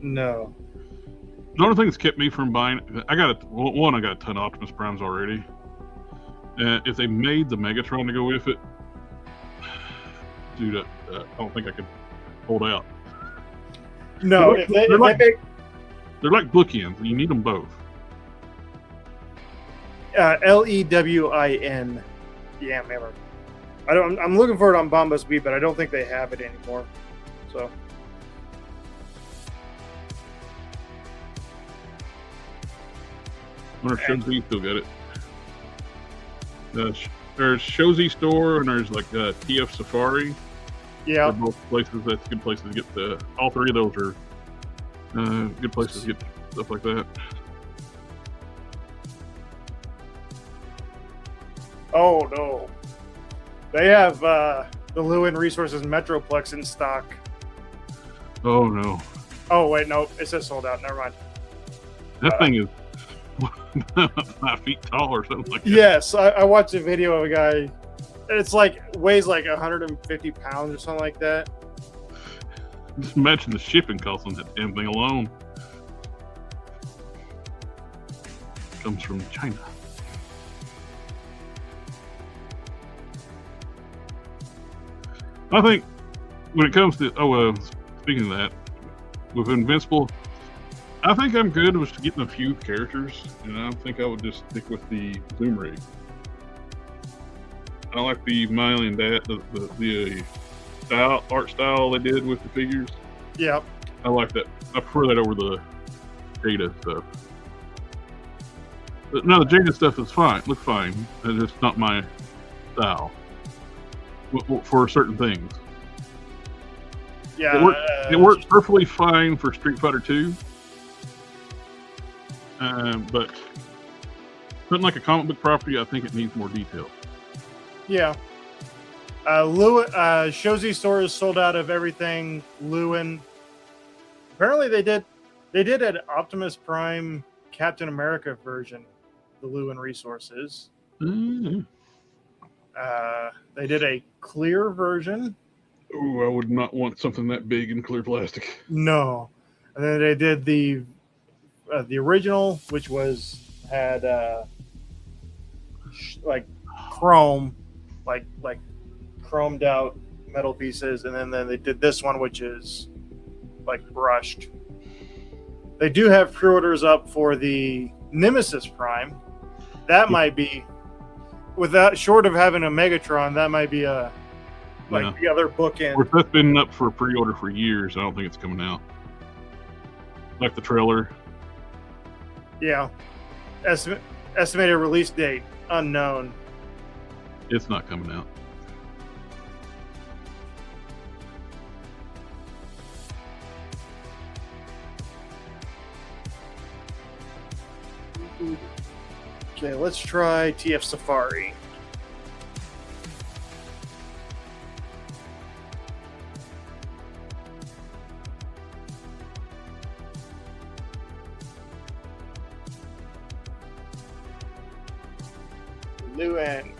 No. The only thing that's kept me from buying, I got a ton of Optimus Primes already. If they made the Megatron to go with it, dude, I don't think I could hold out. No, they're like bookends. You need them both. Lewin. Yeah, remember. I'm looking for it on Bombas Beat, but I don't think they have it anymore. So. I wonder if Shozy still got it. There's Shozy Store and there's like TF Safari. Yeah. They're both places. That's good places to get all three of those are good places to get stuff like that. Oh no. They have the Lewin Resources Metroplex in stock. Oh no. Oh wait, no, it says sold out. Never mind. That thing is 5 feet tall or something like that. Yes, I watched a video of a guy. It's like weighs like 150 pounds or something like that. Just imagine the shipping cost on that damn thing alone. Comes from China. I think when it comes to speaking of that, with Invincible, I think I'm good with getting a few characters, and I think I would just stick with the Zoom rig. I like the Miley and Dad, the art style they did with the figures. Yeah. I like that. I prefer that over the Jada stuff. But no, the Jada stuff is fine. Looks fine. It's just not my style for certain things. Yeah. It worked perfectly fine for Street Fighter 2. But something like a comic book property, I think it needs more detail. Yeah. Shozy Store is sold out of everything Lewin. Apparently they did an Optimus Prime Captain America version, the Lewin Resources. Mm-hmm. They did a clear version. Oh, I would not want something that big in clear plastic. No. And then they did the original, which had like chrome, like chromed out metal pieces, and then they did this one, which is like brushed. They do have pre-orders up for the Nemesis Prime. That might be, without short of having a Megatron, that might be the other bookend. Of course, that's been up for pre-order for years. I don't think it's coming out. Like the trailer. Yeah. Estimated release date unknown. It's not coming out. Okay, let's try TF Safari. Lewin.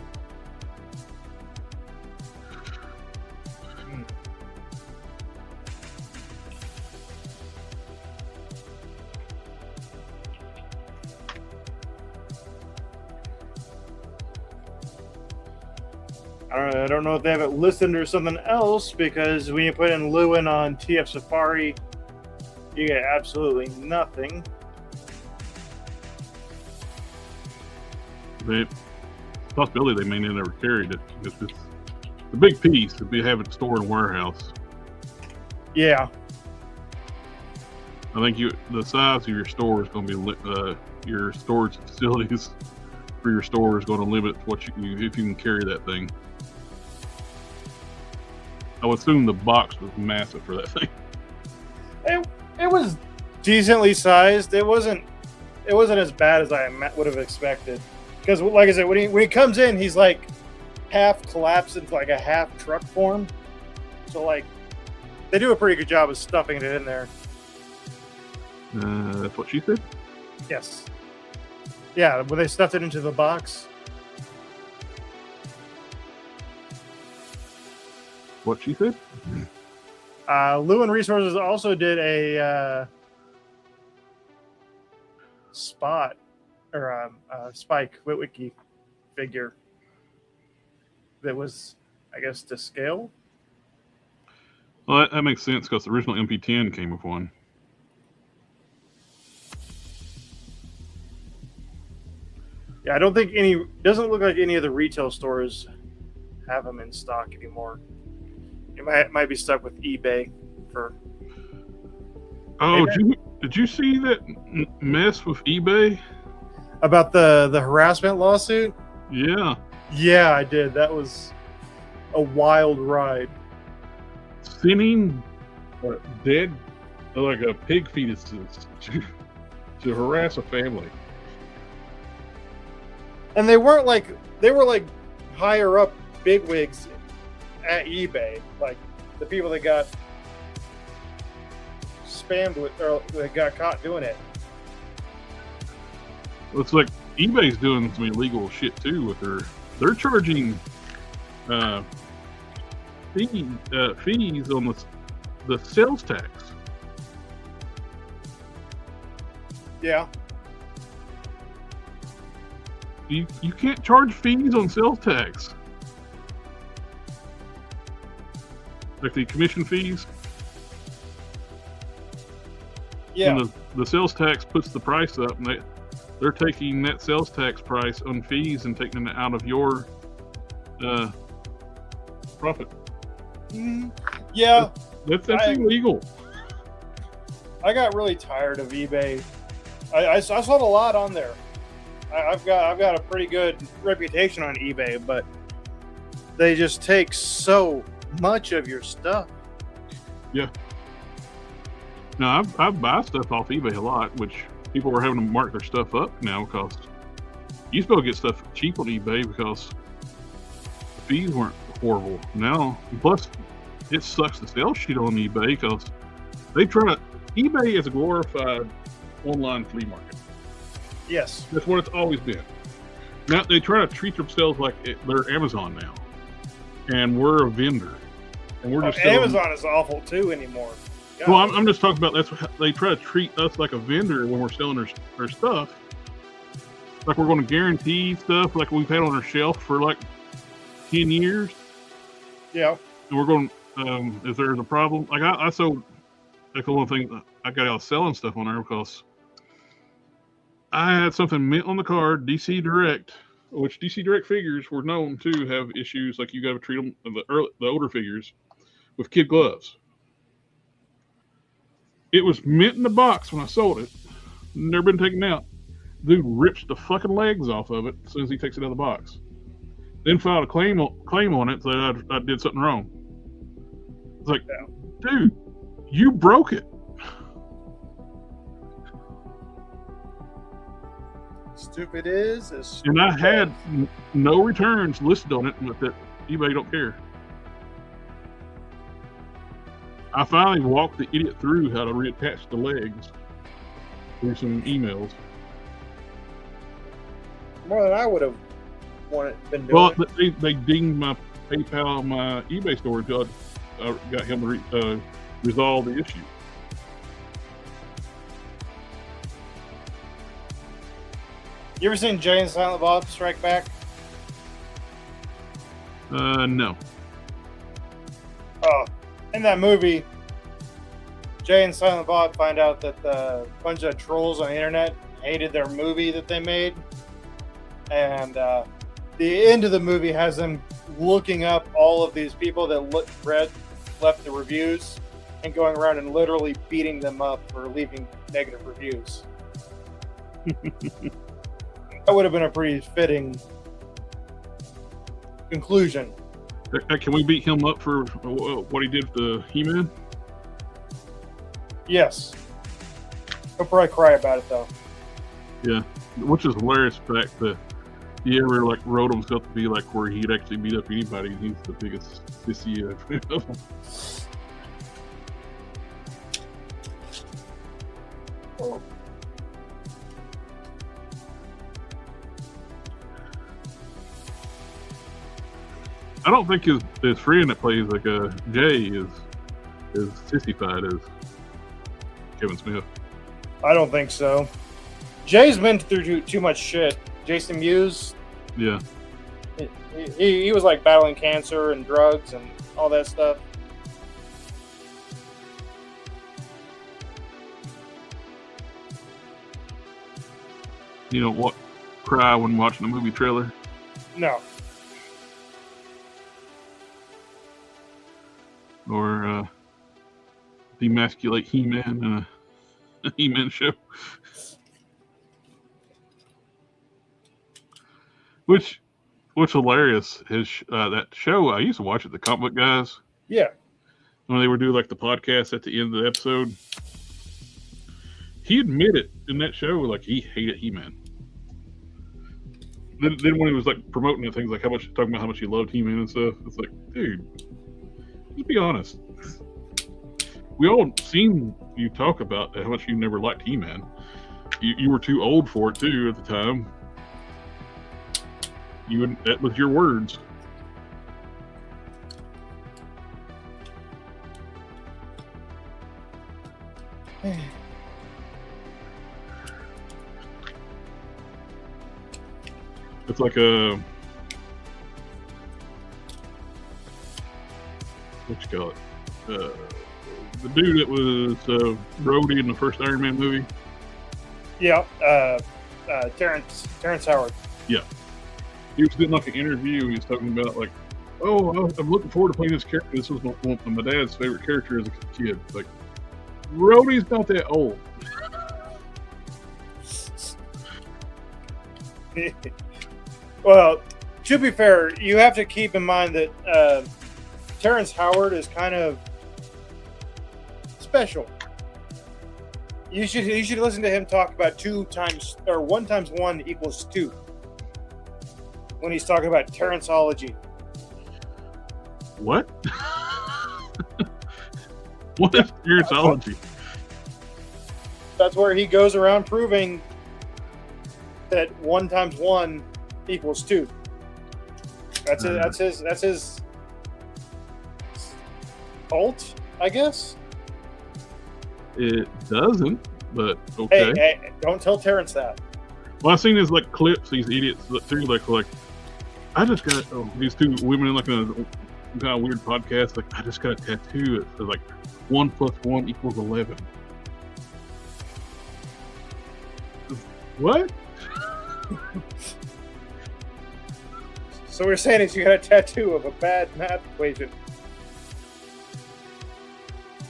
I don't know if they have it listed or something else, because when you put in Lewin on TF Safari, you get absolutely nothing. Possibility they may never carried it. It's a big piece to be having it stored in a warehouse. Yeah. I think the size of your store is going to be your storage facilities for your store is going to limit what if you can carry that thing. I would assume the box was massive for that thing. It was decently sized. It wasn't as bad as I would have expected. Because, like I said, when he comes in, he's like half collapsed into like a half truck form. So like, they do a pretty good job of stuffing it in there. That's what she said? Yes. Yeah, when they stuffed it into the box. What she said? Lewin Resources also did a Spike Witwicky figure that was, I guess, to scale. Well, that makes sense because the original MP10 came with one. Yeah, I don't think doesn't look like any of the retail stores have them in stock anymore. It might be stuck with eBay for. Oh, did you see that mess with eBay about the harassment lawsuit? Yeah. Yeah, I did. That was a wild ride. Sending dead, like a pig fetus to harass a family. And they were like higher up bigwigs at eBay, like the people that got spammed with or that got caught doing it. Looks like eBay's doing some illegal shit too with they're charging fees on the sales tax. Yeah. You can't charge fees on sales tax. Like the commission fees. Yeah. And the sales tax puts the price up, and they're taking that sales tax price on fees and taking it out of your profit. Yeah. That's illegal. I got really tired of eBay. I sold a lot on there. I've got a pretty good reputation on eBay, but they just take so much of your stuff. Yeah. No, I buy stuff off eBay a lot, which people are having to mark their stuff up now because you used to be able to get stuff cheap on eBay because the fees weren't horrible. Now, plus, it sucks to sell shit on eBay because eBay is a glorified online flea market. Yes. That's what it's always been. Now, they try to treat themselves like they're Amazon now. And we're a vendor. And we're just Amazon is awful too anymore. God. Well, I'm just talking about they try to treat us like a vendor when we're selling their stuff. Like we're going to guarantee stuff like we've had on our shelf for like 10 years. Yeah. And we're going, if there's a problem, like I sold, like one thing, I got out selling stuff on there because I had something mint on the card, DC Direct, which DC Direct figures were known to have issues like you got to treat them, the older figures, with kid gloves. It was mint in the box when I sold it. Never been taken out. Dude rips the fucking legs off of it as soon as he takes it out of the box. Then filed a claim on it that I did something wrong. It's like, dude, you broke it. Stupid is. And I had no returns listed on it, but that eBay don't care. I finally walked the idiot through how to reattach the legs through some emails. More than I would have been doing. Well, they dinged my PayPal, my eBay store until I got him to resolve the issue. You ever seen Jay and Silent Bob Strike Back? No. Oh, in that movie, Jay and Silent Bob find out that a bunch of trolls on the internet hated their movie that they made. And the end of the movie has them looking up all of these people that left the reviews and going around and literally beating them up for leaving negative reviews. That would have been a pretty fitting conclusion. Can we beat him up for what he did to He-Man? Yes. He'll probably cry about it, though. Yeah, which is hilarious fact that he ever like wrote himself to be like where he'd actually beat up anybody. He's the biggest sissy of them. Oh. I don't think his friend that plays like Jay is as sissified as Kevin Smith. I don't think so. Jay's been through too much shit. Jason Mewes, Yeah. he was like battling cancer and drugs and all that stuff. You don't cry when watching a movie trailer? No. Or demasculate He-Man in a He-Man show? Which hilarious. That show, I used to watch it, the Comic Book Guys. Yeah. When they were doing like the podcast at the end of the episode. He admitted in that show, like, he hated He-Man. Then when he was like promoting things, like talking about how much he loved He-Man and stuff, it's like, dude, just be honest. We all seen you talk about how much you never liked He-Man. You were too old for it too at the time. That was your words. It's like a what you call it? The dude that was Rhodey in the first Iron Man movie. Yeah, Terrence Howard. Yeah, he was doing like an interview. He was talking about like, oh, I'm looking forward to playing this character. This was my dad's favorite character as a kid. Like, Rhodey's not that old. Well, to be fair, you have to keep in mind that Terrence Howard is kind of special. You should listen to him talk about 1 × 1 = 2 when he's talking about Terrenceology. What? What is Terrenceology? That's where he goes around proving that 1 × 1 = 2. That's his cult, I guess. It doesn't, but okay. Hey, don't tell Terrence that. Well, I've seen his like clips. These idiots too, like I just got these two women in like a kind of weird podcast. Like, I just got a tattoo. It says like 1 + 1 = 11. What? So we're saying is you got a tattoo of a bad math equation.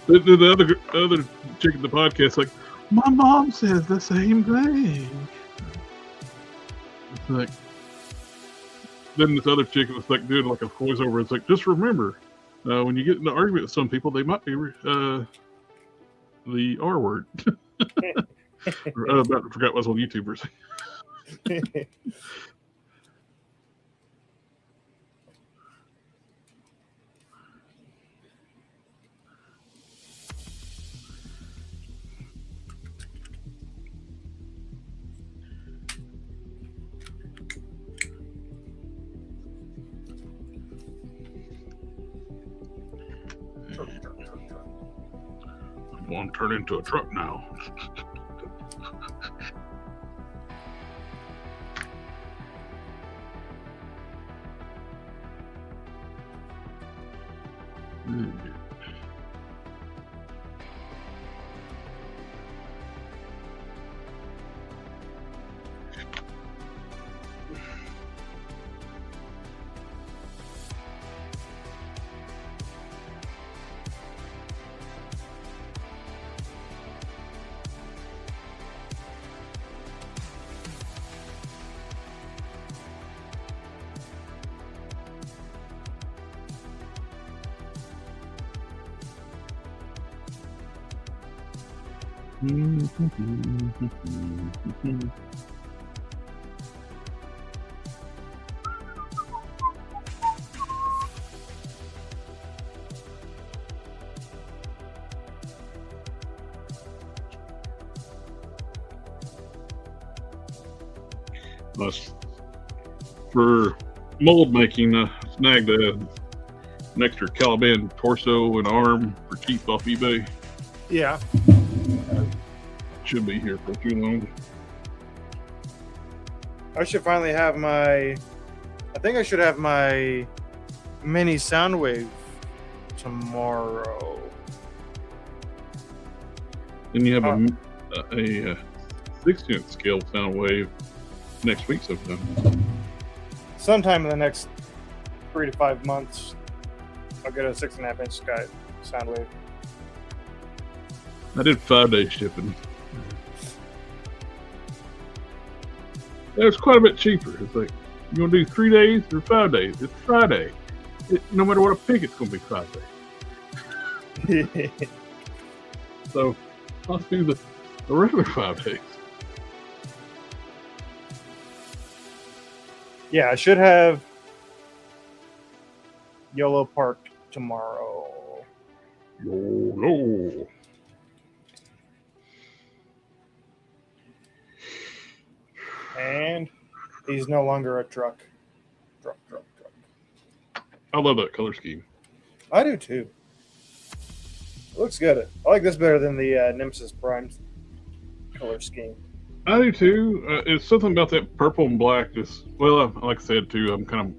The other chick at the podcast, like, my mom says the same thing. It's like, then this other chick was like doing like a voiceover. It's like, just remember, when you get in an argument with some people, they might be the R word. I forgot what was on YouTubers. I'm going to turn into a truck now. For mold making, snagged an extra Caliban torso and arm for cheap off eBay. Yeah. Should be here for too long. I should finally have my. I think I should have my mini Soundwave tomorrow. Then you have a 6-inch scale Soundwave next week sometime. Sometime in the next 3 to 5 months, I'll get a 6.5-inch Soundwave. I did 5-day shipping. It was quite a bit cheaper. It's like, you want to do 3 days or 5 days? It's Friday. No matter what I pick, it's going to be 5 days. So I'll do the regular 5 days. Yeah, I should have YOLO Park tomorrow. YOLO. And he's no longer a truck. Truck. I love that color scheme. I do too. It looks good. I like this better than the Nemesis Prime color scheme. I do too. It's something about that purple and black. Like I said too, I'm kind of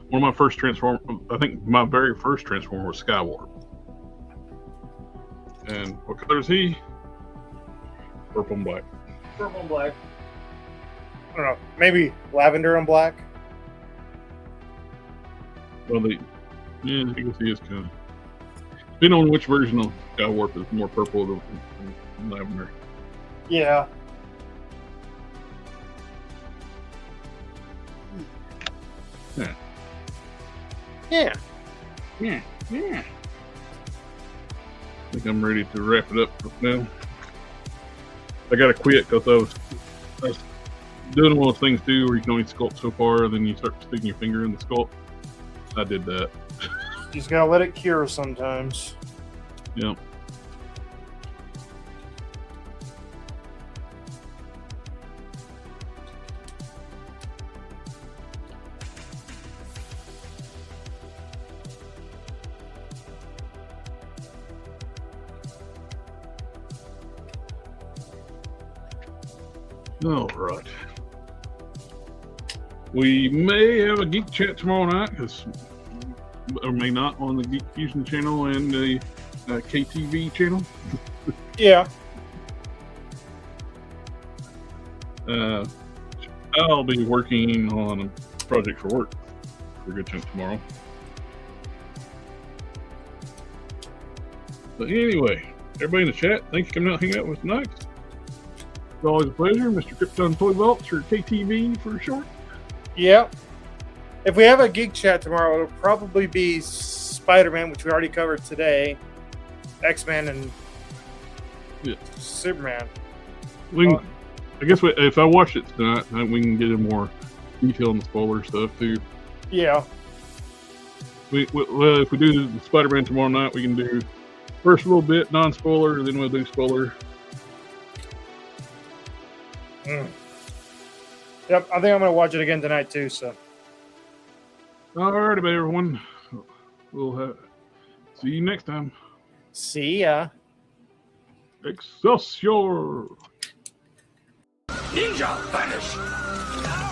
one of my first Transformers. I think my very first Transformer was Skywarp. And what color is he? Purple and black. Purple and black. I don't know. Maybe lavender and black. Well, I guess he is kind of. Depending on which version of Skywarp is more purple than lavender. Yeah. Yeah. I think I'm ready to wrap it up now. I gotta quit because I was doing one of those things too where you can only sculpt so far and then you start sticking your finger in the sculpt. I did that. You just gotta let it cure sometimes. Yeah. All right. We may have a geek chat tomorrow night, or may not, on the Geek Fusion channel and the KTV channel. Yeah. I'll be working on a project for work for a good chunk tomorrow. But anyway, everybody in the chat, thanks for coming out and hanging out with us tonight. It's always a pleasure. Mr. Kryptons Toy Vault, or KTV for short. Yeah. If we have a geek chat tomorrow, it'll probably be Spider-Man, which we already covered today, X-Men, and Superman. I guess if I watch it tonight, we can get in more detail on the spoiler stuff too. Yeah. Well, if we do the Spider-Man tomorrow night, we can do first a little bit non-spoiler, then we'll do spoiler. Yep, I think I'm going to watch it again tonight too. So. All right, everyone. We'll see you next time. See ya. Excelsior! Ninja vanish!